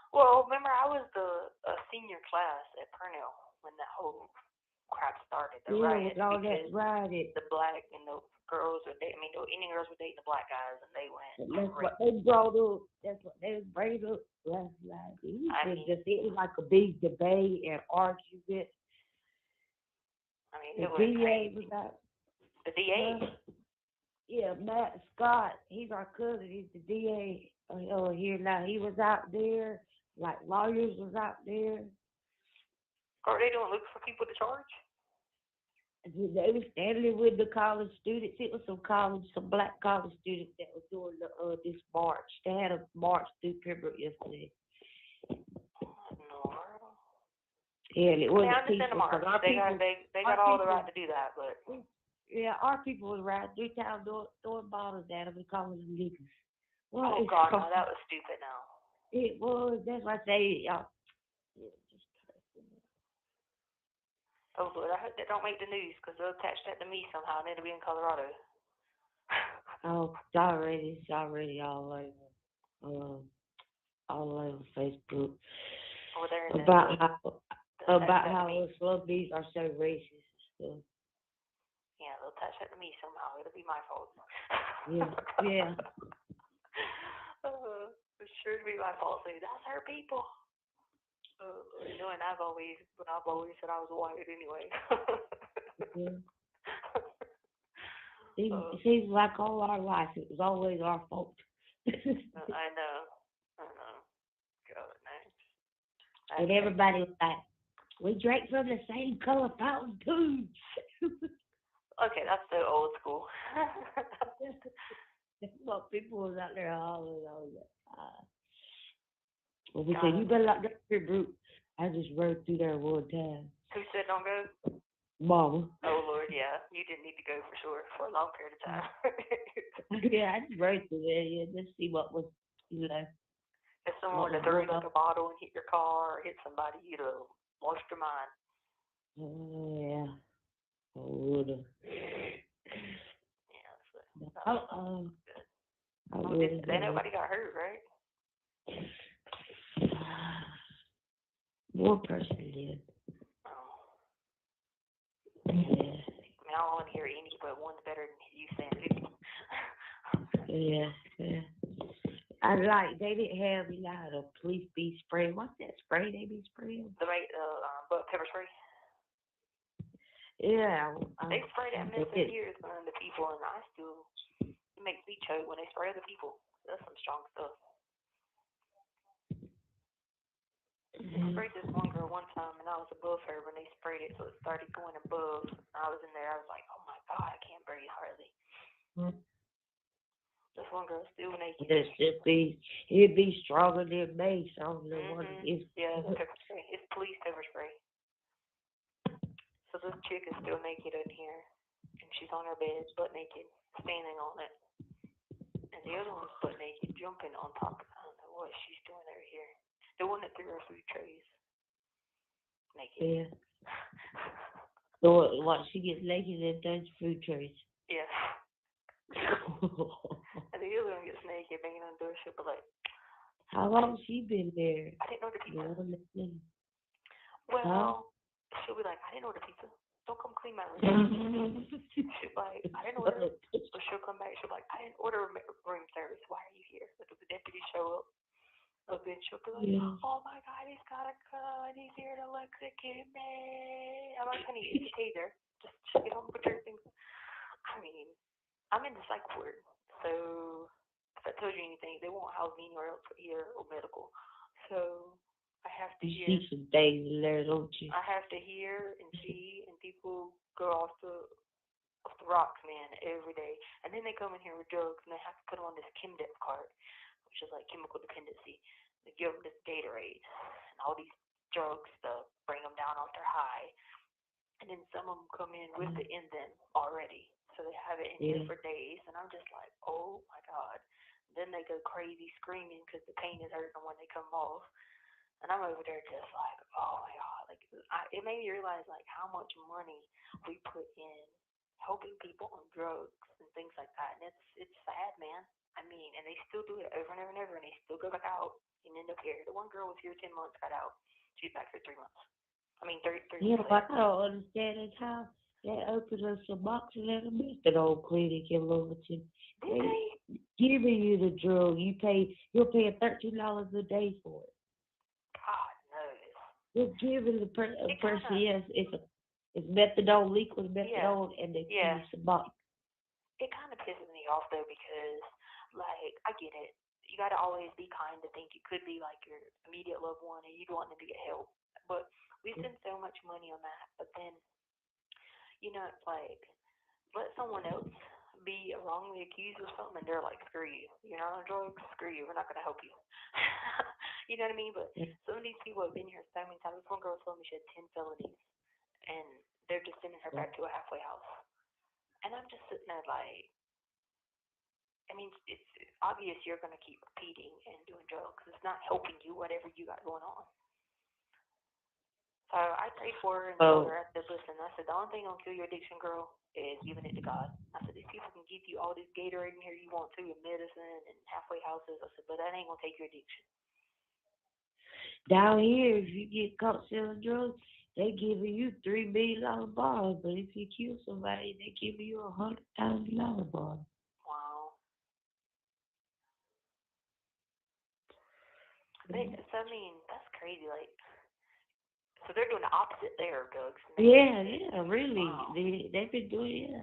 Well, remember, I was the senior class at Purnell when that whole crap started. The riot, all because that rioted. the black and the girls were dating. I mean, the Indian girls were dating the black guys, and they went. That's what they brought up. That's what they brought up last night. It was like a big debate and argument. I mean, The it was DA crazy. was out. The DA. Yeah, Matt Scott. He's our cousin. He's the DA here now. He was out there. Like lawyers was out there. What are they doing? Looking for people to charge? They were standing with the college students. It was some black college students that was doing this march. They had a march through Pembroke yesterday. No. Yeah, and it was. I understand the march. They got all the right to do that, but. Yeah, our people was riding through town throwing bottles at them and calling them niggas. Oh God, no, that was stupid. Now. It was. That's why I say. Oh Lord, I hope that don't make the news because they'll attach that to me somehow, and it'll be in Colorado. It's already all over Facebook about how us lobbies are so racist and stuff. Yeah, they'll attach that to me somehow. It'll be my fault. Yeah. It's sure to be my fault. So that's her people. And I've always said I was white anyway. It seems like all our life it was always our fault. I know. God, no. And everybody was like, we drank from the same color fountain too. Okay, that's so old school. Well, people was out there hollering all that. Well, we said, you better not go to your group. I just rode through there one time. Who said don't go? Mama. Oh, Lord, yeah. You didn't need to go for sure for a long period of time. Yeah, I just rode through there, just see what was, If someone would have thrown like a bottle and hit your car or hit somebody, you'd have lost your mind. Yeah. I would have. Yeah, so. Nobody got hurt, right? One person did. Oh. Yeah. I mean, I don't want to hear any, but one's better than you saying two. Yeah. I like, they didn't have, how the police be spraying. What's that spray they be spraying? The pepper spray? Yeah. They spray that mess in here on the people, and it makes me choke when they spray other people. That's some strong stuff. They sprayed this one girl one time, and I was above her when they sprayed it, so it started going above. I was in there, I was like, oh my God, I can't breathe hardly. This one girl still naked. It'd be stronger than mace. I don't know what it is. Yeah, it's pepper spray. It's police pepper spray. So this chick is still naked in here, and she's on her bed, butt naked, standing on it. And the other one's butt naked, jumping on top of it. I don't know what she's doing over here. The one that threw her food trays. Naked. Yeah. So what, she gets naked and does food trays? Yeah. And the other one gets naked, banging on the door. She'll be like, how long has she been there? I didn't order pizza. Well, Well, she'll be like, I didn't order pizza. don't come clean my room. She's like, I didn't order it. So she'll come back. She'll be like, I didn't order room service. Why are you here? Like, if the deputy show up, then she'll be like, oh my God, he's got a gun. He's here to execute me. I'm like, honey, it's a taser. Just get on with your things. I mean, I'm in the psych ward, so if that tells you anything, they won't house me anywhere else here or medical. So I have to hear. You see some things there, don't you? I have to hear and see, and people go off the rocks, man, every day. And then they come in here with drugs, and they have to put them on this ChemDep card, which is like chemical dependency. They give them this Gatorade and all these drugs to bring them down off their high. And then some of them come in with it in them already. So they have it in here for days. And I'm just like, oh, my God. Then they go crazy screaming because the pain is hurting them when they come off. And I'm over there just like, oh, my God. Like, it made me realize, like, how much money we put in helping people on drugs and things like that. And it's sad, man. I mean, and they still do it over and over and over. And they still go back out and end up here. The one girl was here 10 months, got out. She's back for 3 months. I mean, 3 Yeah, months but later. I don't understand is how they open us a box and let them miss that old clinic in Littleton. They giving you the drug. You'll pay $13 a day for it. God knows. They're giving the person, yes, it's methadone, liquid methadone, and they give you some box. It kind of pisses me off though because, like, I get it. You got to always be kind to think it could be like your immediate loved one and you want them to get help. But we spend so much money on that. But then, you know, it's like, let someone else be wrongly accused of something and they're like, screw you. You're not on drugs? Screw you. We're not going to help you. You know what I mean? But some of these people have been here so many times. This one girl told me she had 10 felonies and they're just sending her back to a halfway house. And I'm just sitting there like, I mean, it's obvious you're going to keep repeating and doing drugs. It's not helping you, whatever you got going on. So I prayed for her and told her, I said, listen, I said, the only thing that'll kill your addiction, girl, is giving it to God. I said, these people can give you all this Gatorade in here you want to, and medicine and halfway houses. I said, but that ain't going to take your addiction. Down here, if you get caught selling drugs, they giving you $3 million bond. But if you kill somebody, they give you $100,000 bond. Wow. So, I mean, that's crazy. Like, so they're doing the opposite there of drugs. Yeah, really. Wow. They've been doing,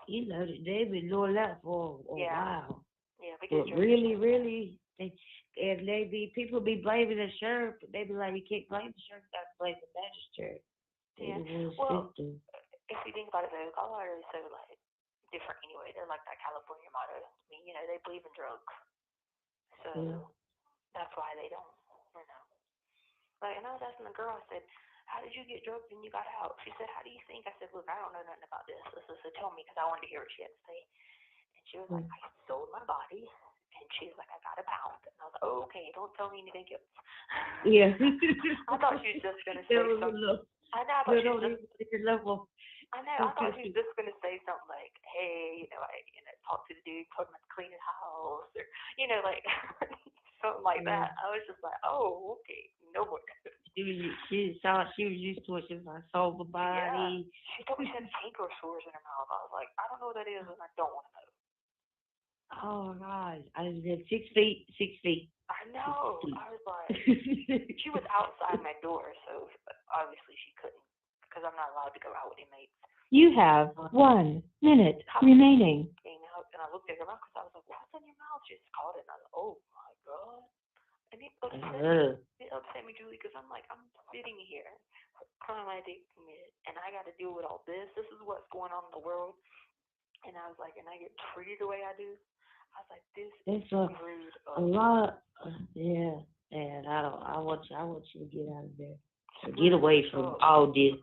you know, they've been doing that for a while. Yeah, but really, people be blaming the sheriff. They be like, you can't blame the sheriff, you got to blame the magistrate. Well, if you think about it though, Colorado is so like different anyway. They're like that California motto. I mean, you know, they believe in drugs, so that's why they don't. You know, like, and I was asking the girl. I said, "How did you get drugs when you got out?" She said, "How do you think?" I said, "Look, I don't know nothing about this. So tell me, because I wanted to hear what she had to say." And she was like, "I sold my body." And she's like, "I got a pound." And I was like, "Oh, okay, don't tell me anything else." Yeah. I thought she was just gonna say something. I know. I thought she was just gonna say something like, "Hey, talk to the dude, told him to clean his house," or like something like that. I was just like, "Oh, okay, no more." She thought she was used to it. She was like, sold the body. Yeah. She told me she had canker sores in her mouth. I was like, I don't know what that is, and I don't want to know. Oh God, I said 6 feet, 6 feet. I know. I was like, she was outside my door, so obviously she couldn't, because I'm not allowed to go out with inmates. You have 1 minute remaining. And I looked at her mouth because I was like, what's in your mouth? She just called it, and I was like, oh my God. And it upset me, Julie, because I'm like, I'm sitting here, crime I did commit, and I got to deal with all this. This is what's going on in the world. And I was like, and I get treated the way I do. I was like, this is rude. A lot. Yeah. And I want you to get out of there. Get away from all this.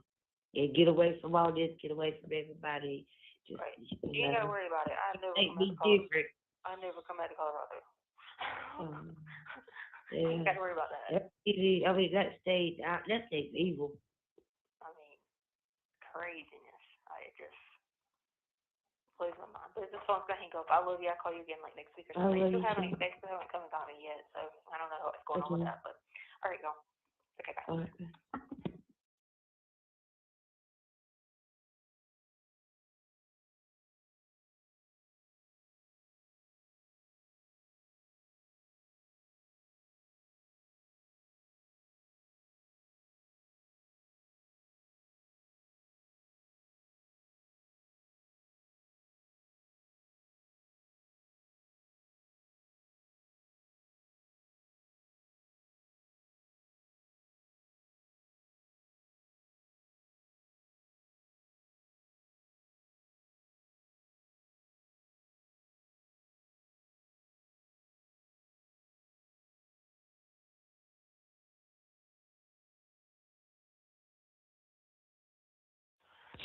Yeah, get away from all this. Get away from everybody. Just, right. You ain't got to worry about it. I never come out of Colorado. You ain't got to worry about that. I mean, that state's evil. I mean, craziness. I just blows my mind. But this phone's gonna hang up. I love you. I'll call you again like next week or something. They still haven't come and got me yet, so I don't know what's going on with that. But all right, go. Okay, bye.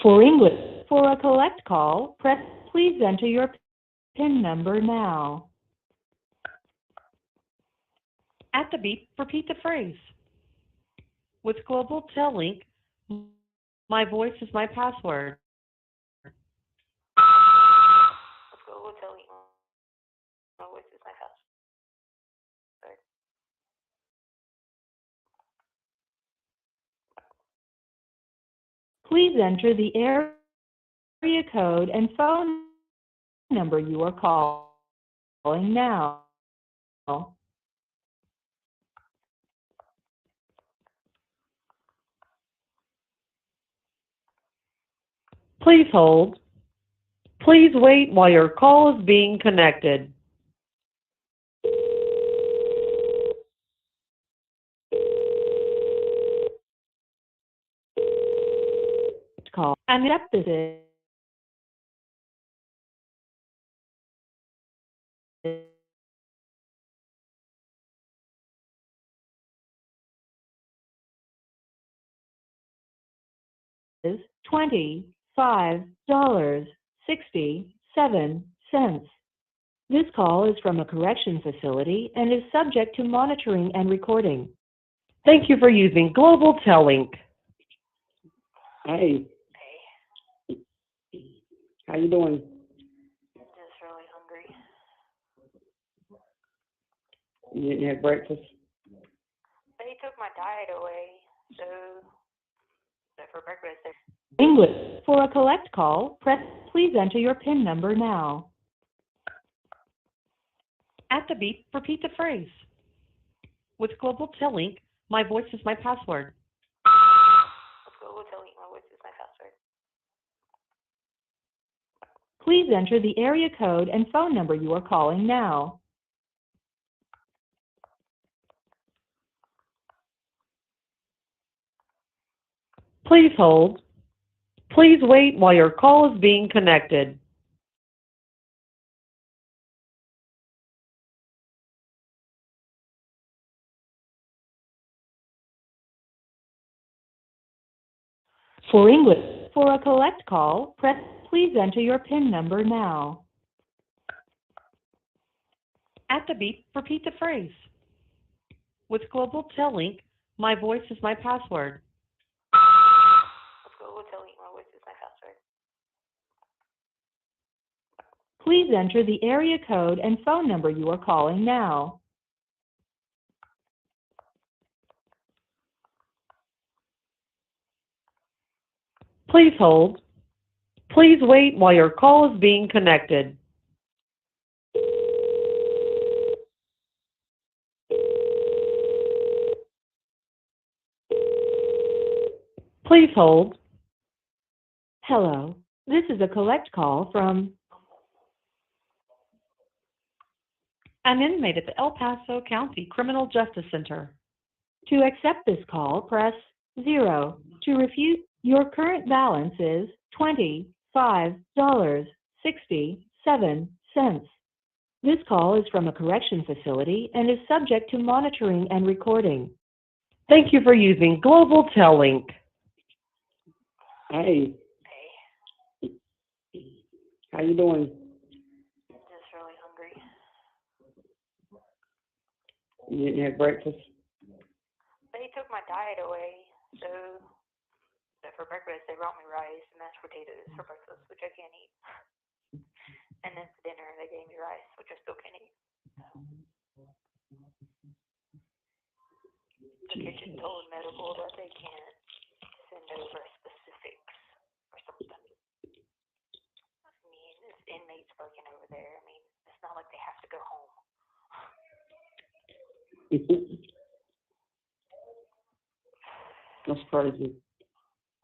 For English, for a collect call, please enter your PIN number now. At the beep, repeat the phrase. With Global Tel Link, my voice is my password. Let's go. We'll tell you. My voice is my password. Please enter the area code and phone number you are calling now. Please hold. Please wait while your call is being connected. Call and accept this is $25.67. This call is from a correction facility and is subject to monitoring and recording. Thank you for using Global Tel Link. Hey. How you doing? Just really hungry. You didn't have breakfast? They took my diet away, so for breakfast. English. For a collect call, please enter your PIN number now. At the beep, repeat the phrase. With Global Tel Link, my voice is my password. Let's go. We'll tell you. My voice is my password. Please enter the area code and phone number you are calling now. Please hold. Please wait while your call is being connected. For English, for a collect call, please enter your PIN number now. At the beep, repeat the phrase. With Global Tel Link, my voice is my password. Let's go. We'll tell you. My voice is my password. Please enter the area code and phone number you are calling now. Please hold. Please wait while your call is being connected. Please hold. Hello, this is a collect call from an inmate at the El Paso County Criminal Justice Center. To accept this call, press 0. To refuse, your current balance is $25.67. This call is from a correction facility and is subject to monitoring and recording. Thank you for using Global Tel Link. Hey. How you doing? Just really hungry. You didn't have breakfast? They took my diet away, so for breakfast they brought me rice and mashed potatoes for breakfast, which I can't eat. And then for dinner they gave me rice, which I still can't eat. The kitchen told medical that they can't send over specifics or something. I mean, it's inmates working over there. I mean, it's not like they have to go home. That's crazy.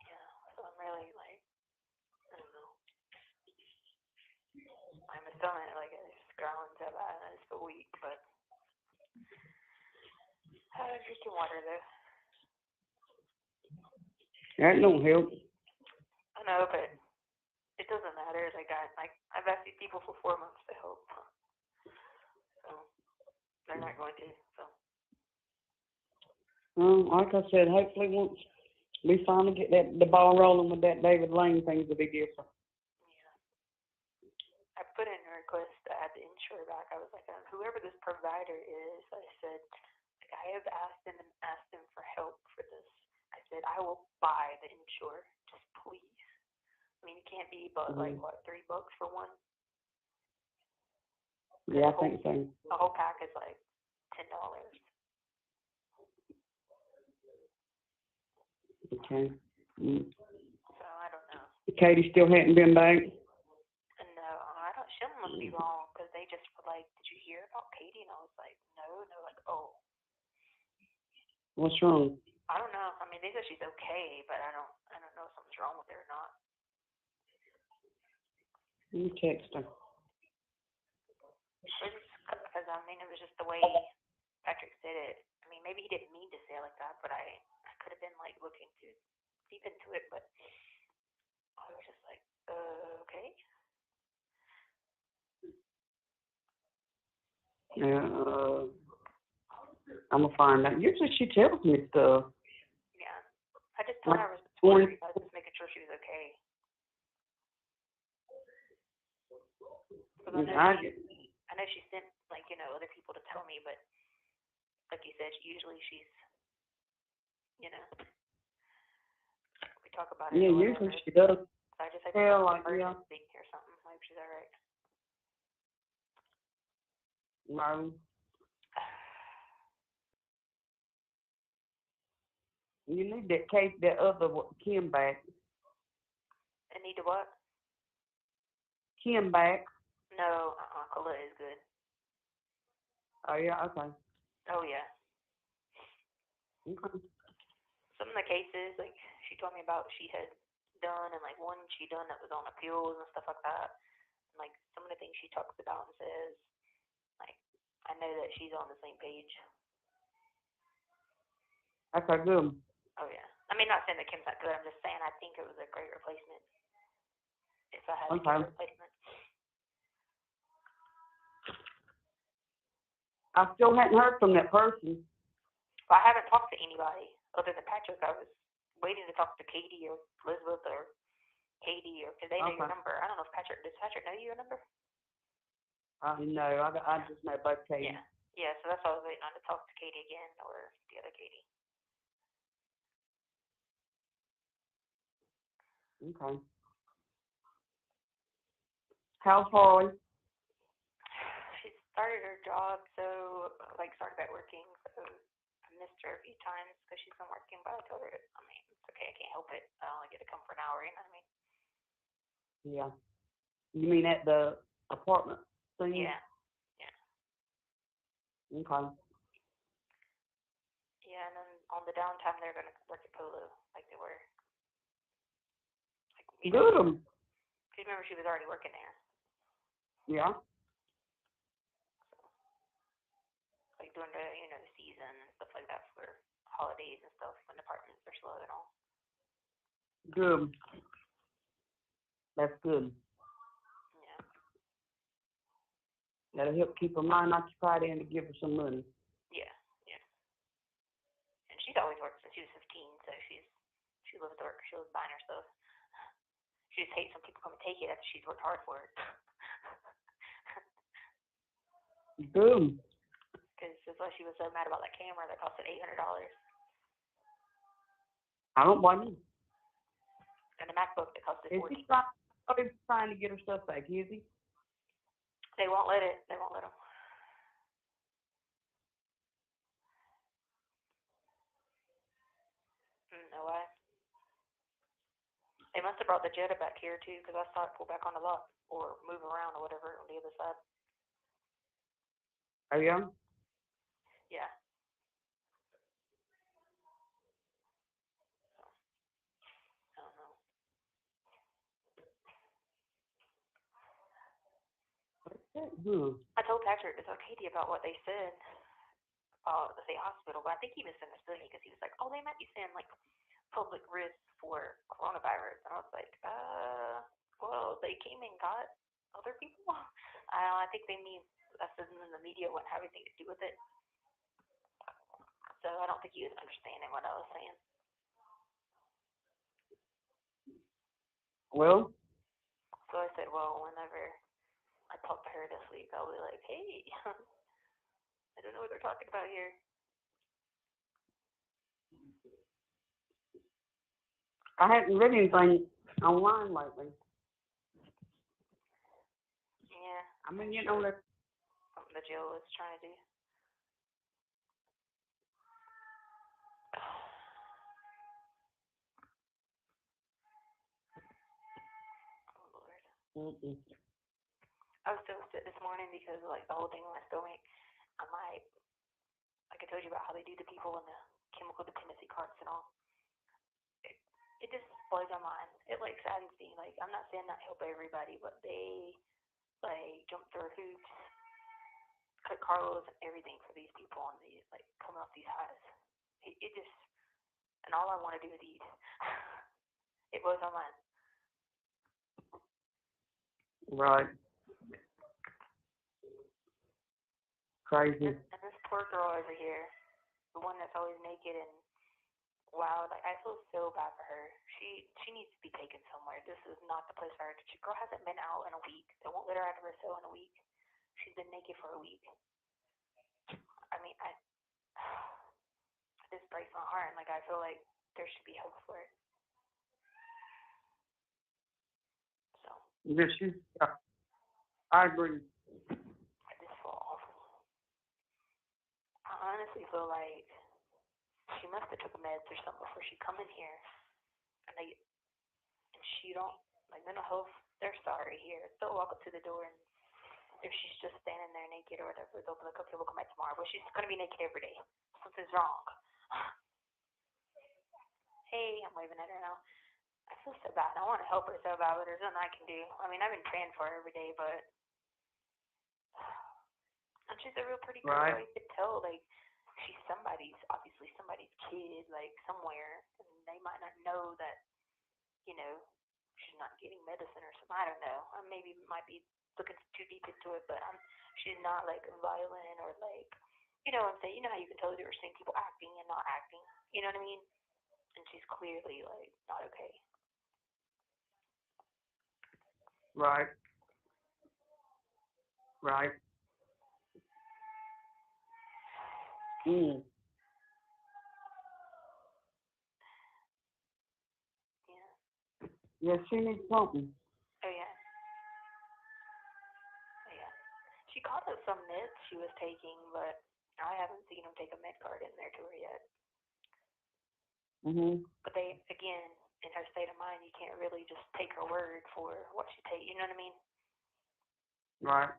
Yeah, so I'm really like, I don't know. I'm a stomach, like, it's growling so bad and it's so weak, but I'm drinking water though. That don't help. I know, but it doesn't matter. I've asked these people for 4 months to help, so they're not going to. So. Like I said, hopefully once We finally get the ball rolling with that David Lane, things will be different. Yeah. I put in a request to add the insurer back. I was like, whoever this provider is, I said, like, I have asked them for help for this. I said, I will buy the insurer, just please. I mean, it can't be but like what, $3 for one? Yeah, I think so. The whole pack is like $10. Okay. So I don't know. Katie still hadn't been back. And no, I don't. She must be wrong because they just were like, "Did you hear about Katie?" And I was like, "No." And they're like, "Oh." What's wrong? I don't know. I mean, they said she's okay, but I don't know if something's wrong with her or not. You text her. Because I mean, it was just the way Patrick said it. I mean, maybe he didn't mean to say it like that, but I could have been like looking too deep into it, but I was just like, okay. I'm gonna find out. Usually she tells me stuff. Yeah. I just told her I was Like, worried. I was just making sure she was okay. I know she sent, like, other people to tell me, but like you said, usually she's, we talk about it. Yeah, usually she does. So I just had Yeah, to like, yeah. think or something. I hope she's all right. No. You need that other Kim back. I need to what? Kim back. No, Colette is good. Oh, yeah, okay. Oh, yeah. Okay. Some of the cases, like, she told me about she had done, and, like, one she done that was on appeals and stuff like that. And, like, some of the things she talks about and says, like, I know that she's on the same page. Okay, good. Oh, yeah. I mean, not saying that Kim's not good. I'm just saying I think it was a great replacement. If I had to get a replacement. I still hadn't heard from that person. Well, I haven't talked to anybody other than Patrick. I was waiting to talk to Katie or Elizabeth or Katie, or because they know your number. I don't know if does Patrick know your number? No, I just know both Katie. Yeah. Yeah, so that's why I was waiting on to talk to Katie again, or the other Katie. Okay. How's Harley? She started her job, so, like, started back working, so I missed her a few times because she's been working, but I told her, I mean, it's okay, I can't help it. I only get to come for an hour, you know what I mean? Yeah. You mean at the apartment thing? Yeah. Yeah. Okay. Yeah, and then on the downtime, they're going to work at Polo, like they were. Like, Good. Because remember, she was already working there. Yeah. Like doing the, the season and stuff like that for holidays and stuff when departments are slow and all. Good. That's good. Yeah. That'll help keep her mind occupied and to give her some money. Yeah, yeah. And she's always worked since she was 15, so she loves to work. She loves buying her stuff. She just hates when people come and take it after she's worked hard for it. Good. Because that's why she was so mad about that camera that costed $800. I don't blame you. And the MacBook that costed $40. He's trying to get her stuff back, is he? They won't let it. They won't let him. No way. They must have brought the Jetta back here too, because I saw it pull back on the lot or move around or whatever on the other side. Oh, yeah? Yeah. I don't know. I told Patrick to tell Katie about what they said about the state hospital, but I think he misunderstood me because he was like, "Oh, they might be saying like public risk for coronavirus," and I was like, well, they came and got other people." I think they mean us in the media wouldn't have anything to do with it. So I don't think he was understanding what I was saying. Well, So I said, well, whenever I talk to her this week, I'll be like, hey, I don't know what they're talking about here. I haven't read anything online lately. Yeah. I mean, you know, that Something the jail is trying to do. Oh, Lord. I was so upset this morning because, like, the whole thing with my stomach, I'm like I told you about how they do the people in the chemical dependency carts and all. It just blows my mind. It, like, saddens me. Like, I'm not saying that help everybody, but they, like, jump through hoops, cut carlos and everything for these people on these, like, coming off these highs. It just, and all I want to do is eat. It blows my mind. right. Crazy. And this poor girl over here, the one that's always naked and wild, like, I feel so bad for her. She needs to be taken somewhere. This is not the place for her. The girl hasn't been out in a week. They won't let her out of her cell in a week. She's been naked for a week. I mean, this breaks my heart. Like, I feel like there should be hope for it. So, Yes, I agree. I just feel awful. I honestly feel like she must have took meds or something before she come in here. And she don't, like, mental health, they're sorry here. They'll walk up to the door, and if she's just standing there naked or whatever, they'll be like, okay, we'll come back tomorrow. But she's going to be naked every day. Something's wrong. Hey, I'm waving at her now. I feel so bad. I want to help her so bad, but there's nothing I can do. I mean, I've been praying for her every day, but... And she's a real pretty girl. Right. You could tell, like, she's obviously somebody's kid, like, somewhere. And they might not know that, you know, she's not getting medicine or something. I don't know. I maybe might be looking too deep into it, but she's not, like, violent or, like, you know what I'm saying? You know how you can tell there are seeing people acting and not acting. You know what I mean? And she's clearly, like, not okay. Right. Right. Mm. Yeah. Yeah, she needs something. Oh, yeah. Oh, yeah. She called up some meds she was taking, but I haven't seen them take a med card in there to her yet. Mhm. But they, again, in her state of mind, you can't really just take her word for what she takes. You know what I mean? Right.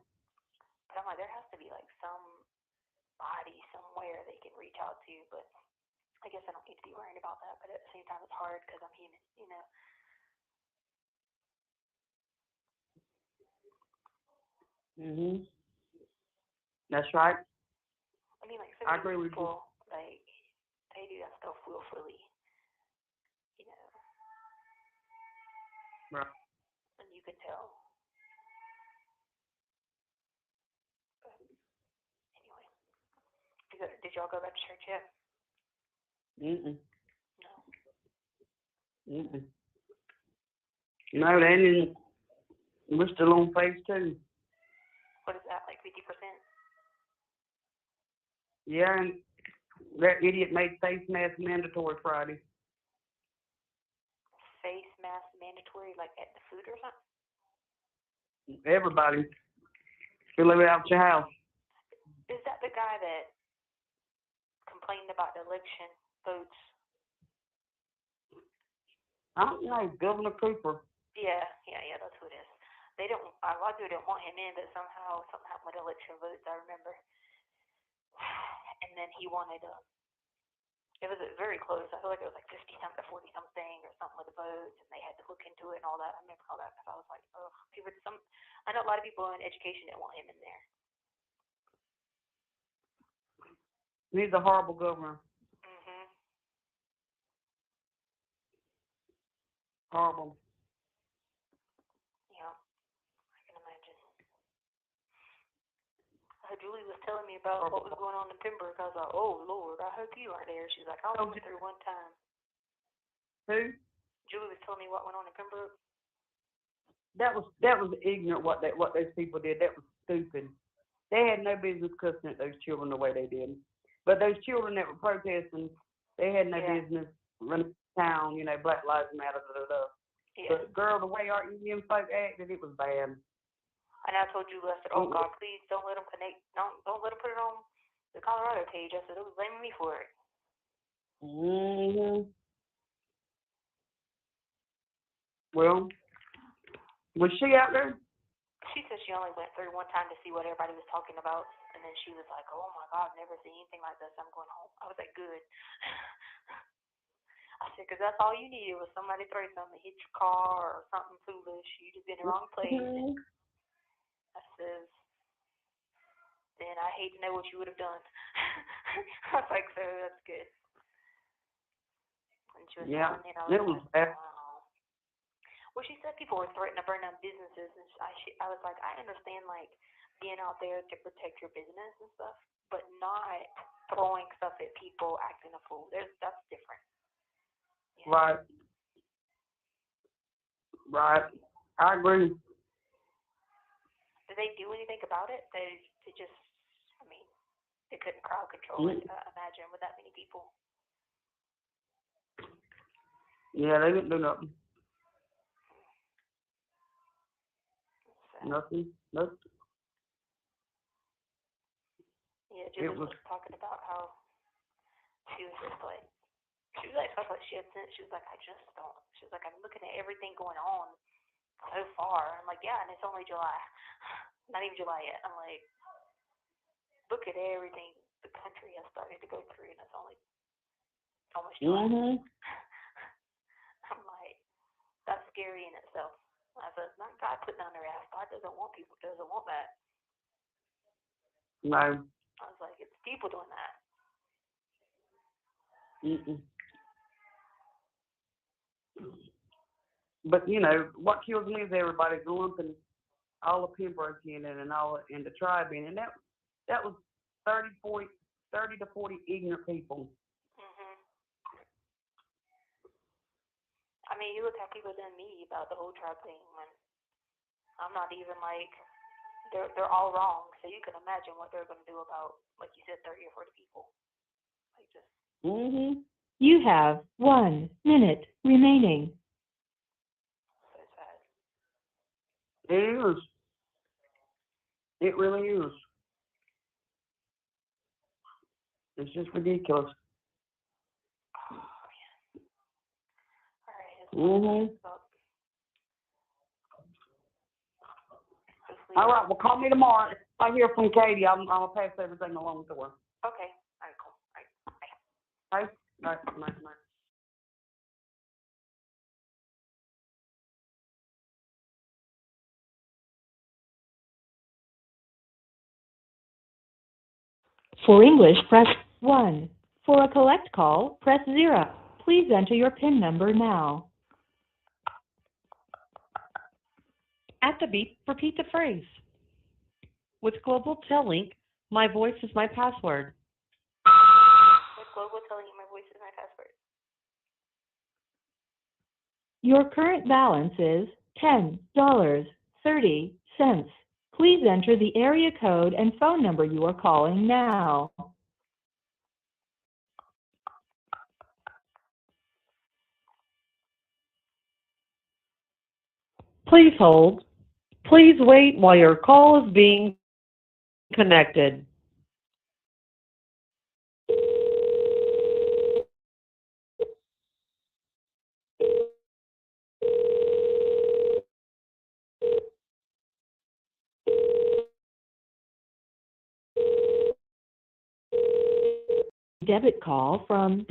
But I'm like, there has to be, like, somebody somewhere they can reach out to, but I guess I don't need to be worried about that. But at the same time, it's hard because I'm human, you know? Mhm. That's right. I mean, like, so I many agree with you. people, like, they do that stuff willfully, you know? Right. And you can tell. But anyway, did y'all go back to church yet? Mm-mm. No. Mm-mm. No, they didn't. We're still on phase 2. What is that, like 50%? Yeah, and that idiot made face mask mandatory Friday. Face mask mandatory, like at the food or something? Everybody. Fill it out your house. Is that the guy that complained about the election votes? I don't know, Governor Cooper. Yeah, that's who it is. They don't. A lot of people didn't want him in, but somehow something happened with election votes. I remember. And then he wanted. It was very close. I feel like it was like 50 something to 40 something or something with the votes, and they had to look into it and all that. I remember all that because I was like, oh, I know a lot of people in education didn't want him in there. He's a horrible governor. Mhm. Horrible. Yeah, I can imagine. Julie was telling me about what was going on in Pembroke. I was like, oh, Lord, I hope you aren't there. She's like, I went through one time. Who? Julie was telling me what went on in Pembroke. that was ignorant what those people did. That was stupid. They had no business cussing at those children the way they did. But those children that were protesting, they had no business running town, Black Lives Matter, Yeah. But girl, the way our Indian folk acted, it was bad. And I told you, I said, oh God, please don't let them connect. Don't let them put it on the Colorado page. I said, it was blaming me for it. Mhm. Well, was she out there? She said she only went through one time to see what everybody was talking about, and then she was like, oh my God, I've never seen anything like this. I'm going home. I was like, good. I said, because that's all you needed was somebody throw something, hit your car or something foolish. You just been in the wrong place. Mhm. I says, then I hate to know what you would have done. I was like, so that's good. And she was telling me, and I was like, oh. Well, she said people were threatening to burn down businesses, and I was like, I understand, like, being out there to protect your business and stuff, but not throwing stuff at people, acting a fool. That's different. Right. Right. I agree. Did they do anything about it? They just, I mean, they couldn't crowd control it, imagine, with that many people. Yeah, they didn't do nothing. Nothing. Nope. Yeah, Julie was talking about how she was just like, she felt like she had sense. She was like, she was like, I'm looking at everything going on so far. I'm like, yeah, and it's only July. Not even July yet. I'm like, look at everything the country has started to go through, and it's only almost July. Mhm. I'm like, that's scary in itself. I said, it's not God putting on their ass. God doesn't want that. No. I was like, it's people doing that. Mm-mm. But what kills me is everybody lumping all the Pembroke in it and all in the tribe in, and that was 30 to 40 ignorant people. Mhm. I mean, you look how people done me about the whole tribe thing. When I'm not even like, they're all wrong. So you can imagine what they're gonna do about, like you said, 30 or 40 people. Like just. Mhm. You have 1 minute remaining. So sad. It is. It really is. It's just ridiculous. Oh yeah. All right. Mhm. Hopefully. All right. Well, call me tomorrow. If I hear from Katie, I'll pass everything along to her. Okay. All right. Cool. All right. Bye. Okay. All right. Nice. For English, press 1. For a collect call, press 0. Please enter your PIN number now. At the beep, repeat the phrase. With Global Tellink, my voice is my password. With Global telling you my voice is my password. Your current balance is $10.30. Please enter the area code and phone number you are calling now. Please hold. Please wait while your call is being connected. Debit call from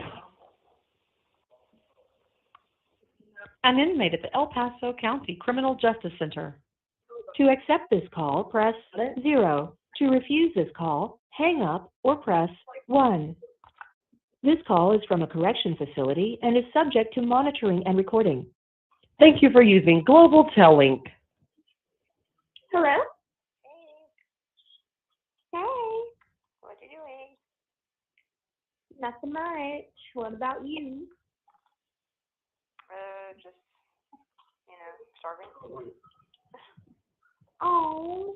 an inmate at the El Paso County Criminal Justice Center. To accept this call, press 0. To refuse this call, hang up or press 1. This call is from a correction facility and is subject to monitoring and recording. Thank you for using Global Tellink. Hello? Hey. Hey. What you doing? Nothing much. What about you? Just, starving. Oh.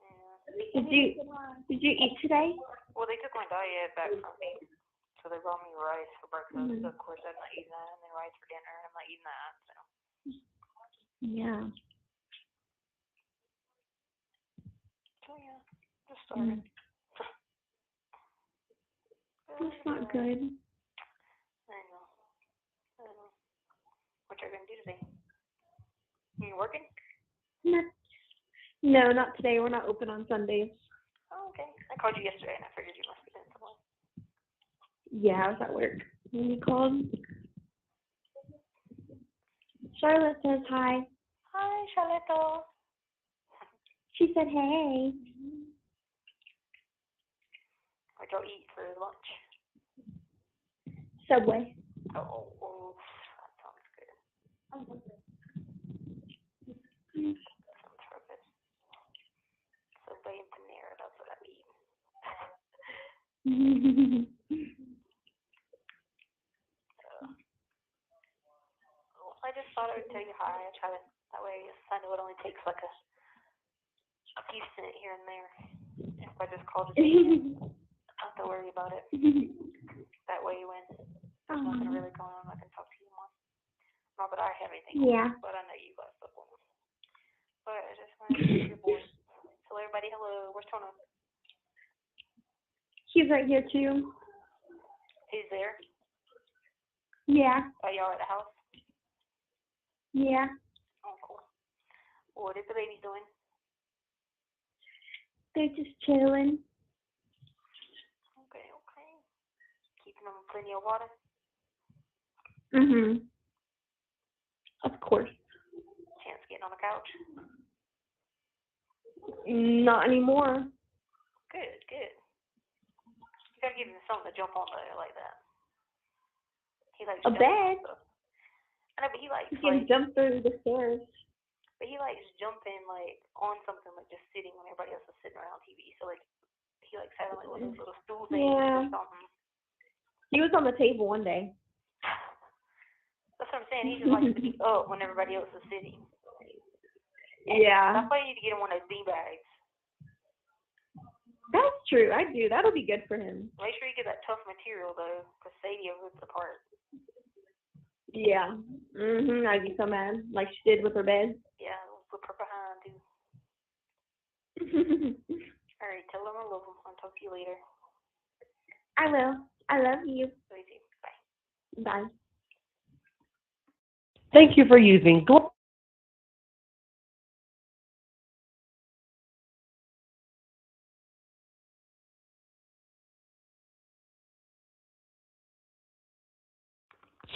Yeah. Did you eat today? Well, they took my diet back from me, so they brought me rice for breakfast. So of course, I'm not eating that, and then rice for dinner. I'm not eating that. So. Yeah. So yeah, just started. That's not good. I know. I know. What you're gonna do today? You working? No, not today. We're not open on Sundays. Oh, okay. I called you yesterday, and I figured you must be doing something. Yeah, I was at work when you called. Charlotte says hi. Hi, Charlotte. She said hey. What'd y'all eat for lunch? Subway. Oh, that sounds good. Sounds perfect. Subway and Panera, that's what I'm eating. I just thought I would tell you hi. I try to, that way I know it only takes like a few cents here and there. If I just call to see you, I don't have to worry about it. That way when there's nothing really going on, I can talk to you more. Not that I have anything on, but I know you got stuff on. But I just wanted to hear your voice. Tell everybody hello. Where's Tono? He's right here too. He's there? Yeah. Are y'all at the house? Yeah. Oh, cool. What is the baby doing? They're just chilling. Okay. Keeping them plenty of water? Of course. Chance getting on the couch? Not anymore. Good. You gotta give him something to jump on there like that. He likes A bed. I know, but he likes You can jump through the stairs. But he likes jumping like on something, like just sitting when everybody else is sitting around TV. So like he likes having like one of those little stool things or something. He was on the table one day. That's what I'm saying. He just likes to be up when everybody else is sitting. Yeah. That's why you need to get him one of those beanbags. That's true. I do. That'll be good for him. Make sure you get that tough material though, because Sadie rips apart. Yeah. I'd be so mad, like she did with her bed. Yeah, whip her behind too. All right, tell them I love them. I'll talk to you later. I will. I love you. Love you too. Bye. Bye. Thank you for using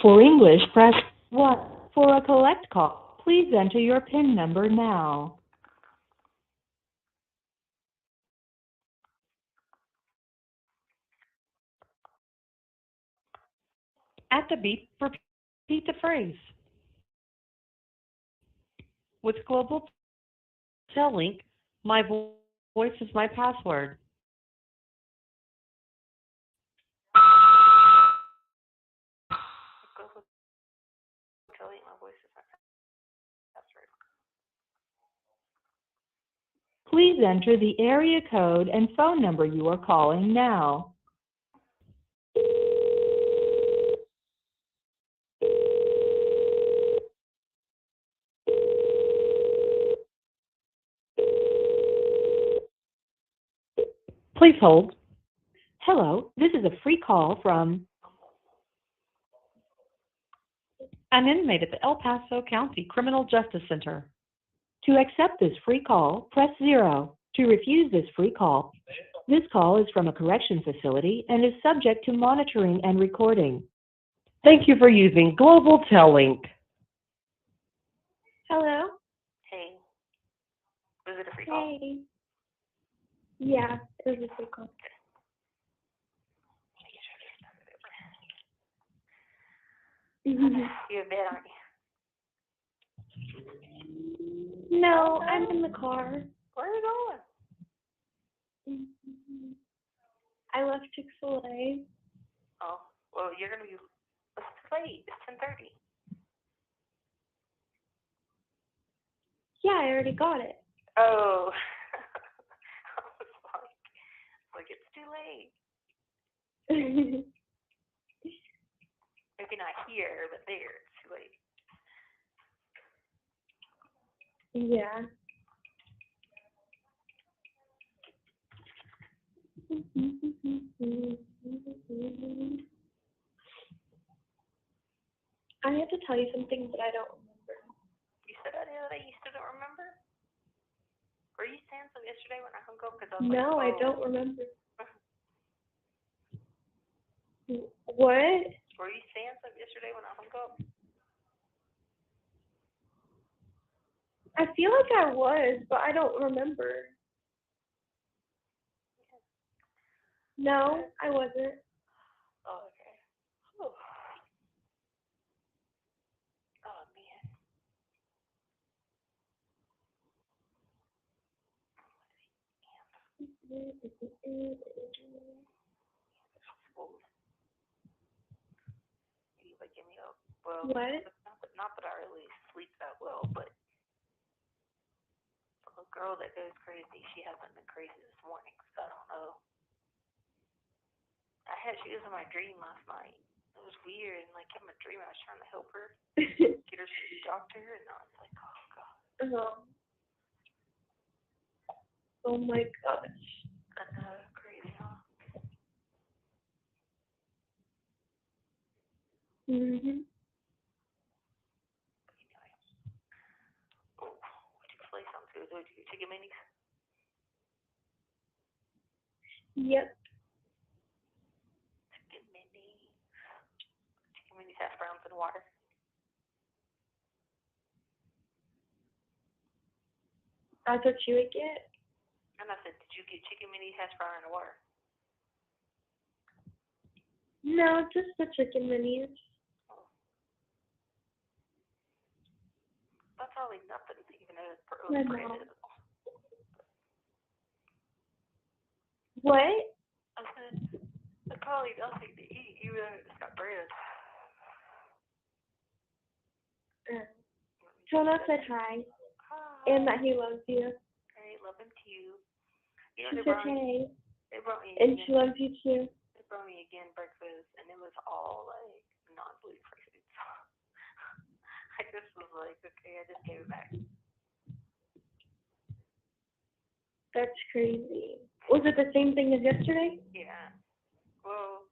For English, press 1. For a collect call, please enter your PIN number now. At the beep, repeat the phrase. With Global Tel Link, my voice is my password. My voice is my password. Please enter the area code and phone number you are calling now. Please hold. Hello, this is a free call from an inmate at the El Paso County Criminal Justice Center. To accept this free call, press 0. To refuse this free call, this call is from a correction facility and is subject to monitoring and recording. Thank you for using Global Tel Link. Hello? Hey. Was it a free call? Hey. Yeah, it was a free call. You're in bed, aren't you? No, I'm in the car. Where are you going? I left Chick-fil-A. Oh, well, you're going to be late. It's 10:30. Yeah, I already got it. Oh. I was like, it's too late. Maybe not here, but there, it's too late. Yeah. I have to tell you some things that I don't remember. You said that the other day, you still don't remember? Were you saying something yesterday when I hung up? Cause I was No, like, I don't remember. What? Were you saying something yesterday when I hung up? I feel like I was, but I don't remember. No, I wasn't. Oh, okay. Whew. Oh, man. You waking me up. Well, What? not that I really sleep that well, but the girl that goes crazy, she hasn't been crazy this morning, so I don't know. She was in my dream last night. It was weird, and like in my dream, I was trying to help her, get her to the doctor, and I was like, oh god. Oh my gosh. I know, crazy, huh? Mhm. Anyway. Oh, Chick-fil-A sounds good. Did you get chicken minis? Yep. Chicken minis. Chicken minis, hash browns, and water. That's what you would get? And I said, did you get chicken minis, hash brown, and water? No, just the chicken minis. Oh. That's probably nothing, even though it's branded. What? I said, that's probably nothing to eat, even though it's got bread. Jonah said hi. Hi. And that he loves you. Great, love him too. You know, She said hey. They brought me And again. she loves you too. They brought me again breakfast, and it was all like non-gluten free foods. I just was like, okay, I just gave it back. That's crazy. Was it the same thing as yesterday? Yeah. Well,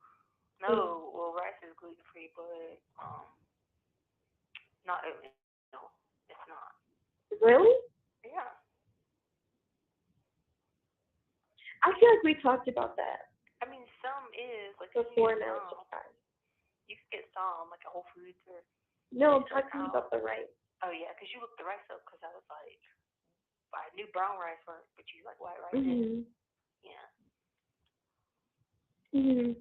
no. Well, rice is gluten free, but not oatmeal. No, it's not. Really? Yeah. I feel like we talked about that I mean, some is like before now. Sometimes. You can get some like a Whole Foods or. No, I'm talking about the rice. Oh yeah, because you looked the rice up because I was like, I knew brown rice worked, but you like white rice. Mhm. Yeah. Mhm.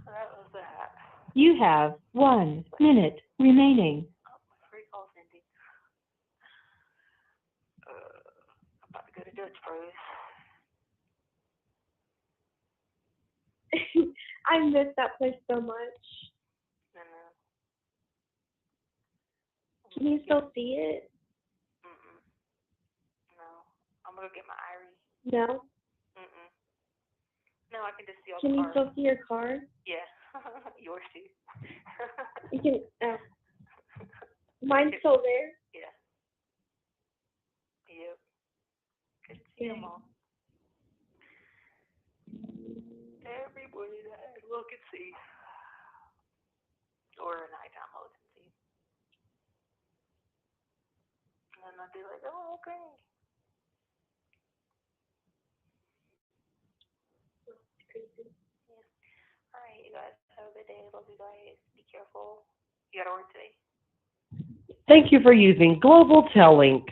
So that was that. You have 1 minute remaining. Oh, my free call's ending. I'm about to go to Dutch Bros. I miss that place so much. And Can you still see it? no, I'm gonna get my Irie. No. No, I can just see all Can the you cars. still see your car? Yeah, yours too. You can. Mine's still there. Yeah. Yep. Could see them all. Everybody that look and see. Or a nighttime look and see. And then I'd be like, oh, okay. Yeah. All right, you guys have a good day. Love you guys. Be careful. You gotta work today. Thank you for using Global Tellink.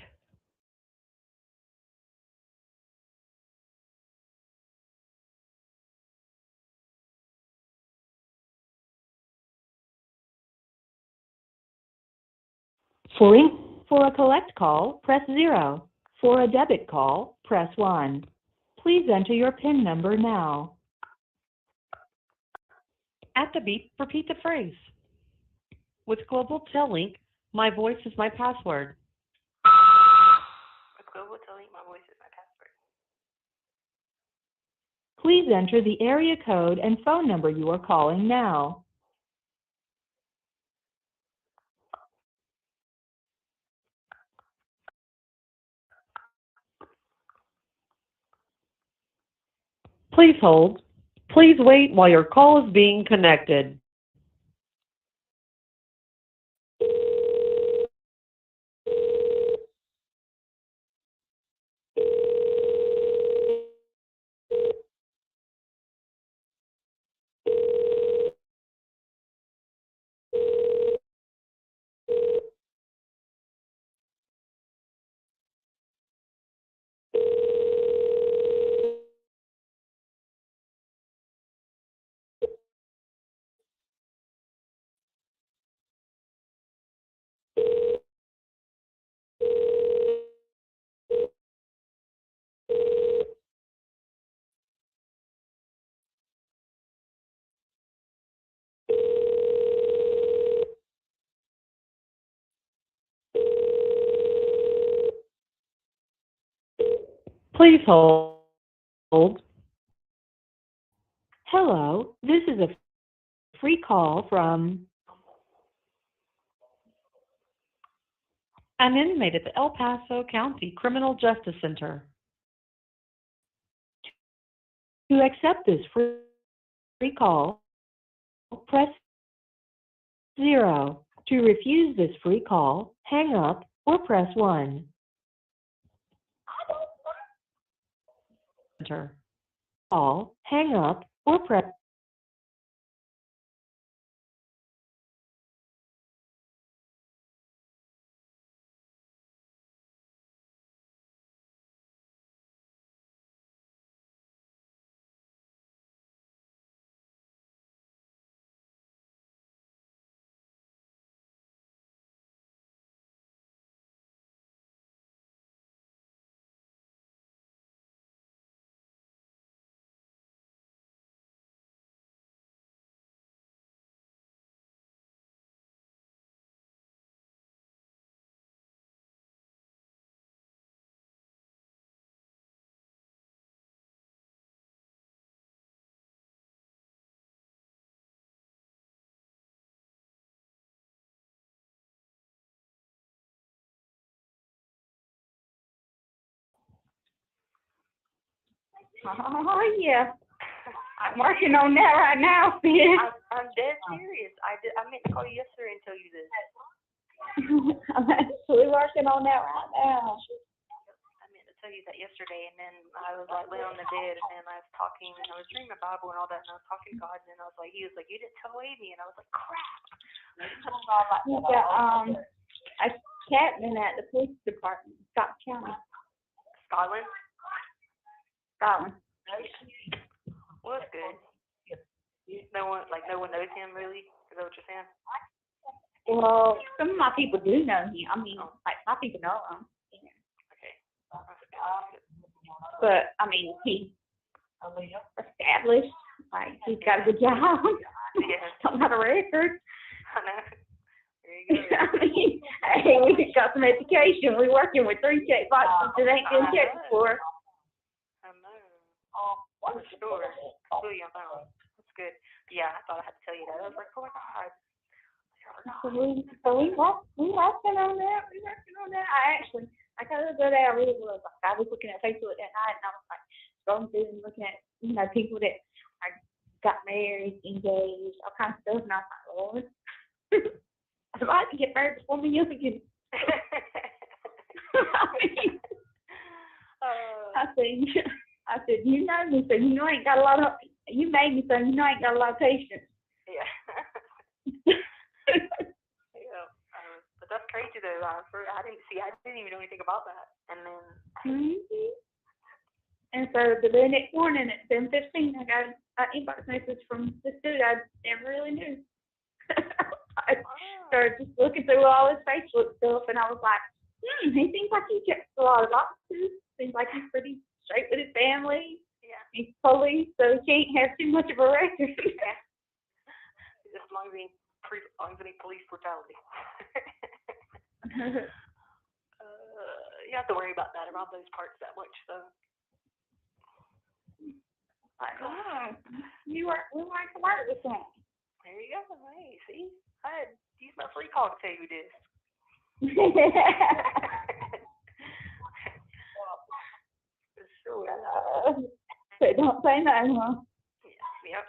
For a collect call, press 0. For a debit call, press 1. Please enter your PIN number now. At the beep, repeat the phrase. With Global Tellink, my voice is my password. Let's go able to link my voice as my password. Please enter the area code and phone number you are calling now. Please hold. Please wait while your call is being connected. Please hold. Hello, this is a free call from an inmate at the El Paso County Criminal Justice Center. To accept this free call, press 0. To refuse this free call, hang up or press 1. Enter. Call, hang up or press. Oh, yeah. I'm working on that right now, sis. I'm dead serious. I meant to call you yesterday and tell you this. I'm actually working on that right now. I meant to tell you that yesterday, and then I was like laying on the bed, and I was talking, and I was reading my Bible and all that, and I was talking to God, and then I was like, he was like, you didn't tell Amy, and I was like, crap. You got a captain at the police department, Stauch County. Scotland? Scotland. Well, that's good. No one knows him, really? Is that what you're saying? Well, some of my people do know him. I mean, like, my people know him. Yeah. Okay. That's good. But, I mean, he's established. Like, he's got a good job. Yeah. Don't have a record. I know. There you go. I mean, hey, we got some education. We're working with 3 check boxes that ain't been checked before. I know. For sure. Completely on phone. That's good. Yeah, I thought I had to tell you that. I was like, oh my God. So we working on that. I got the other day, I really was. Like, I was looking at Facebook that night, and I was like, going through and looking at, people that got married, engaged, all kinds of stuff, and I was like, Lord, I'd like to get married before me young again. I said, you know me, so you know I ain't got a lot of, you made me, so you know I ain't got a lot of patience. Yeah. Yeah. But that's crazy though. I didn't even know anything about that. And then. Mm-hmm. And so the very next morning at 7:15, I got an inbox message from this dude I never really knew. I started just looking through all his Facebook stuff, and I was like, he seems like he checks a lot of boxes. Seems like he's pretty straight with his family. Yeah. He's police, so he can't have too much of a record. Yeah. As long as any police brutality. you have to worry about that around those parts that much. So. Like, we weren't to work with them. There you go. Hey, see, I had to use my free call to tell you this. But don't say no, huh? Yep.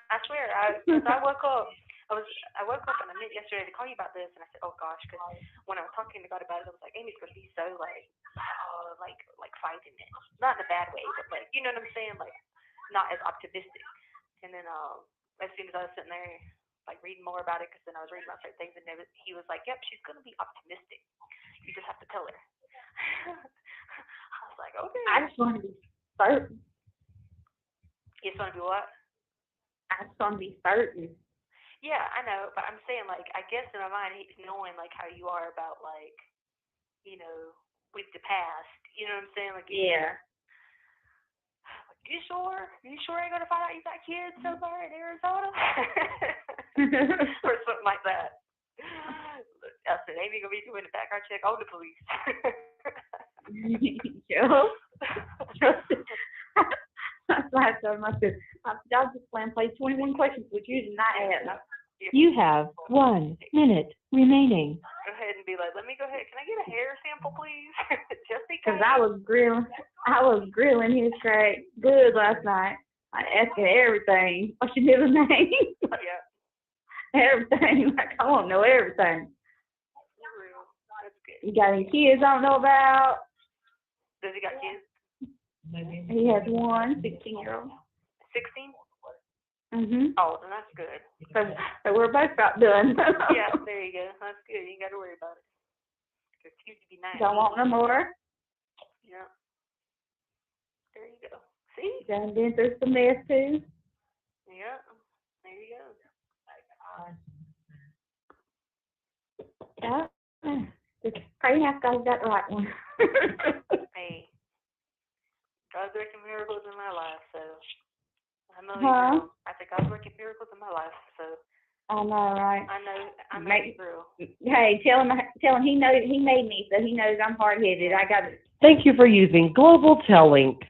I swear, cause I woke up. I woke up and I meant yesterday to call you about this, and I said, oh gosh, because when I was talking to God about it, I was like, Amy's gonna be so like fighting it, not in a bad way, but like, you know what I'm saying, like not as optimistic. And then as soon as I was sitting there like reading more about it, because then I was reading about certain things, and he was like, yep, she's gonna be optimistic. You just have to tell her. I was like, okay. I just want to be certain. You just want to be what? I just want to be certain. Yeah, I know, but I'm saying, like, I guess in my mind, he's knowing, like, how you are about, like, you know, with the past. You know what I'm saying? Like, Yeah. Like, you sure? You sure ain't gonna find out you got kids so far in Arizona? Or something like that. I said, Amy gonna be doing the background check on the police. Joe. I told him, I said, I'll just plan play 21 questions with you tonight. You have 1 minute remaining. Go ahead and be like, let me go ahead. Can I get a hair sample, please? Just Because because. I was grilling his crack good last night. I asked her everything. What's your middle name? Yeah. Everything. Like, I want to know everything. That's good. You got any kids I don't know about? Does he got kids? He has one 16-year-old. 16? Mhm. Oh, then that's good. So we're both about done. Yeah, there you go. That's good. You ain't got to worry about it. Because it used to be nice. Don't want no more. Yeah. There you go. See? Done been through some mess too. Yeah. There you go. Yeah. Just pray I've got the right one. Hey. God's working miracles in my life, so I know Huh? He will. I think God's working miracles in my life, so I know, right? I know He will. Hey, tell him he knows he made me, so he knows I'm hard headed. I got it. Thank you for using Global Tellink.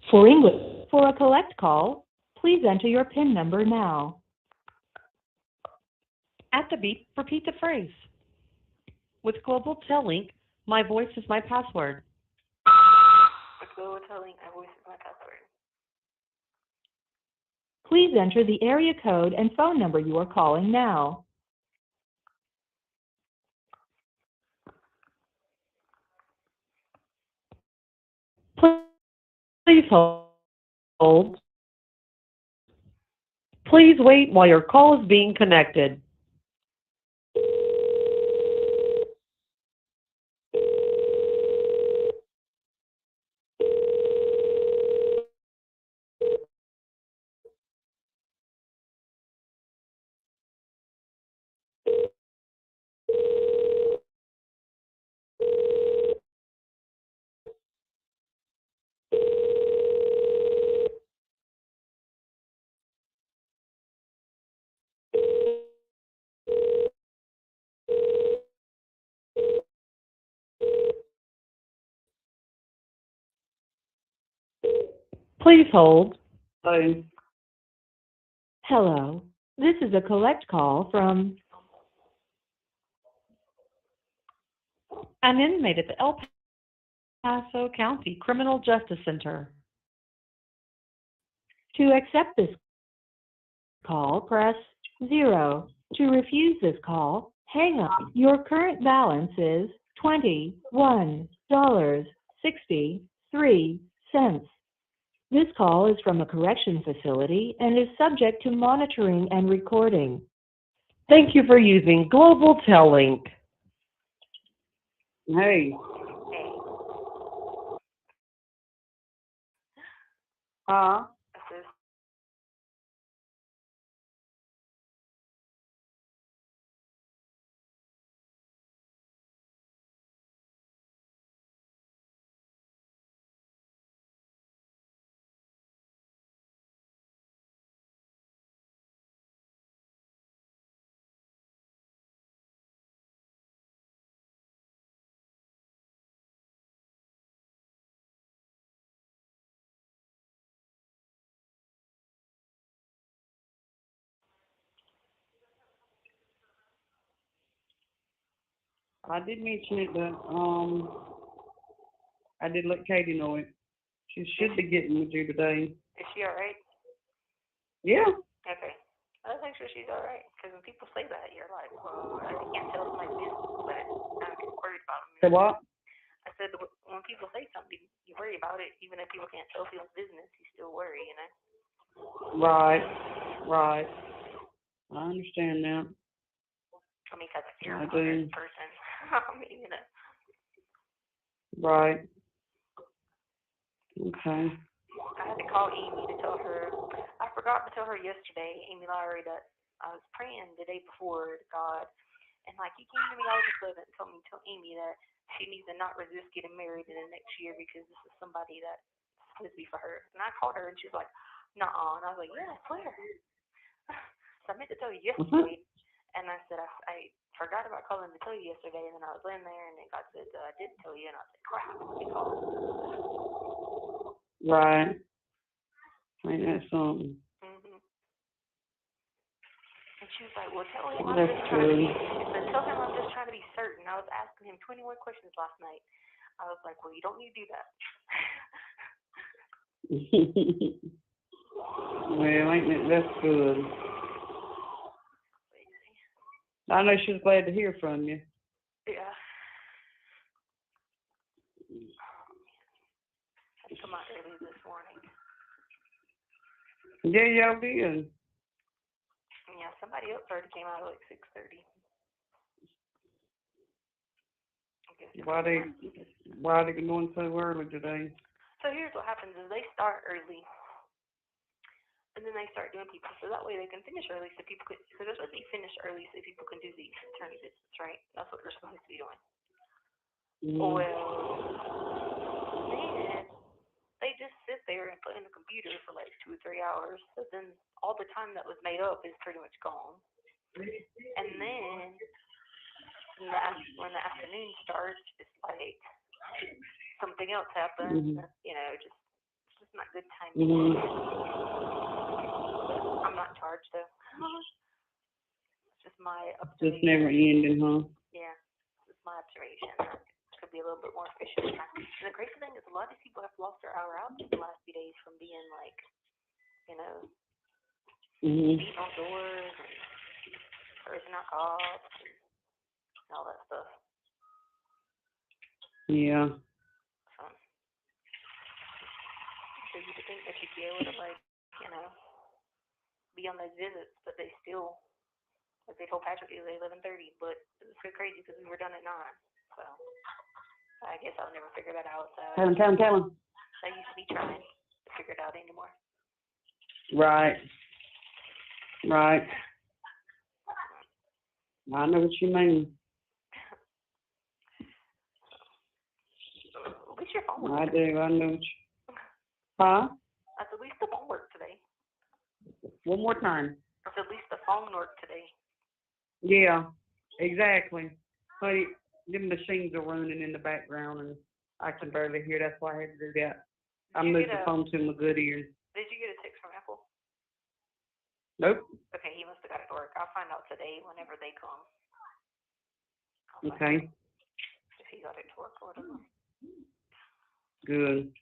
For English, for a collect call, please enter your PIN number now. At the beep, repeat the phrase. With Global Tellink, my voice is my password. Let's go with telling my voice is my password. Please enter the area code and phone number you are calling now. Please hold. Please wait while your call is being connected. Please hold. So, Hello. This is a collect call from an inmate at the El Paso County Criminal Justice Center. To accept this call, press 0. To refuse this call, hang up. Your current balance is $21.63. This call is from a correction facility and is subject to monitoring and recording. Thank you for using Global Tellink. hey. Huh? I did mention it, but I did let Katie know it. She should be getting with you today. Is she all right? Yeah. Okay. I was make sure she's all right. Because when people say that, you're like, well, I can't tell my business, but I get worried about them. Say what? I said, when people say something, you worry about it. Even if people can't tell people's business, you still worry, you know? Right. Right. I understand that. I mean, because you're I a do. person. I mean, you know. Right. Okay. I had to call Amy to tell her. I forgot to tell her yesterday, Amy Lowry, that I was praying the day before to God, and like He came to me all of a sudden and told me, tell Amy that she needs to not resist getting married in the next year because this is somebody that's supposed to be for her. And I called her and she was like, "Nuh-uh," and I was like, "Yeah, I swear." So I meant to tell you yesterday, and I said I forgot about calling to tell you yesterday, and then I was laying there, and then God said I didn't tell you, and I said, "Crap, let me call." Right. Ain't that something? Mhm. And she was like, "Well, tell him I'm That's just trying to be." good. I said, "Tell him I'm just trying to be certain." I was asking him 21 questions last night. I was like, "Well, you don't need to do that." Well, ain't that that's good. I know she was glad to hear from you. Yeah. I come out early this morning. Yeah, y'all did. Yeah, somebody else already came out at like 6:30. Why they going so early today? So here's what happens: is they start early, and then they start doing people, so that way they can finish early, so people could. So they're supposed to be finished early, so people can do these attorney visits, right? That's what they're supposed to be doing. Well, then they just sit there and play on the computer for like 2 or 3 hours. So then all the time that was made up is pretty much gone. And then when the afternoon starts, it's like something else happens. You know, it's just not good timing. I'm not charged though. It's just my observation. Just never ending, huh? Yeah, it's just my observation. Could be a little bit more efficient. And the crazy thing is, a lot of people have lost their hour out the last few days from being like, you know, beating on doors and cursing out cops and all that stuff. Yeah. So you would think that you'd be able to, like, you know, be on those visits, but they still, like they told Patrick, it was 11:30, but it was so crazy because we were done at 9. So I guess I'll never figure that out. So Tell him. I used to be trying to figure it out anymore. Right. I know what you mean. At least your phone worked. I do. I know what you... Huh? I said, at least the phone worked today. One more time. I said, at least the phone worked today. Yeah, exactly. Honey, the machines are running in the background, and I can barely hear. That's why I had to do that. I moved the phone to my good ears. Did you get a text from Apple? Nope. Okay, he must have got it to work. I'll find out today whenever they come. Okay. If he got it to work or whatever. Good.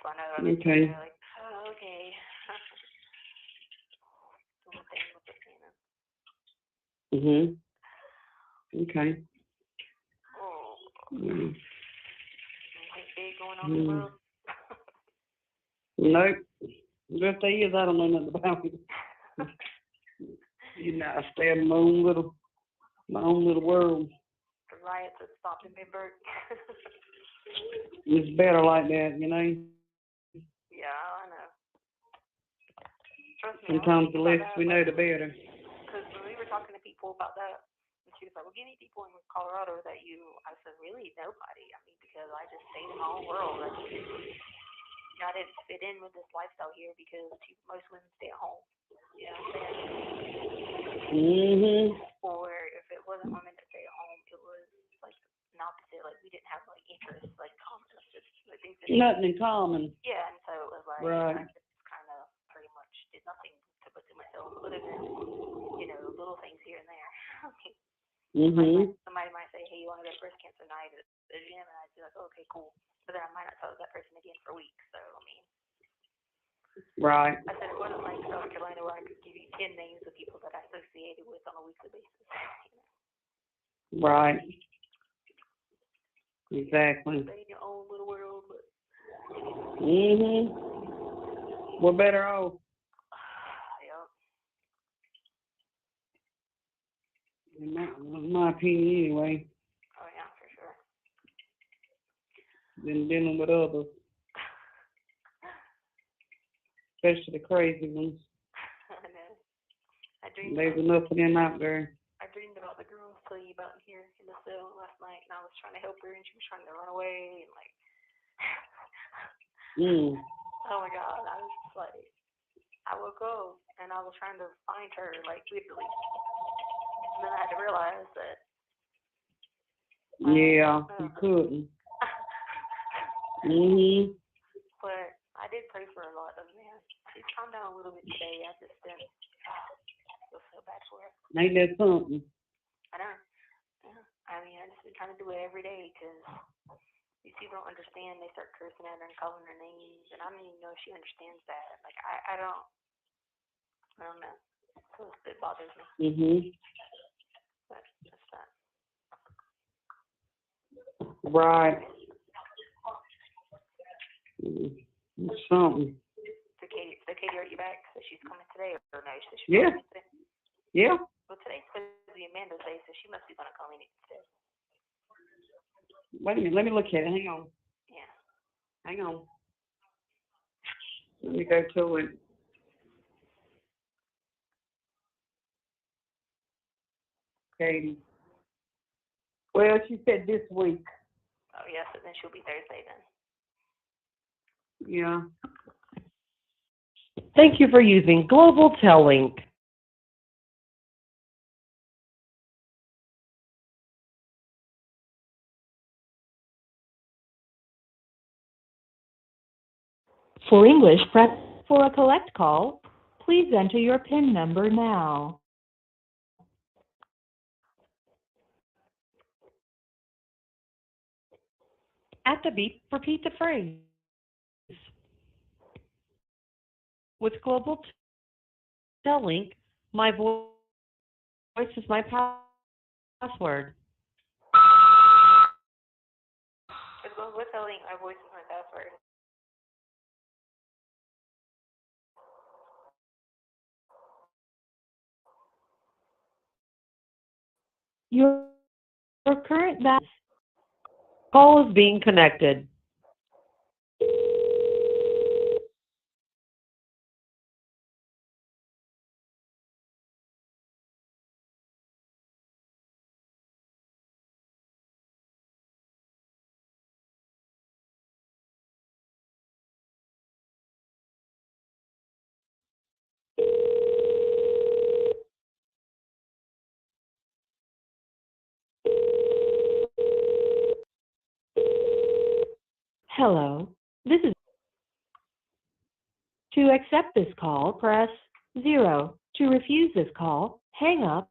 So I know I was like, oh, okay. Okay. Oh. Mm. Anything big going on in the world? Nope. Just is, I don't know nothing about it. You know, I stay in my own little world. The riots that stopped in Pittsburgh. It's better like that, you know. Yeah, I know. Trust me. Sometimes the less we know, the better. Because when we were talking to people about that, and she was like, well, give me people in Colorado that you, I said, really, nobody. I mean, because I just stayed in my own world. I didn't fit in with this lifestyle here because most women stay at home. You know what I'm saying? Or if it wasn't women that stay at home, it was like an opposite. Like we didn't have like interests, like common. Just like things. Nothing in common. Yeah, and so it was like right. I just kind of pretty much did nothing to put to myself other than little things here and there. Mhm. Somebody might say, hey, you want to go to breast cancer night at the gym? And I'd be like, okay, cool. But then I might not talk to that person again for weeks. So, I mean, Right. I said it wasn't like South Carolina where I could give you 10 names of people that I associated with on a weekly basis. Right. Exactly. Stay in your own little world. But Mhm. We're better off. yeah. In my opinion, anyway, Oh, yeah, for sure. than dealing with others, especially the crazy ones. I know. There's enough of them out there. I dreamed about the girl I was telling you about here in the cell last night, and I was trying to help her, and she was trying to run away, and like, oh my God, I was just like, I woke up, and I was trying to find her, like, literally, and then I had to realize that. Yeah, you couldn't. Mhm. But I did pray for her a lot, though, man. She's calmed down a little bit today. I just didn't feel so bad for her. Ain't that something? I know. Yeah. I mean, I just been trying to do it every day because these people don't understand. They start cursing at her and calling her names, and I don't even know if she understands that. Like, I don't know. So it bothers me. Mhm. But that's that. Right. It's something. So Katie, are you back? So she's coming today, or no? So she's Yeah. coming today. Yeah. Well, today's supposed to be Amanda's day, so she must be gonna come in today. Wait a minute. Let me look at it. Hang on. Yeah. Hang on. Let me go to it. Katie. Well, she said this week. Oh yeah. So then she'll be Thursday then. Yeah. Thank you for using Global Tellink. For English, press for a collect call. Please enter your PIN number now. At the beep, repeat the phrase. With Global Tellink, my voice is my password. What's telling our voice is my password? Your current call is being connected. Hello, this is. To accept this call, press 0. To refuse this call, hang up,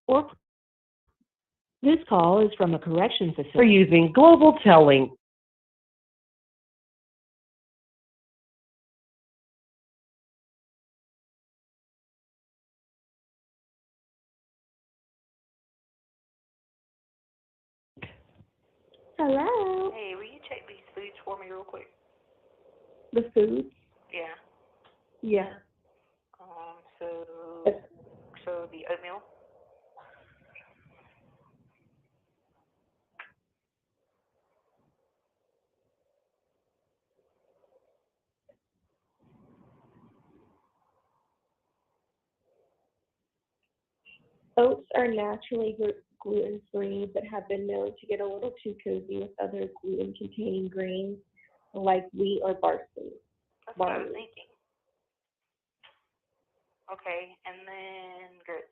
or this call is from a correction facility. For using Global Tellink. Hello. Hey, will you check these foods for me real quick? The food? Yeah. Yeah. So the oatmeal. Oats are naturally gluten-free, but have been known to get a little too cozy with other gluten-containing grains like wheat or barley. That's what I was thinking. Okay, and then grits.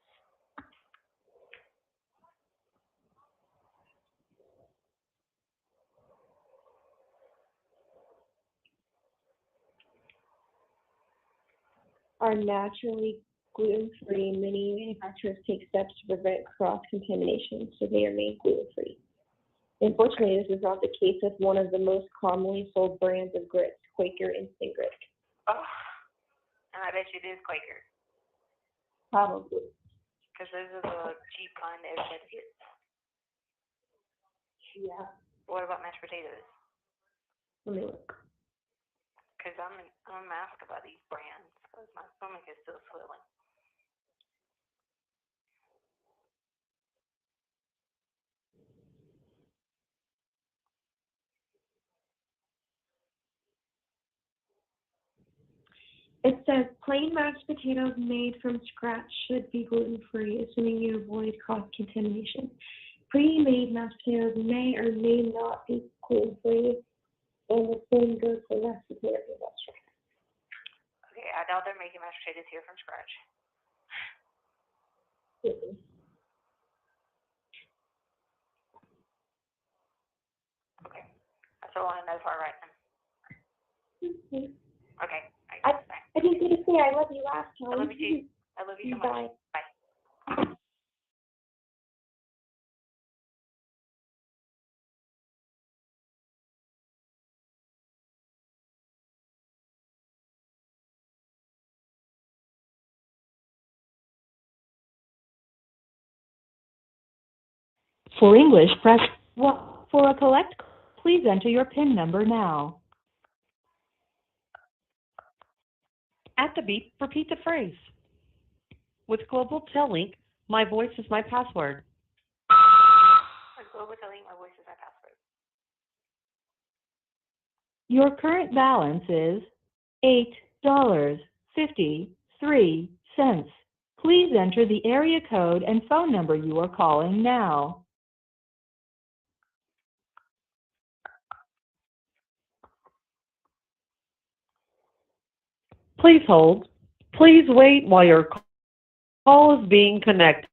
Are naturally gluten-free, many manufacturers take steps to prevent cross-contamination, so they remain gluten-free. Unfortunately, this is not the case with one of the most commonly sold brands of grits, Quaker Instant Grits. Oh, and I bet you it is Quaker. Probably. Because those are the cheap kind that everybody gets. Yeah. What about mashed potatoes? Let me look. Because I'm asked about these brands because my stomach is still swelling. It says plain mashed potatoes made from scratch should be gluten-free, assuming you avoid cross-contamination. Pre-made mashed potatoes may or may not be gluten-free, and the same goes for mashed potatoes. Okay, I doubt they're making mashed potatoes here from scratch. Okay, that's all I know for right now. Okay. I didn't get to say I love you last time. I love you too. I love you so much. Bye. Bye. For English, press 1. For a collect, please enter your PIN number now. At the beep, repeat the phrase. With Global Telling, my voice is my password. With Global Telling, my voice is my password. Your current balance is $8.53. Please enter the area code and phone number you are calling now. Please hold. Please wait while your call is being connected.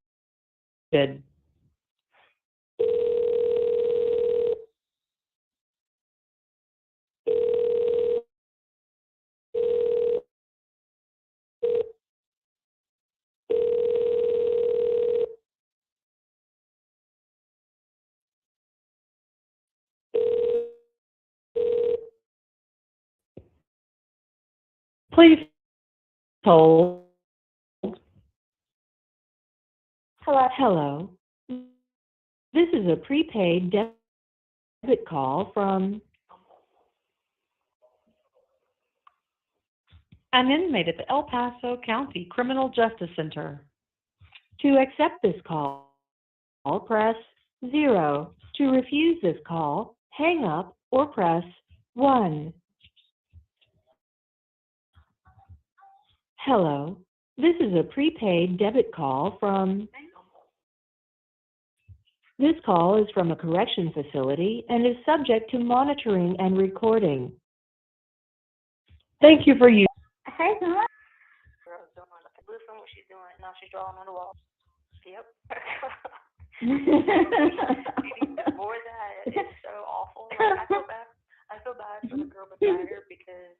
Please hold. Hello. This is a prepaid debit call from an inmate at the El Paso County Criminal Justice Center. To accept this call, press 0. To refuse this call, hang up or press 1. Hello. This is a prepaid debit call from... This call is from a correction facility and is subject to monitoring and recording. Thank you for using... Hey, huh? Girl's doing like listen what she's doing. Now she's drawing on the wall. Yep. Before that, it's so awful. Like, I feel bad for the girl beside her because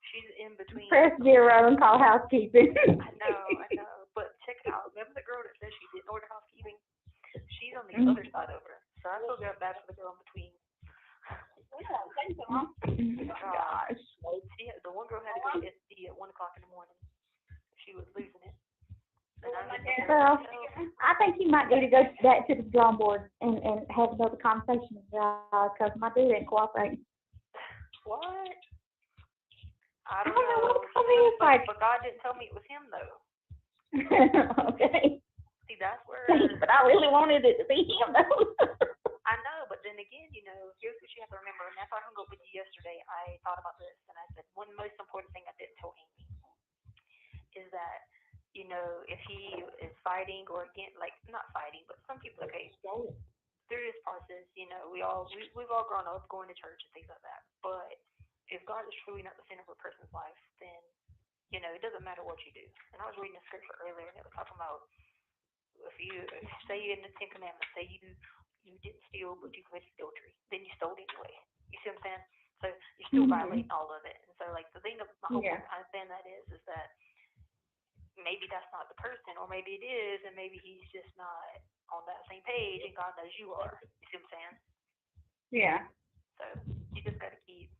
she's in between. Press 0 and call housekeeping. I know. But check it out. Remember the girl that said she didn't order housekeeping? She's on the other side over. So I feel bad for the girl in between. Gosh. See, the one girl had to go to SD at 1 o'clock in the morning. She was losing it. Well, I think you might need to go back to the drawing board and have another conversation because my dude ain't cooperating. What? I don't know. I mean, it's like... But God didn't tell me it was him, though. Okay. See, that's where... But I really wanted it to be him, though. I know, but then again, here's what you have to remember. And after I hung up with you yesterday, I thought about this, and I said, one most important thing I didn't tell Amy is that, if he is fighting or again, like, not fighting, but some people, okay, through this process, we've all grown up going to church and things like that. But if God is truly not the center of a person's life, then, it doesn't matter what you do. And I was reading a scripture earlier, and it was talking about if you say in the 10 Commandments, say you didn't steal, but you committed adultery, then you stole anyway. You see what I'm saying? So you're still violating all of it. And so, like, the thing of my whole point behind saying that is that maybe that's not the person, or maybe it is, and maybe he's just not on that same page, and God knows you are. You see what I'm saying? Yeah. So you just got to keep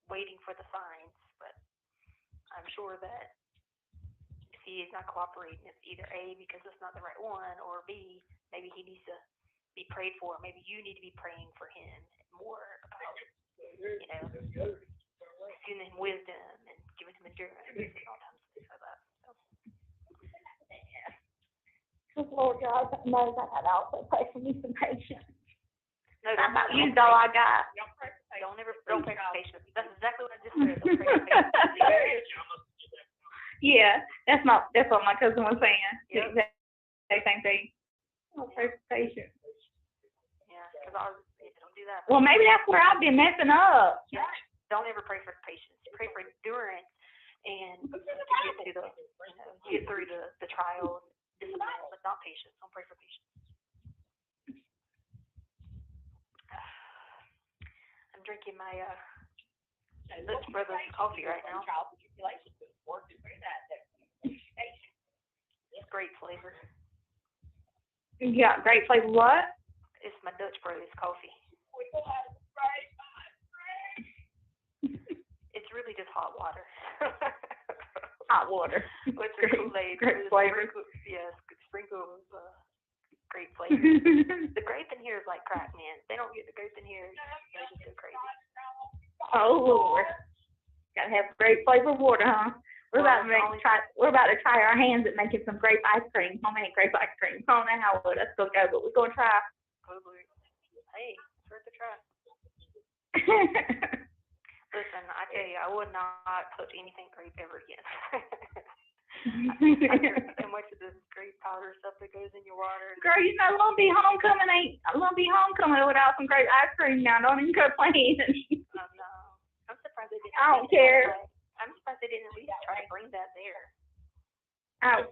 waiting for the signs. But I'm sure that if he is not cooperating, it's either A, because it's not the right one, or B, maybe he needs to be prayed for. Maybe you need to be praying for him more about, giving him wisdom and giving him endurance and all kinds of things like that. So. Because Lord God knows I got to also pray for me some patience. No, I about used all I got. Don't pray for patience. That's exactly what I just said. Don't pray for patience. Yeah, that's what my cousin was saying. Yep. The exact same thing. Don't pray for patience. Yeah, because don't do that. Well, maybe that's where I've been messing up. Yeah. Don't ever pray for patience. Pray for endurance and to get through the trial and discipline, but not patience. Don't pray for patience. I'm drinking my Dutch Brothers coffee right now. It's great flavor. You got great flavor what? It's my Dutch Brothers coffee. It's really just hot water. Hot water. With the Kool-Aid. Great flavor. Yes, sprinkle of great flavor. The grape in here is like crack, man. They don't get the grape in here. They just go crazy. Oh Lord. Gotta have great flavored water, huh? We're about to try our hands at making some grape ice cream. Homemade grape ice cream. I don't know how well that's gonna go, but we're gonna try. Hey, it's worth a try. Listen, I tell you, I would not touch anything grape ever again. I drink so much of this grape powder stuff that goes in your water. Girl, you know Lumpy Homecoming without some grape ice cream now. Don't even complain. No. I'm surprised they didn't. I don't care. I'm surprised they didn't at least try to bring that there. Oh.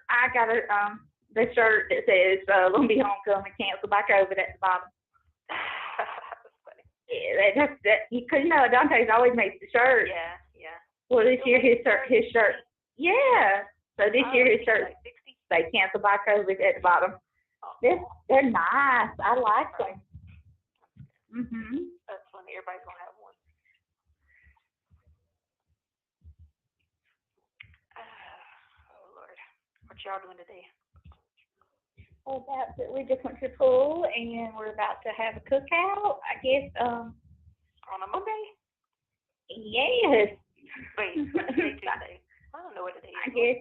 I got the shirt that says Lumpy Homecoming cancel by COVID at the bottom. Yeah, that's because Dante's always makes the shirt. Yeah. Well, this year his shirt. Yeah. So this year his shirt say cancel by COVID at the bottom. They're nice. I like them. Mhm. That's when everybody's gonna have one. Oh Lord, what y'all doing today? Well, that's it. We just went to the pool and we're about to have a cookout. I guess on a Monday. Yes. Wait, Tuesday. I don't know what today is. I guess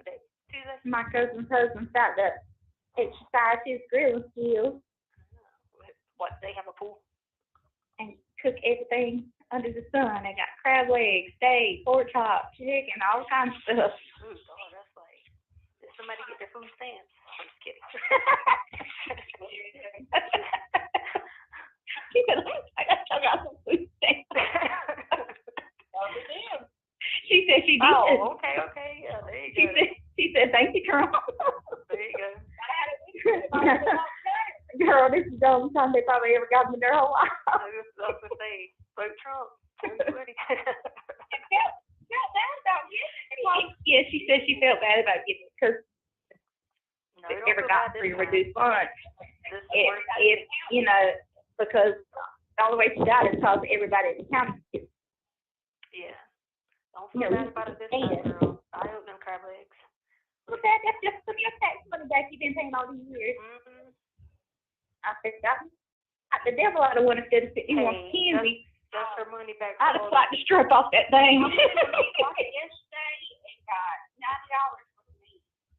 Tuesday. My cousin's husband started to exercise his grilling skills. What? They have a pool? And cook everything under the sun. They got crab legs, steak, pork chop, chicken, all kinds of stuff. Ooh, God, that's like, did somebody get their food stamps? I'm just kidding. I got some food stamps. She said she did. Oh, okay. Yeah, there you go. She said, thank you, Trump. There you go. Girl, this is the only time they probably ever got them in their whole life. I was going to say, vote Trump. 2020. Yeah, she said she felt bad about getting it because they never got free reduced lunch. If because all the way she got it because everybody at the county. Yeah. Don't feel bad about it this time, girl. I hope them crab legs. Well, that's just some of your tax money back you've been paying all these years. Mm-hmm. I said, the devil out of one instead of he wants candy. That's her money back. I'd have liked to strip off that thing.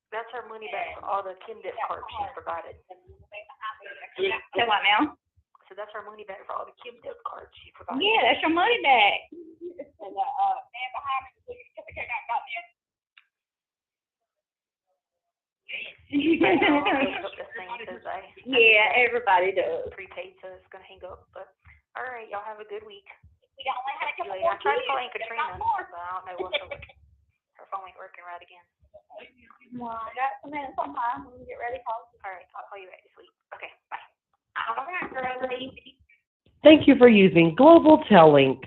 That's her money back for all the Kim Dip cards she's provided. Say what now? So that's her money back for all the Kim Dip cards she provided. Yeah, that's your money back. Yeah, everybody does. Prepaid, so it's gonna hang up. But all right, y'all have a good week. We only had a couple I tried to call more Aunt Katrina, but I don't know what's her phone ain't working right again. Well, I got some minutes on mine. We'll get ready. All right, I'll call you back this week. Okay, bye. All right, girl. Thank you for using Global Tellink.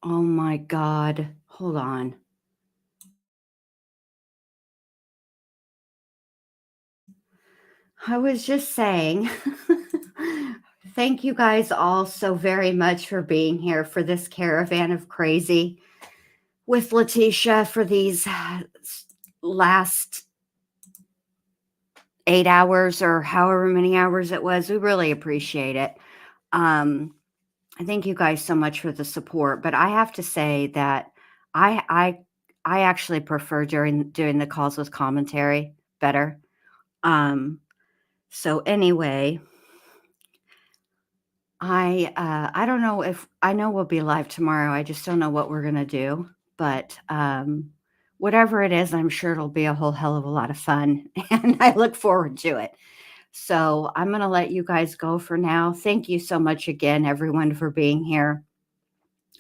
Oh my God. Hold on. I was just saying, thank you guys all so very much for being here for this caravan of crazy with Letecia for these last 8 hours or however many hours it was. We really appreciate it. Thank you guys so much for the support. But I have to say that I actually prefer doing the calls with commentary better. So anyway, I don't know if I know we'll be live tomorrow. I just don't know what we're gonna do. But whatever it is, I'm sure it'll be a whole hell of a lot of fun. And I look forward to it. So I'm going to let you guys go for now. Thank you so much again, everyone, for being here.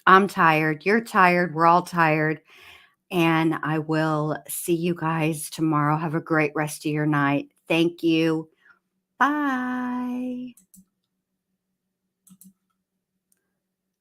I'm tired. You're tired. We're all tired. And I will see you guys tomorrow. Have a great rest of your night. Thank you. Bye.